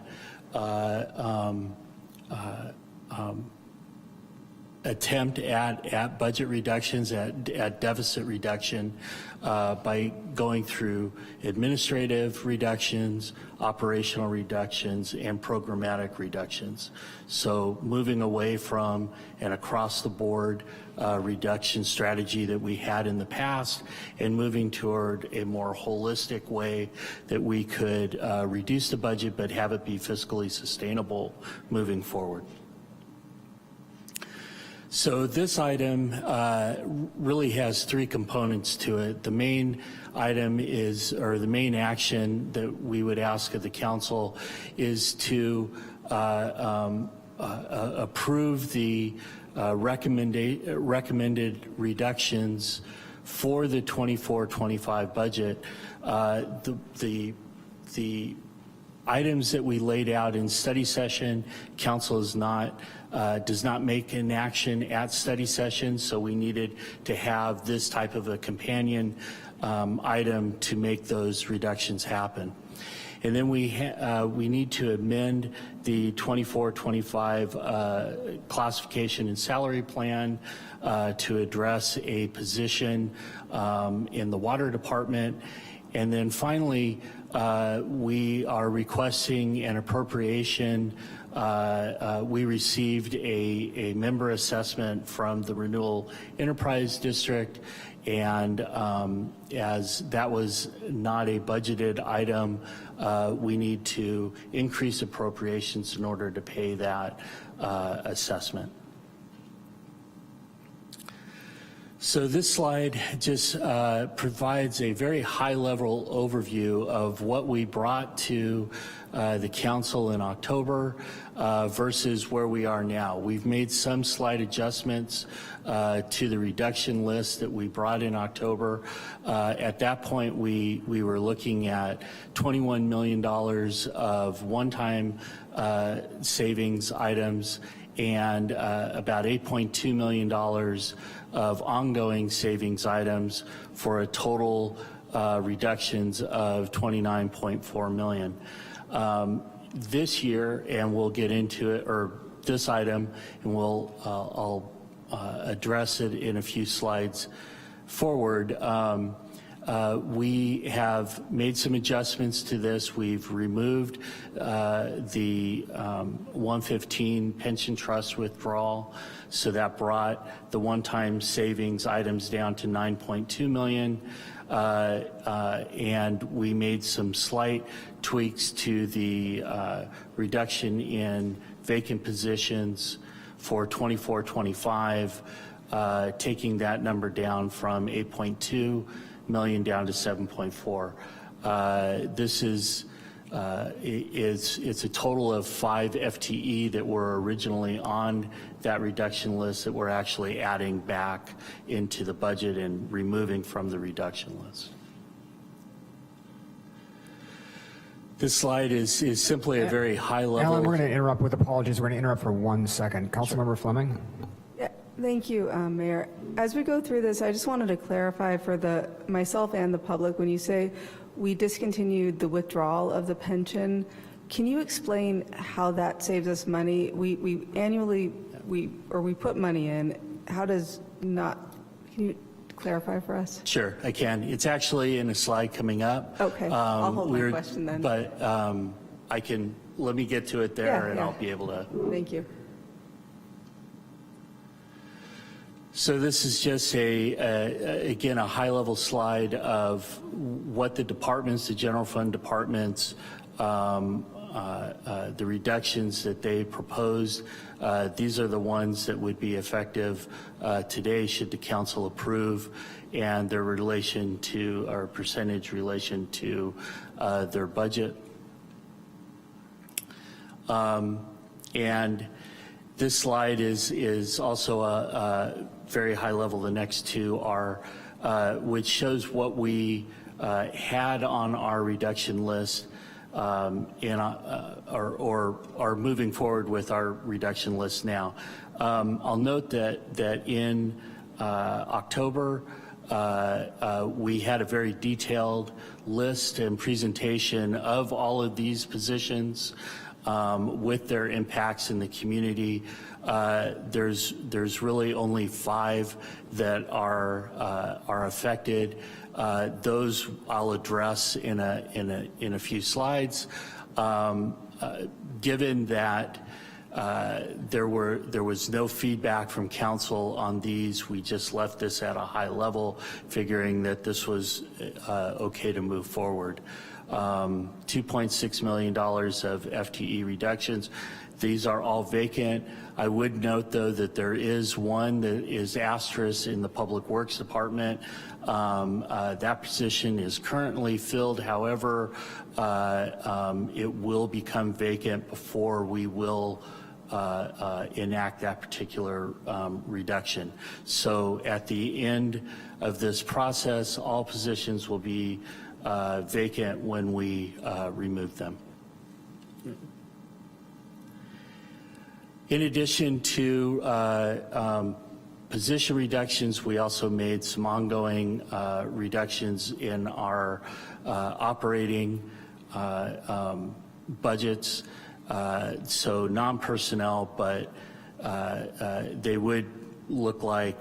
B: attempt at budget reductions, at deficit reduction, by going through administrative reductions, operational reductions, and programmatic reductions. So moving away from an across-the-board reduction strategy that we had in the past, and moving toward a more holistic way that we could reduce the budget but have it be fiscally sustainable moving forward. So this item really has three components to it. The main item is, or the main action that we would ask of the council is to approve the recommended reductions for the 24-25 budget. The items that we laid out in study session, council is not, does not make an action at study session, so we needed to have this type of a companion item to make those reductions happen. And then we need to amend the 24-25 classification and salary plan to address a position in the water department. And then finally, we are requesting an appropriation. We received a member assessment from the Renewal Enterprise District, and as that was not a budgeted item, we need to increase appropriations in order to pay that assessment. So this slide just provides a very high-level overview of what we brought to the council in October versus where we are now. We've made some slight adjustments to the reduction list that we brought in October. At that point, we were looking at $21 million of one-time savings items and about $8.2 million of ongoing savings items for a total reductions of $29.4 million. This year, and we'll get into it, or this item, and I'll address it in a few slides forward. We have made some adjustments to this. We've removed the 115 pension trust withdrawal, so that brought the one-time savings items down to $9.2 million. And we made some slight tweaks to the reduction in vacant positions for 24-25, taking that number down from 8.2 million down to 7.4. This is it's a total of 5 FTE that were originally on that reduction list that we're actually adding back into the budget and removing from the reduction list. This slide is simply a very high level.
C: Alan, we're going to interrupt with apologies. We're going to interrupt for 1 second. Councilmember Fleming.
N: Yeah, thank you, Mayor. As we go through this, I just wanted to clarify for myself and the public, when you say we discontinued the withdrawal of the pension, can you explain how that saves us money? We annually, we put money in. How does not, can you clarify for us?
B: Sure, I can. It's actually in a slide coming up.
N: Okay, I'll hold my question then.
B: But I can, let me get to it there and I'll be able to.
N: Thank you.
B: So this is just again, a high-level slide of what the departments, the general fund departments, the reductions that they proposed. These are the ones that would be effective today should the council approve, and their relation to, or percentage relation to their budget. And this slide is also a very high level. The next two are, which shows what we had on our reduction list or are moving forward with our reduction list now. I'll note that in October, we had a very detailed list and presentation of all of these positions with their impacts in the community. There's really only 5 that are affected. Those I'll address in a few slides. Given that there was no feedback from council on these, we just left this at a high level, figuring that this was okay to move forward. $2.6 million of FTE reductions. These are all vacant. I would note, though, that there is one that is asterisk in the Public Works Department. That position is currently filled. However, it will become vacant before we will enact that particular reduction. So at the end of this process, all positions will be vacant when we remove them. In addition to position reductions, we also made some ongoing reductions in our operating budgets. So non-personnel, but they would look like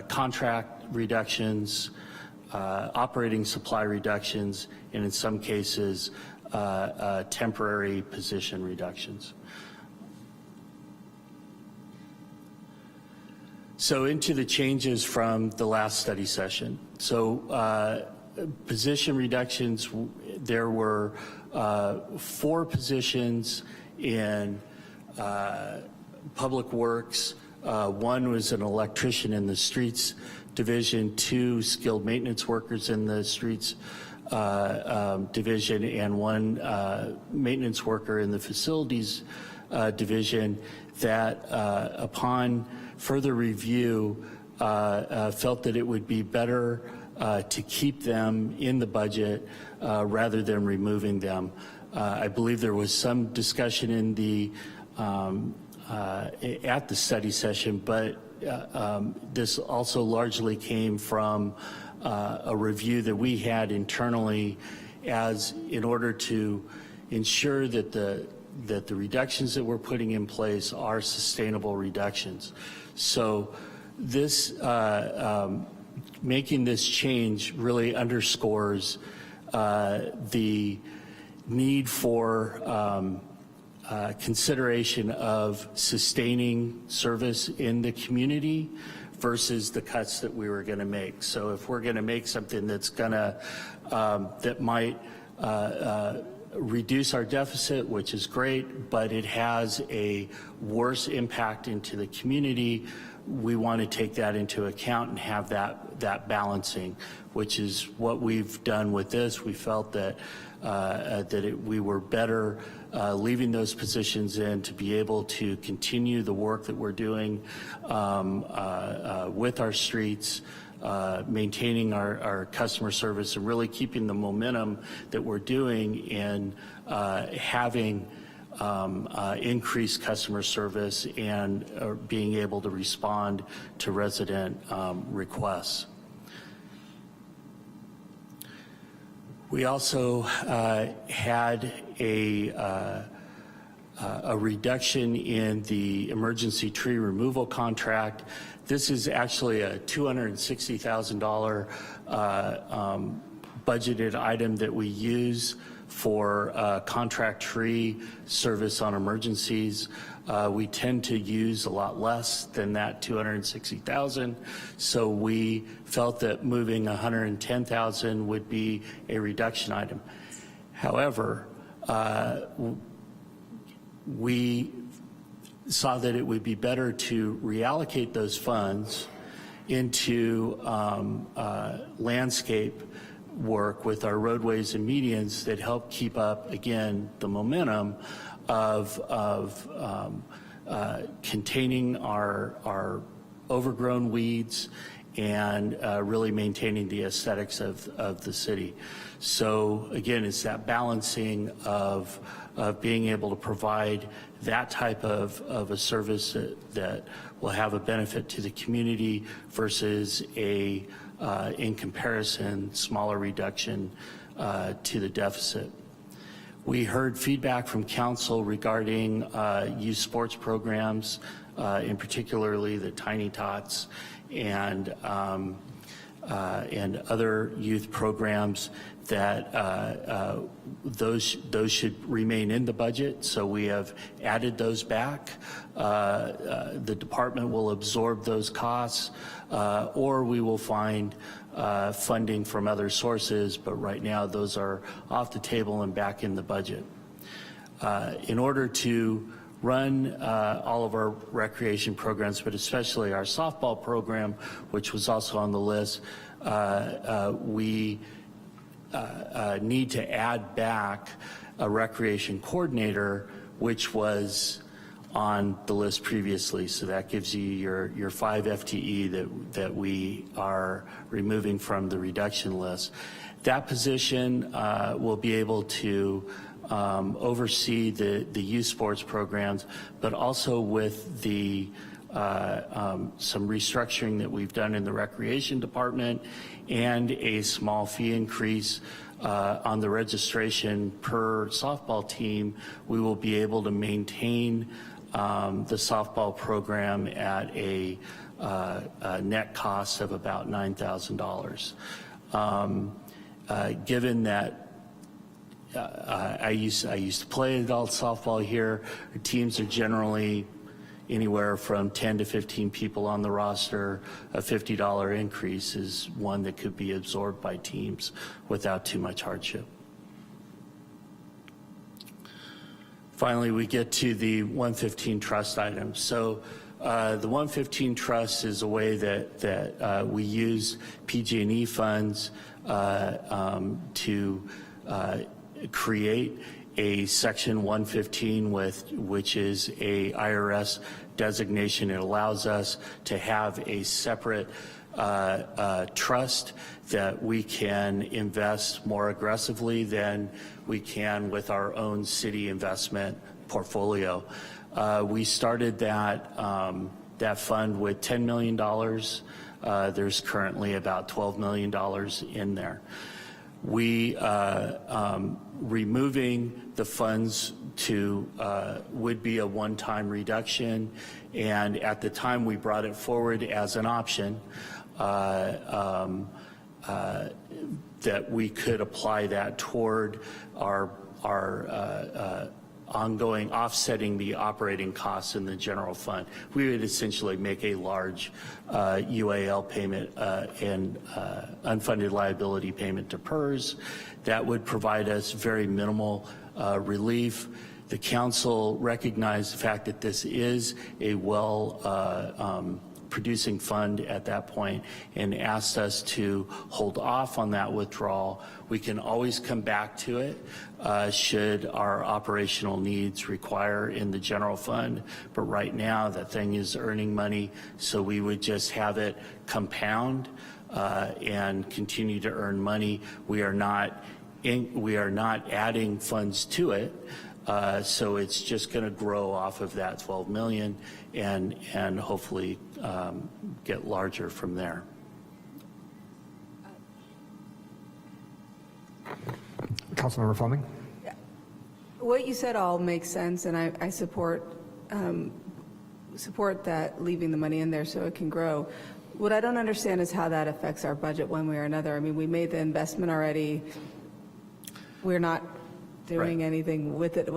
B: contract reductions, operating supply reductions, and in some cases, temporary position reductions. So into the changes from the last study session. So position reductions, there were 4 positions in Public Works. 1 was an electrician in the Streets Division, 2 skilled maintenance workers in the Streets Division, and 1 maintenance worker in the Facilities Division that upon further review felt that it would be better to keep them in the budget rather than removing them. I believe there was some discussion in the at the study session, but this also largely came from a review that we had internally as in order to ensure that the reductions that we're putting in place are sustainable reductions. So this, making this change really underscores the need for consideration of sustaining service in the community versus the cuts that we were going to make. So if we're going to make something that's going to, that might reduce our deficit, which is great, but it has a worse impact into the community, we want to take that into account and have that balancing, which is what we've done with this. We felt that we were better leaving those positions in to be able to continue the work that we're doing with our streets, maintaining our customer service, and really keeping the momentum that we're doing in having increased customer service and being able to respond to resident requests. We also had a reduction in the emergency tree removal contract. This is actually a $260,000 budgeted item that we use for contract tree service on emergencies. We tend to use a lot less than that $260,000, so we felt that moving $110,000 would be a reduction item. However, we saw that it would be better to reallocate those funds into landscape work with our roadways and medians that help keep up, again, the momentum of containing our overgrown weeds and really maintaining the aesthetics of the city. So again, it's that balancing of being able to provide that type of a service that will have a benefit to the community versus a, in comparison, smaller reduction to the deficit. We heard feedback from council regarding youth sports programs, in particularly the Tiny Tots and other youth programs that those should remain in the budget. So we have added those back. The department will absorb those costs, or we will find funding from other sources, but right now those are off the table and back in the budget. In order to run all of our recreation programs, but especially our softball program, which was also on the list, we need to add back a recreation coordinator, which was on the list previously. So that gives you your 5 FTE that we are removing from the reduction list. That position will be able to oversee the youth sports programs, but also with the some restructuring that we've done in the recreation department and a small fee increase on the registration per softball team, we will be able to maintain the softball program at a net cost of about $9,000. Given that I used to play adult softball here, the teams are generally anywhere from 10 to 15 people on the roster. A $50 increase is one that could be absorbed by teams without too much hardship. Finally, we get to the 115 trust items. So the 115 trust is a way that we use PG&E funds to create a section 115 which is a IRS designation. It allows us to have a separate trust that we can invest more aggressively than we can with our own city investment portfolio. We started that fund with $10 million. There's currently about $12 million in there. We removing the funds would be a one-time reduction, and at the time we brought it forward as an option that we could apply that toward our ongoing offsetting the operating costs in the general fund. We would essentially make a large UAL payment and unfunded liability payment to PERS. That would provide us very minimal relief. The council recognized the fact that this is a producing fund at that point and asked us to hold off on that withdrawal. We can always come back to it should our operational needs require in the general fund, but right now that thing is earning money, so we would just have it compound and continue to earn money. We are not adding funds to it. So it's just going to grow off of that 12 million and hopefully get larger from there.
C: Councilmember Fleming?
N: What you said all makes sense, and I support that, leaving the money in there so it can grow. What I don't understand is how that affects our budget one way or another. I mean, we made the investment already. We're not doing anything with it.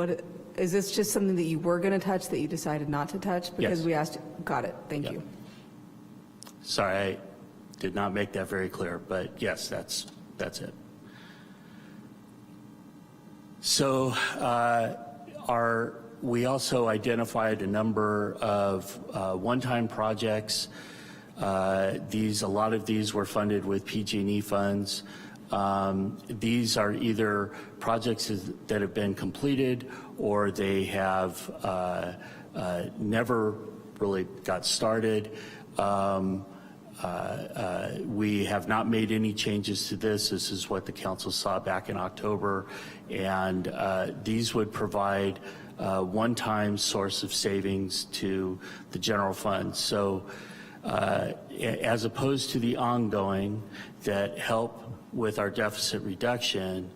N: Is this just something that you were going to touch that you decided not to touch? Because we asked. Got it. Thank you.
B: Sorry, I did not make that very clear, but yes, that's it. So we also identified a number of one-time projects. A lot of these were funded with PG&E funds. These are either projects that have been completed or they have never really got started. We have not made any changes to this. This is what the council saw back in October, and these would provide a one-time source of savings to the general fund. So as opposed to the ongoing that help with our deficit reduction,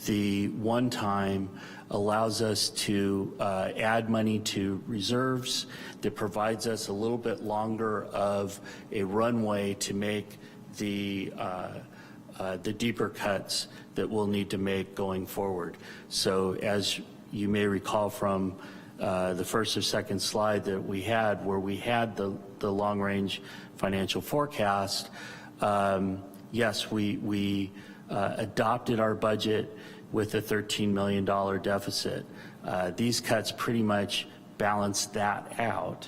B: the one-time allows us to add money to reserves that provides us a little bit longer of a runway to make the deeper cuts that we'll need to make going forward. So as you may recall from the first or second slide that we had, where we had the long-range financial forecast, yes, we adopted our budget with a $13 million deficit. These cuts pretty much balance that out.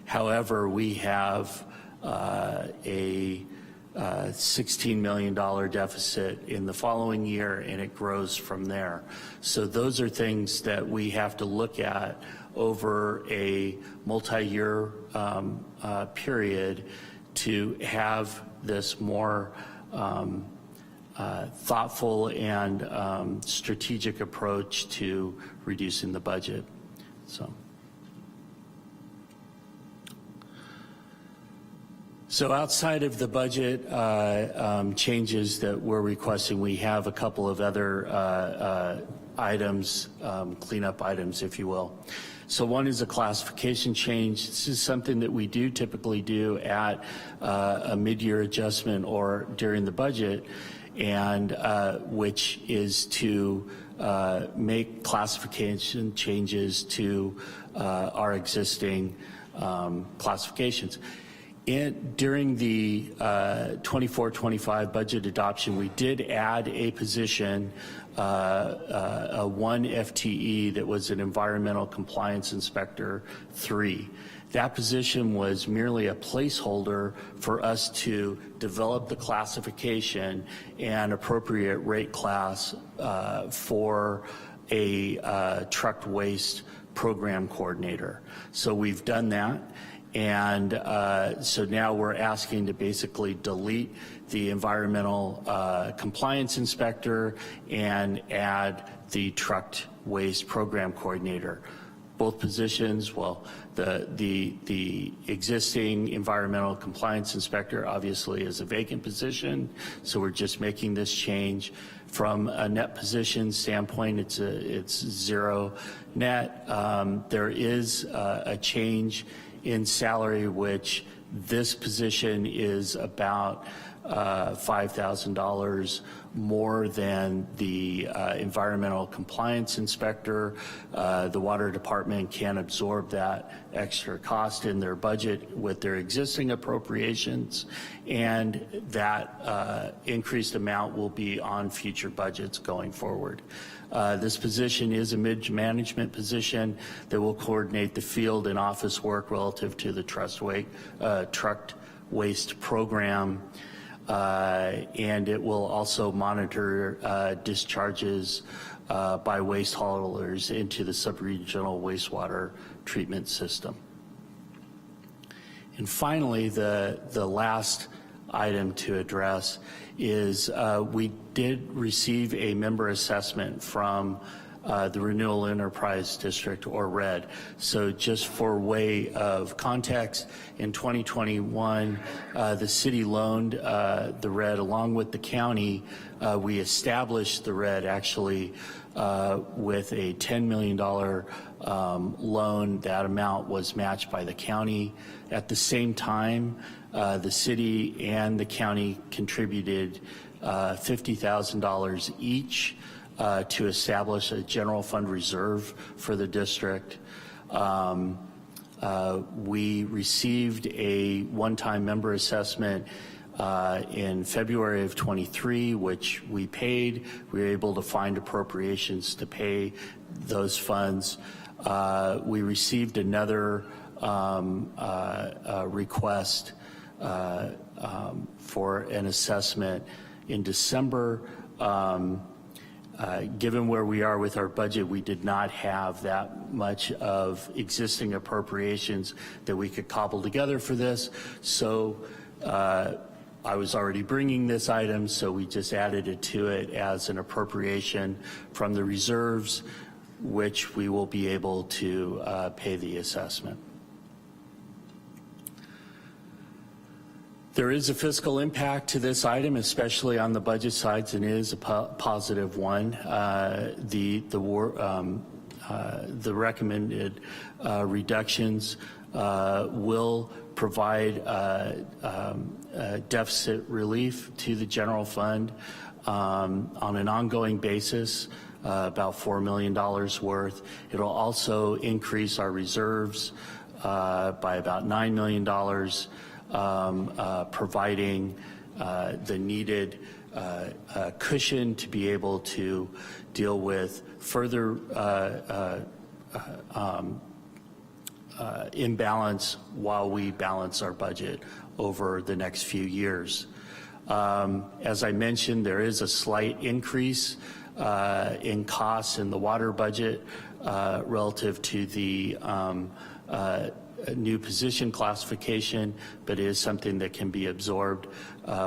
B: However, we have a $16 million deficit in the following year, and it grows from there. So those are things that we have to look at over a multi-year period to have this more thoughtful and strategic approach to reducing the budget. So outside of the budget changes that we're requesting, we have a couple of other items, cleanup items, if you will. So one is a classification change. This is something that we do typically do at a mid-year adjustment or during the budget, and which is to make classification changes to our existing classifications. During the 24-25 budget adoption, we did add a position, a 1 FTE that was an Environmental Compliance Inspector 3. That position was merely a placeholder for us to develop the classification and appropriate rate class for a trucked waste program coordinator. So we've done that. And so now we're asking to basically delete the environmental compliance inspector and add the trucked waste program coordinator. Both positions, well, the existing environmental compliance inspector obviously is a vacant position, so we're just making this change. From a net position standpoint, it's zero net. There is a change in salary, which this position is about $5,000 more than the environmental compliance inspector. The water department can absorb that extra cost in their budget with their existing appropriations, and that increased amount will be on future budgets going forward. This position is a mid-management position that will coordinate the field and office work relative to the trucked waste program, and it will also monitor discharges by waste haulers into the subregional wastewater treatment system. And finally, the last item to address is we did receive a member assessment from the Renewal Enterprise District, or RED. So just for way of context, in 2021, the city loaned the RED along with the county. We established the RED actually with a $10 million loan. That amount was matched by the county. At the same time, the city and the county contributed $50,000 each to establish a general fund reserve for the district. We received a one-time member assessment in February of 23, which we paid. We were able to find appropriations to pay those funds. We received another request for an assessment in December. Given where we are with our budget, we did not have that much of existing appropriations that we could cobble together for this. So I was already bringing this item, so we just added it to it as an appropriation from the reserves, which we will be able to pay the assessment. There is a fiscal impact to this item, especially on the budget sides, and it is a positive one. The recommended reductions will provide deficit relief to the general fund on an ongoing basis, about $4 million worth. It'll also increase our reserves by about $9 million. Providing the needed cushion to be able to deal with further imbalance while we balance our budget over the next few years. As I mentioned, there is a slight increase in costs in the water budget relative to the a new position classification, but it is something that can be absorbed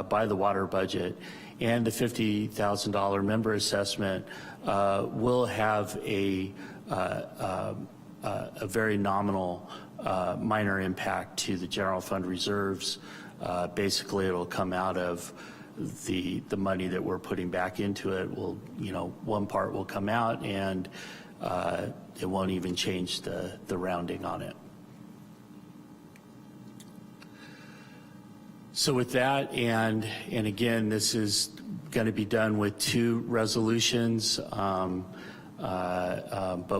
B: by the water budget. And the $50,000 member assessment will have a very nominal minor impact to the general fund reserves. Basically, it'll come out of the money that we're putting back into it. Will, one part will come out, and it won't even change the rounding on it. So with that, and again, this is going to be done with 2 resolutions, but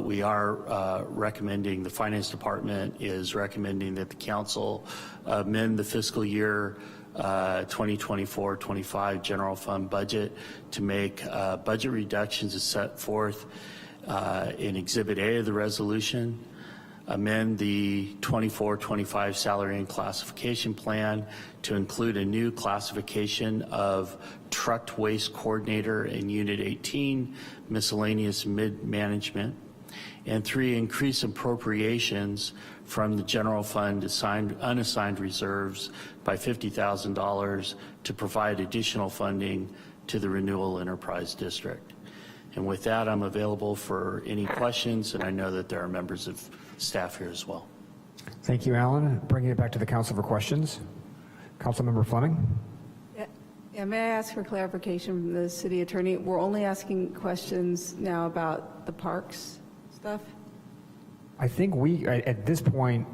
B: we are recommending, the Finance Department is recommending that the Council amend the fiscal year 2024-25 general fund budget to make budget reductions as set forth in Exhibit A of the resolution, amend the 24-25 salary and classification plan to include a new classification of trucked waste coordinator in Unit 18, miscellaneous mid-management, and 3, increase appropriations from the general fund unassigned reserves by $50,000 to provide additional funding to the Renewal Enterprise District. And with that, I'm available for any questions, and I know that there are members of staff here as well.
C: Thank you, Alan. Bringing it back to the council for questions. Councilmember Fleming.
N: Yeah, may I ask for clarification from the city attorney? We're only asking questions now about the parks stuff?
C: I think at this point,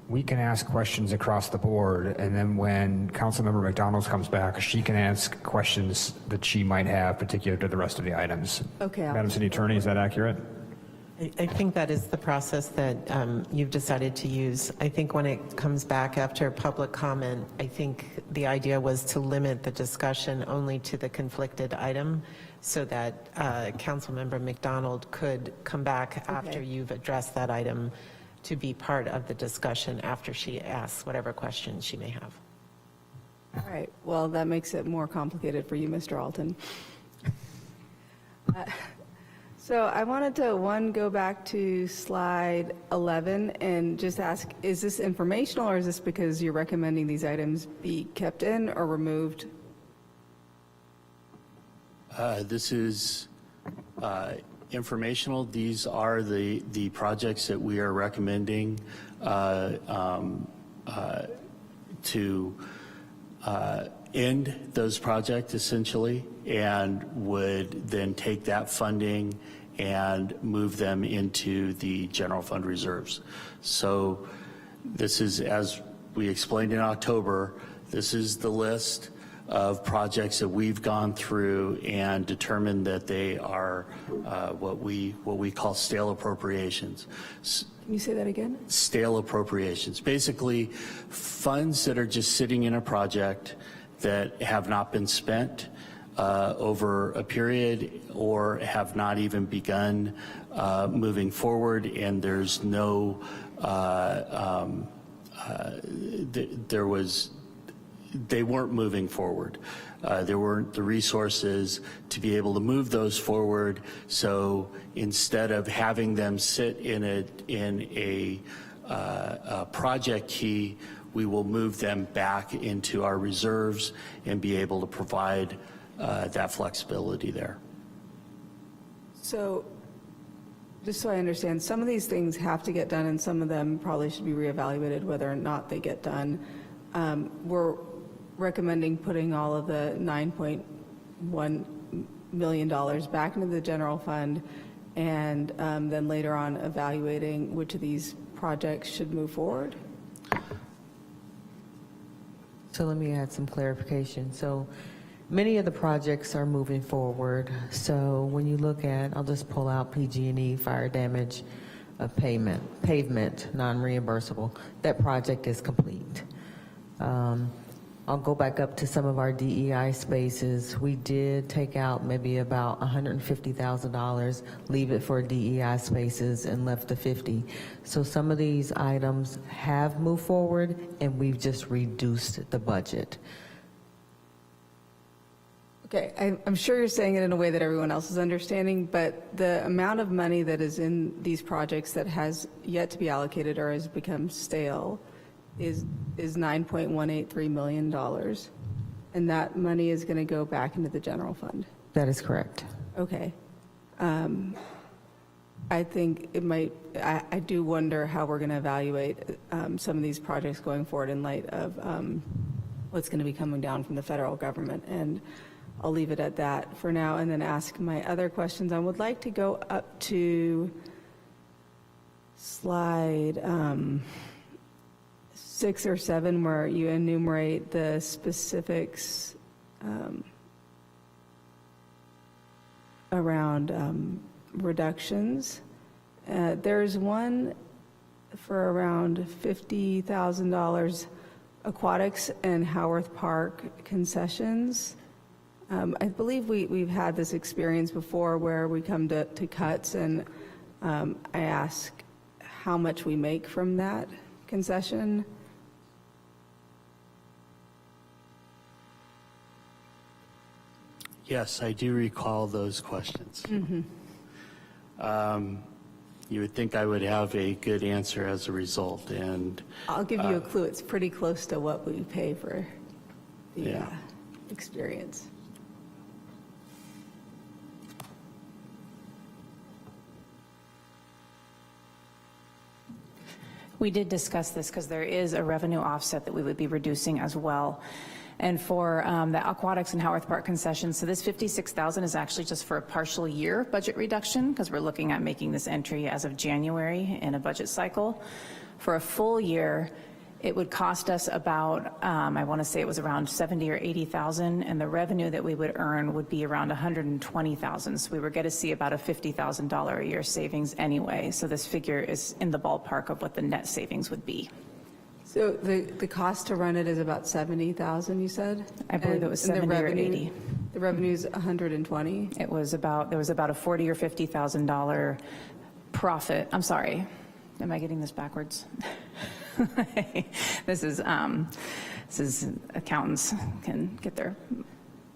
C: we can ask questions across the board, and then when Councilmember McDonald comes back, she can ask questions that she might have particular to the rest of the items.
N: Okay.
C: Madam City Attorney, is that accurate?
H: I think that is the process that you've decided to use. I think when it comes back after public comment, I think the idea was to limit the discussion only to the conflicted item so that Councilmember McDonald could come back after you've addressed that item to be part of the discussion after she asks whatever questions she may have.
N: All right. Well, that makes it more complicated for you, Mr. Alton. So I wanted to, go back to slide 11 and just ask, is this informational or is this because you're recommending these items be kept in or removed?
B: This is informational. These are the projects that we are recommending to end those projects essentially, and would then take that funding and move them into the general fund reserves. So this is, as we explained in October, this is the list of projects that we've gone through and determined that they are what we call stale appropriations.
N: Can you say that again?
B: Stale appropriations. Basically, funds that are just sitting in a project that have not been spent over a period or have not even begun moving forward, and there's no, they weren't moving forward. There weren't the resources to be able to move those forward. So instead of having them sit in a project key, we will move them back into our reserves and be able to provide that flexibility there.
N: So just so I understand, some of these things have to get done and some of them probably should be reevaluated whether or not they get done. We're recommending putting all of the $9.1 million back into the general fund and then later on evaluating which of these projects should move forward.
G: So let me add some clarification. So many of the projects are moving forward. So when you look at, I'll just pull out PG&E, fire damage, pavement, non-reimbursable. That project is complete. I'll go back up to some of our DEI spaces. We did take out maybe about $150,000, leave it for DEI spaces, and left the 50. So some of these items have moved forward, and we've just reduced the budget.
N: Okay, I'm sure you're saying it in a way that everyone else is understanding, but the amount of money that is in these projects that has yet to be allocated or has become stale is $9.183 million. And that money is going to go back into the general fund.
G: That is correct.
N: Okay. I think it might, I do wonder how we're going to evaluate some of these projects going forward in light of what's going to be coming down from the federal government. And I'll leave it at that for now and then ask my other questions. I would like to go up to slide 6 or 7 where you enumerate the specifics around reductions. There's one for around $50,000 aquatics and Howarth Park concessions. I believe we've had this experience before where we come to cuts and I ask how much we make from that concession.
B: Yes, I do recall those questions. You would think I would have a good answer as a result, and
N: I'll give you a clue. It's pretty close to what we pay for the experience.
Q: We did discuss this because there is a revenue offset that we would be reducing as well. And for the aquatics and Howarth Park concessions, so this $56,000 is actually just for a partial year budget reduction because we're looking at making this entry as of January in a budget cycle. For a full year, it would cost us about, I want to say it was around $70,000 or $80,000, and the revenue that we would earn would be around $120,000. So we were going to see about a $50,000 a year savings anyway. So this figure is in the ballpark of what the net savings would be.
N: So the cost to run it is about $70,000, you said?
Q: I believe it was 70 or 80.
N: The revenue is 120.
Q: It was about, there was about a $40,000 or $50,000 profit. I'm sorry, am I getting this backwards? This is accountants can get their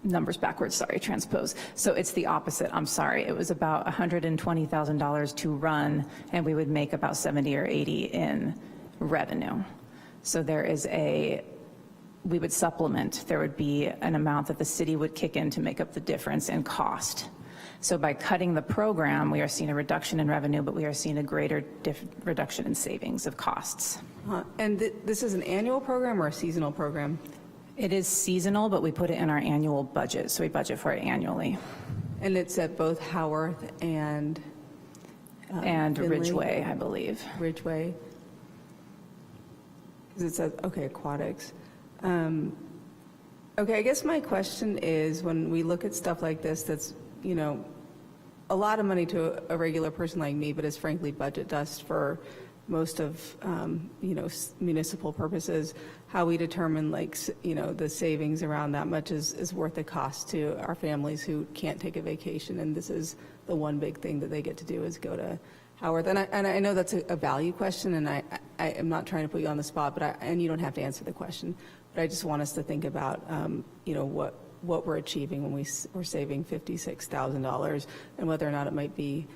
Q: numbers backwards, sorry, transpose. So it's the opposite, I'm sorry. It was about $120,000 to run, and we would make about 70 or 80 in revenue. So there is we would supplement, there would be an amount that the city would kick in to make up the difference in cost. So by cutting the program, we are seeing a reduction in revenue, but we are seeing a greater reduction in savings of costs.
N: And this is an annual program or a seasonal program?
Q: It is seasonal, but we put it in our annual budget, so we budget for it annually.
N: And it's at both Howarth and Finley?
Q: Ridgeway, I believe.
N: Ridgeway. Because it says, okay, aquatics. Okay, I guess my question is, when we look at stuff like this, that's, you know, a lot of money to a regular person like me, but is frankly budget dust for most of, you know, municipal purposes, how we determine, like, you know, the savings around that much is worth the cost to our families who can't take a vacation. And this is the one big thing that they get to do is go to Howard. And I know that's a value question, and I am not trying to put you on the spot, but and you don't have to answer the question, but I just want us to think about, you know, what we're achieving when we're saving $56,000 and whether or not it might be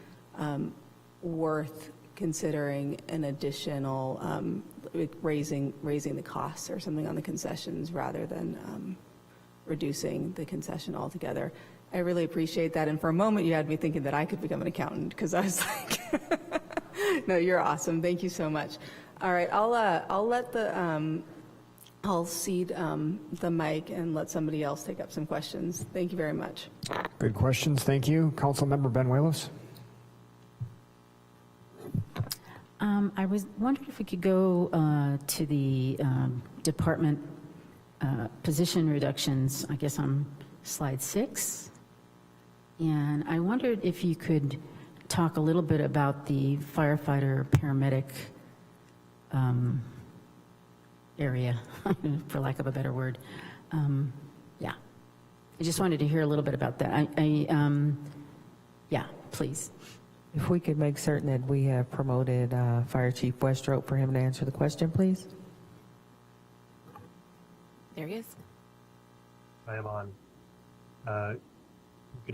N: worth considering an additional raising the costs or something on the concessions rather than reducing the concession altogether. I really appreciate that. And for a moment, you had me thinking that I could become an accountant because I was like, no, you're awesome. Thank you so much. All right, I'll let I'll cede the mic and let somebody else take up some questions. Thank you very much.
C: Good questions. Thank you. Councilmember Benuelos.
F: I was wondering if we could go to the department position reductions, I guess on slide 6. And I wondered if you could talk a little bit about the firefighter paramedic area, for lack of a better word. Yeah, I just wanted to hear a little bit about that. Yeah, please.
G: If we could make certain that we have promoted Fire Chief Westrope for him to answer the question, please.
U: There he is.
E: I am on. Good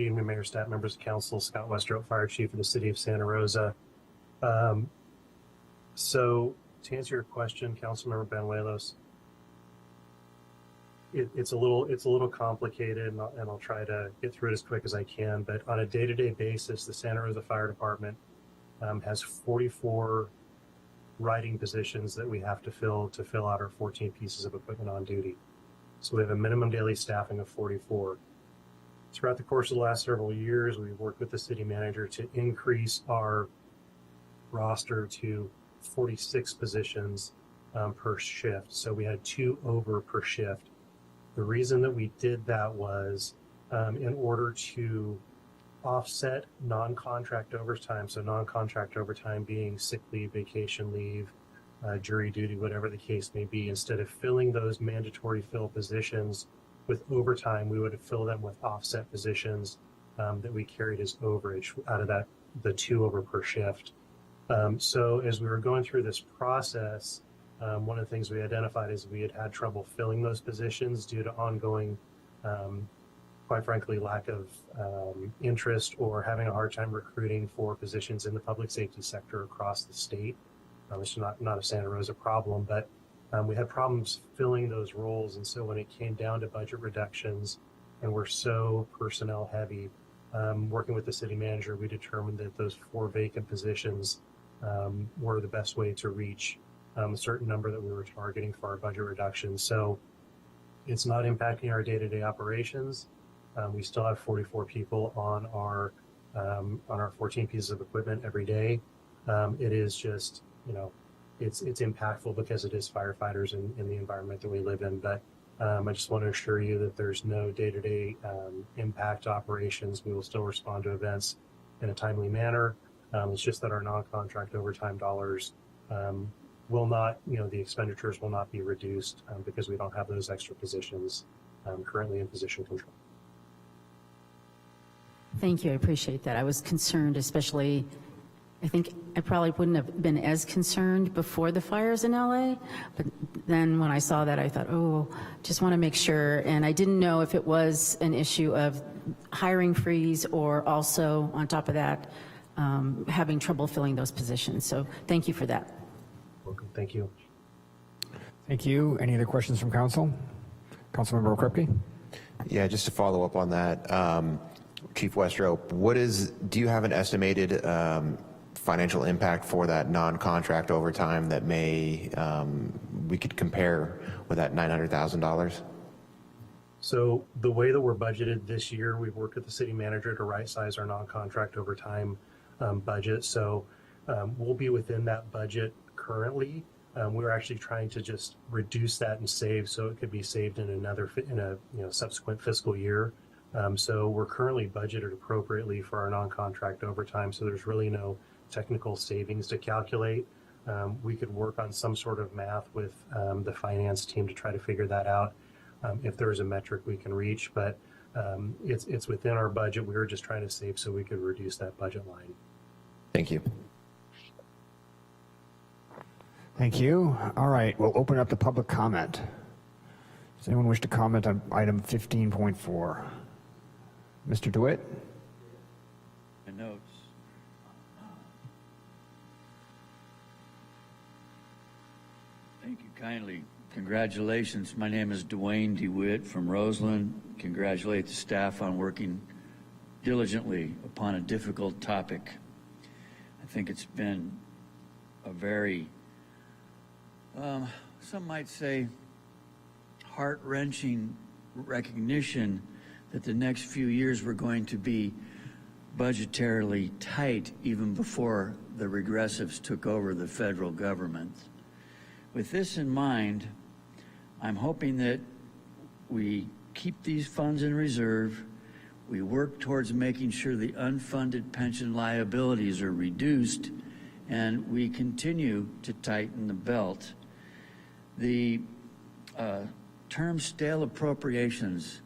E: evening, Mayor, staff, members of council. Scott Westrope, Fire Chief of the City of Santa Rosa. So to answer your question, Councilmember Benuelos, it's a little complicated, and I'll try to get through it as quick as I can. But on a day-to-day basis, the Santa Rosa Fire Department has 44 riding positions that we have to fill out our 14 pieces of equipment on duty. So we have a minimum daily staffing of 44. Throughout the course of the last several years, we've worked with the city manager to increase our roster to 46 positions per shift. So we had 2 over per shift. The reason that we did that was in order to offset non-contract overtime. So non-contract overtime being sick leave, vacation leave, jury duty, whatever the case may be. Instead of filling those mandatory fill positions with overtime, we would fill them with offset positions that we carried as overage out of the 2 over per shift. So as we were going through this process, one of the things we identified is we had trouble filling those positions due to ongoing, quite frankly, lack of interest or having a hard time recruiting for positions in the public safety sector across the state. It's not a Santa Rosa problem, but we had problems filling those roles. And so when it came down to budget reductions and we're so personnel heavy, working with the city manager, we determined that those 4 vacant positions were the best way to reach a certain number that we were targeting for our budget reduction. So it's not impacting our day-to-day operations. We still have 44 people on our 14 pieces of equipment every day. It is just, it's impactful because it is firefighters in the environment that we live in. But I just want to assure you that there's no day-to-day impact to operations. We will still respond to events in a timely manner. It's just that our non-contract overtime dollars will not, the expenditures will not be reduced because we don't have those extra positions currently in position control.
F: Thank you. I appreciate that. I was concerned, especially, I think I probably wouldn't have been as concerned before the fires in LA, but then when I saw that, I thought, oh, just want to make sure. And I didn't know if it was an issue of hiring freeze or also on top of that, having trouble filling those positions. So thank you for that.
E: Welcome. Thank you.
C: Thank you. Any other questions from council? Councilmember Okrepke?
J: Yeah, just to follow up on that, Chief Westrope, do you have an estimated financial impact for that non-contract overtime that we could compare with that $900,000?
E: So the way that we're budgeted this year, we've worked with the city manager to right-size our non-contract overtime budget. So we'll be within that budget currently. We're actually trying to just reduce that and save so it could be saved in a subsequent fiscal year. So we're currently budgeted appropriately for our non-contract overtime. So there's really no technical savings to calculate. We could work on some sort of math with the finance team to try to figure that out. If there is a metric we can reach, but it's within our budget. We were just trying to save so we could reduce that budget line.
J: Thank you.
C: Thank you. All right, we'll open up the public comment. Does anyone wish to comment on item 15.4? Mr. DeWitt?
M: My notes. Thank you kindly. Congratulations. My name is Dwayne DeWitt from Roseland. Congratulate the staff on working diligently upon a difficult topic. I think it's been a very, some might say, heart-wrenching recognition that the next few years were going to be budgetarily tight even before the regressives took over the federal government. With this in mind, I'm hoping that we keep these funds in reserve, we work towards making sure the unfunded pension liabilities are reduced, and we continue to tighten the belt. The term stale appropriations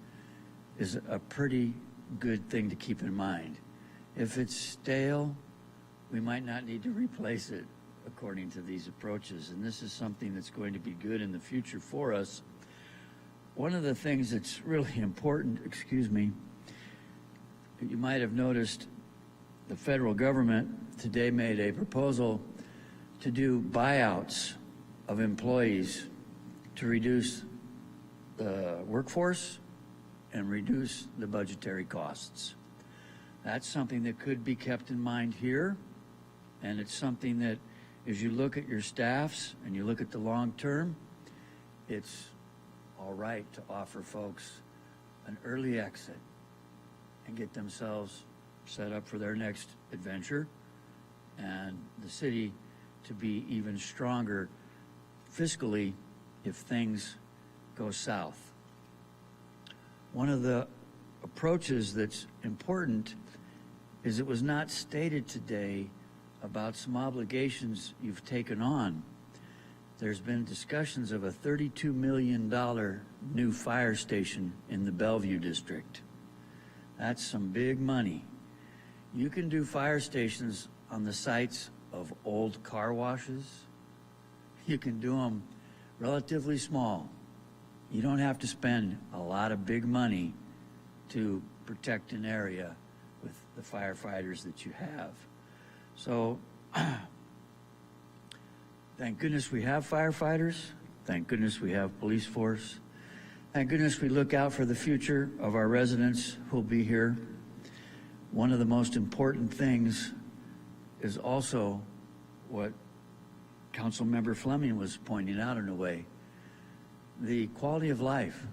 M: is a pretty good thing to keep in mind. If it's stale, we might not need to replace it according to these approaches, and this is something that's going to be good in the future for us. One of the things that's really important, You might have noticed the federal government today made a proposal to do buyouts of employees to reduce the workforce and reduce the budgetary costs. That's something that could be kept in mind here, and it's something that, as you look at your staffs and you look at the long term, it's all right to offer folks an early exit and get themselves set up for their next adventure, and the city to be even stronger fiscally if things go south. One of the approaches that's important is it was not stated today about some obligations you've taken on. There's been discussions of a $32 million new fire station in the Bellevue district. That's some big money. You can do fire stations on the sites of old car washes. You can do them relatively small. You don't have to spend a lot of big money to protect an area with the firefighters that you have. So, thank goodness we have firefighters. Thank goodness we have police force. Thank goodness we look out for the future of our residents who'll be here. One of the most important things is also what Councilmember Fleming was pointing out in a way, the quality of life,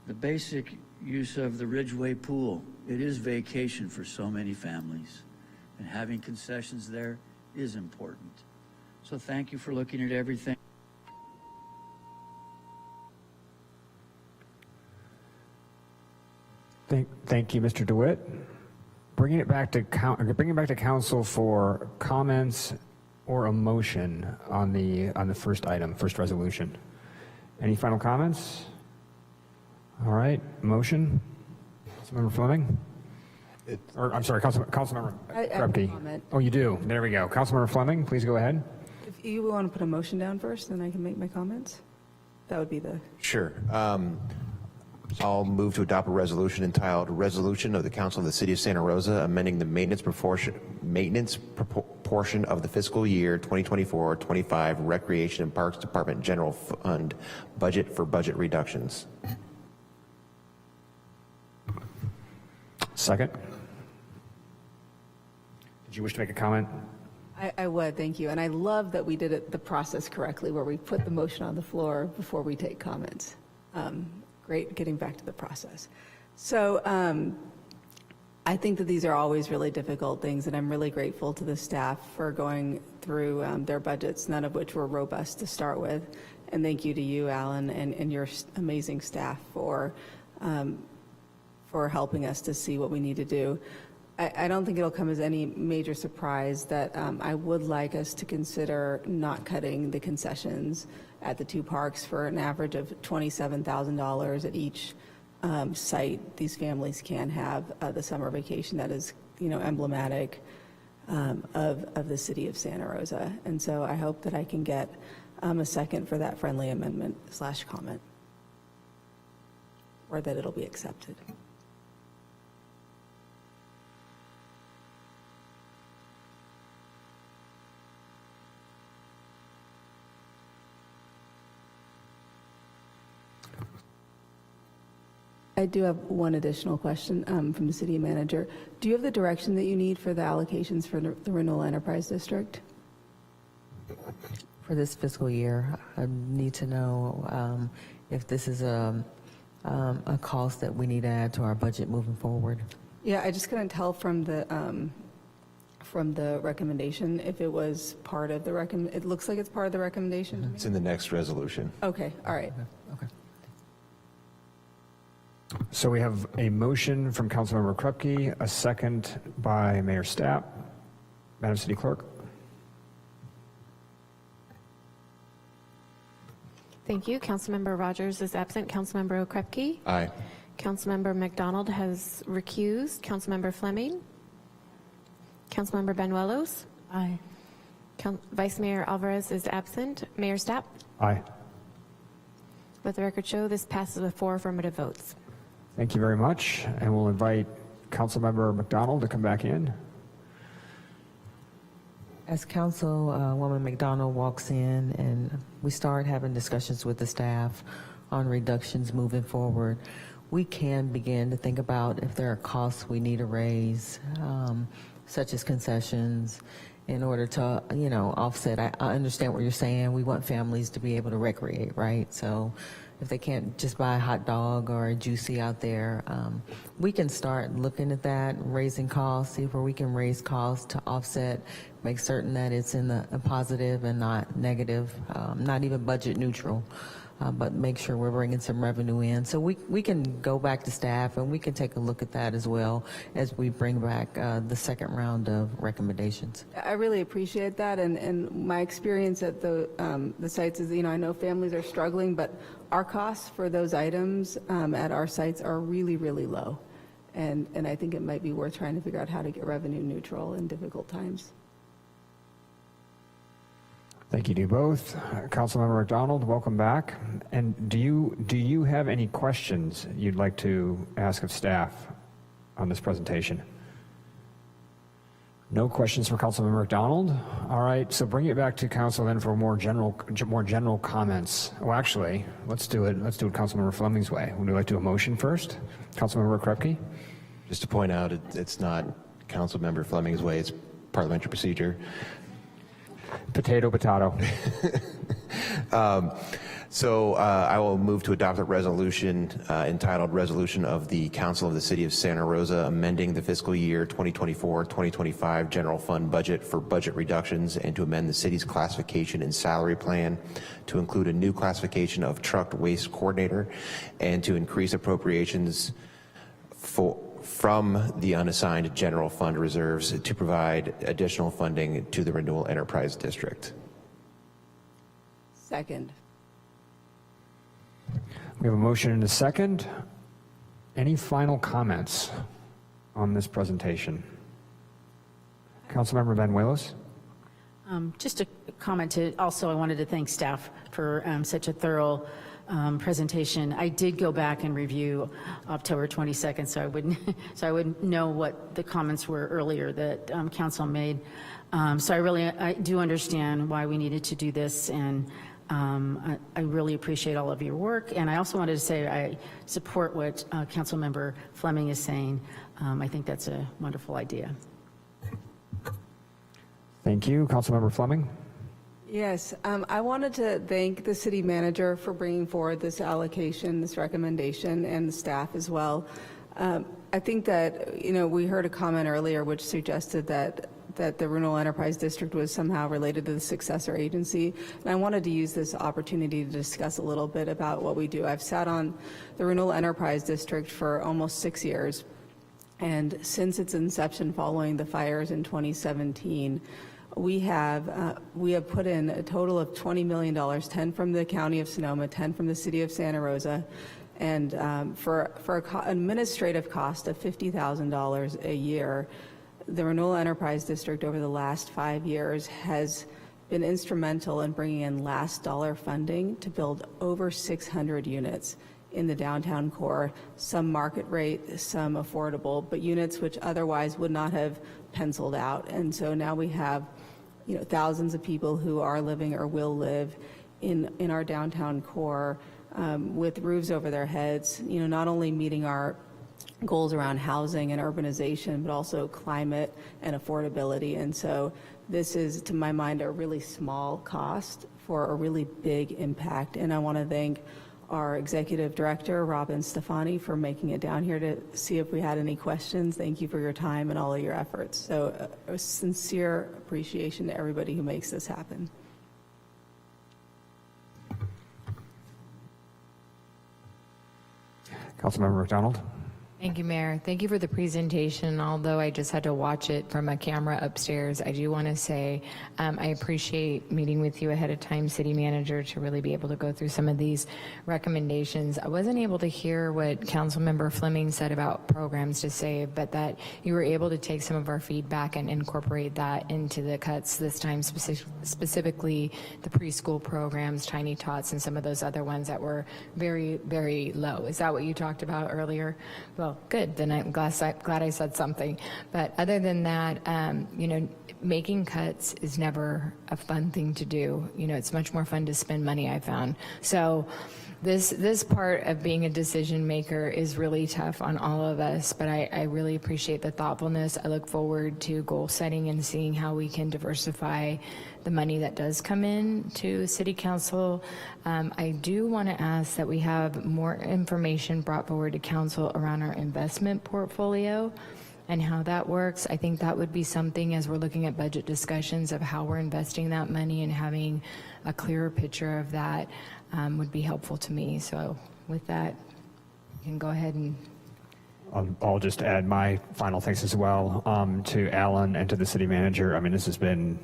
M: the basic use of the Ridgeway pool. It is vacation for so many families, and having concessions there is important. So thank you for looking at everything.
C: Thank you, Mr. DeWitt. Bringing it back to council for comments or a motion on the first item, first resolution. Any final comments? All right, motion. Councilmember Fleming? I'm sorry, Councilmember Krupke. Oh, you do? There we go. Councilmember Fleming, please go ahead.
N: If you want to put a motion down first, then I can make my comments. That would be the...
J: Sure. I'll move to adopt a resolution entitled Resolution of the Council of the City of Santa Rosa amending the maintenance proportion of the fiscal year 2024-25 Recreation and Parks Department General Fund budget for budget reductions.
C: Second. Did you wish to make a comment?
N: I would, thank you. And I love that we did the process correctly, where we put the motion on the floor before we take comments. Great getting back to the process. So I think that these are always really difficult things, and I'm really grateful to the staff for going through their budgets, none of which were robust to start with. And thank you to you, Alan, and your amazing staff for helping us to see what we need to do. I don't think it'll come as any major surprise that I would like us to consider not cutting the concessions at the two parks for an average of $27,000 at each site. These families can have the summer vacation that is, emblematic of the city of Santa Rosa. And so I hope that I can get a second for that friendly amendment / comment, or that it'll be accepted. I do have one additional question from the city manager. Do you have the direction that you need for the allocations for the Renewal Enterprise District?
G: For this fiscal year, I need to know if this is a cost that we need to add to our budget moving forward.
N: Yeah, I just couldn't tell from the recommendation if it was part of the it looks like it's part of the recommendation to me.
J: It's in the next resolution.
N: Okay, all right.
G: Okay.
C: So we have a motion from Councilmember Krupke, a second by Mayor Stapp. Madam City Clerk.
D: Thank you. Councilmember Rogers is absent. Councilmember Krupke?
J: Aye.
D: Councilmember McDonald has recused. Councilmember Fleming? Councilmember Banuelos?
F: Aye.
D: Vice Mayor Alvarez is absent. Mayor Stapp?
C: Aye.
D: Let the record show this passes with 4 affirmative votes.
C: Thank you very much. And we'll invite Councilmember McDonald to come back in.
G: As Councilwoman McDonald walks in and we start having discussions with the staff on reductions moving forward, we can begin to think about if there are costs we need to raise, such as concessions, in order to, offset. I understand what you're saying. We want families to be able to recreate, right? So if they can't just buy a hot dog or a juicy out there, we can start looking at that, raising costs, see where we can raise costs to offset, make certain that it's in a positive and not negative, not even budget neutral. But make sure we're bringing some revenue in. So we can go back to staff and we can take a look at that as well as we bring back the second round of recommendations.
N: I really appreciate that, and my experience at the sites is, I know families are struggling, but our costs for those items at our sites are really, really low. And I think it might be worth trying to figure out how to get revenue neutral in difficult times.
C: Thank you to you both. Councilmember McDonald, welcome back. And do you have any questions you'd like to ask of staff on this presentation? No questions for Councilmember McDonald. All right, so bring it back to council then for more general comments. Well, actually, let's do it Councilmember Fleming's way. Would you like to do a motion first? Councilmember Krupke?
J: Just to point out, it's not Councilmember Fleming's way, it's parliamentary procedure.
C: Potato.
J: So I will move to adopt a resolution entitled Resolution of the Council of the City of Santa Rosa amending the fiscal year 2024-2025 general fund budget for budget reductions and to amend the city's classification and salary plan to include a new classification of trucked waste coordinator and to increase appropriations from the unassigned general fund reserves to provide additional funding to the Renewal Enterprise District.
N: Second.
C: We have a motion and a second. Any final comments on this presentation? Councilmember Banuelos?
F: Just a comment I wanted to thank staff for such a thorough presentation. I did go back and review October 22nd, so I would know what the comments were earlier that council made. So I do understand why we needed to do this, and I really appreciate all of your work. And I also wanted to say I support what Councilmember Fleming is saying. I think that's a wonderful idea.
C: Thank you. Councilmember Fleming?
N: Yes, I wanted to thank the city manager for bringing forward this allocation, this recommendation, and the staff as well. I think that, we heard a comment earlier which suggested that the Renewal Enterprise District was somehow related to the successor agency. And I wanted to use this opportunity to discuss a little bit about what we do. I've sat on the Renewal Enterprise District for almost 6 years. And since its inception following the fires in 2017, we have put in a total of $20 million, 10 from the County of Sonoma, 10 from the City of Santa Rosa, and for an administrative cost of $50,000 a year. The Renewal Enterprise District over the last 5 years has been instrumental in bringing in last dollar funding to build over 600 units in the downtown core, some market rate, some affordable, but units which otherwise would not have penciled out. And so now we have thousands of people who are living or will live in our downtown core with roofs over their heads, not only meeting our goals around housing and urbanization, but also climate and affordability. And so this is, to my mind, a really small cost for a really big impact. And I want to thank our executive director, Robin Stefani, for making it down here to see if we had any questions. Thank you for your time and all of your efforts. So a sincere appreciation to everybody who makes this happen.
C: Councilmember McDonald?
I: Thank you, Mayor. Thank you for the presentation. Although I just had to watch it from a camera upstairs, I do want to say I appreciate meeting with you ahead of time, City Manager, to really be able to go through some of these recommendations. I wasn't able to hear what Councilmember Fleming said about programs to save, but that you were able to take some of our feedback and incorporate that into the cuts this time, specifically the preschool programs, Tiny Tots, and some of those other ones that were very, very low. Is that what you talked about earlier? Well, Well, good. Then I'm glad I said something. But other than that, making cuts is never a fun thing to do. It's much more fun to spend money, I found. So this part of being a decision maker is really tough on all of us, but I really appreciate the thoughtfulness. I look forward to goal setting and seeing how we can diversify the money that does come in to City Council. I do want to ask that we have more information brought forward to Council around our investment portfolio and how that works. I think that would be something, as we're looking at budget discussions, of how we're investing that money and having a clearer picture of that would be helpful to me. So with that, you can go ahead and...
C: I'll just add my final thanks as well to Alan and to the city manager. I mean, this has been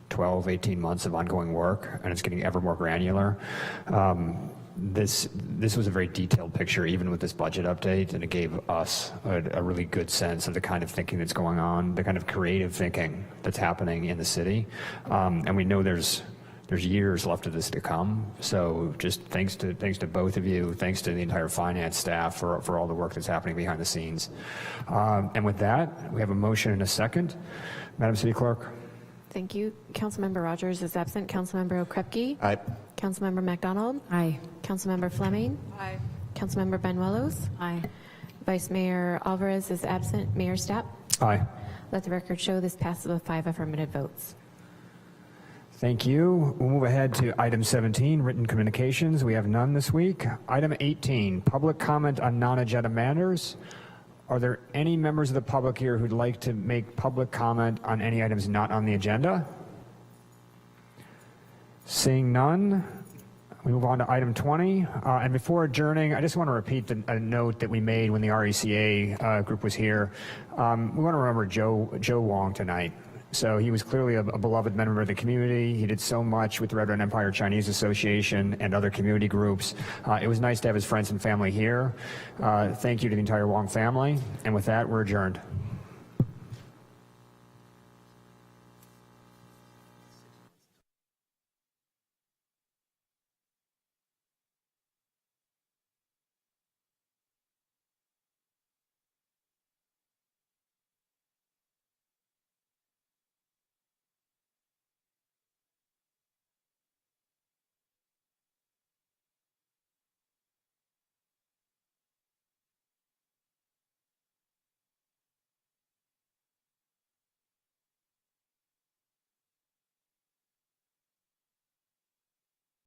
C: 12, 18 months of ongoing work, and it's getting ever more granular. This was a very detailed picture, even with this budget update, and it gave us a really good sense of the kind of thinking that's going on, the kind of creative thinking that's happening in the city. And we know there's years left of this to come. So just thanks to both of you, thanks to the entire finance staff for all the work that's happening behind the scenes. And with that, we have a motion and a second. Madam City Clerk.
D: Thank you. Councilmember Rogers is absent. Councilmember Okrepke.
J: Aye.
D: Councilmember McDonald.
F: Aye.
D: Councilmember Fleming.
N: Aye.
D: Councilmember Benuelos.
F: Aye.
D: Vice Mayor Alvarez is absent. Mayor Stapp.
C: Aye.
D: Let the record show this passes with 5 affirmative votes.
C: Thank you. We'll move ahead to item 17, written communications. We have none this week. Item 18, public comment on non-agenda matters. Are there any members of the public here who'd like to make public comment on any items not on the agenda? Seeing none, we move on to item 20. And before adjourning, I just want to repeat a note that we made when the RECA group was here. We want to remember Joe Wong tonight. So he was clearly a beloved member of the community. He did so much with the Red Empire Chinese Association and other community groups. It was nice to have his friends and family here. Thank you to the entire Wong family. And with that, we're adjourned.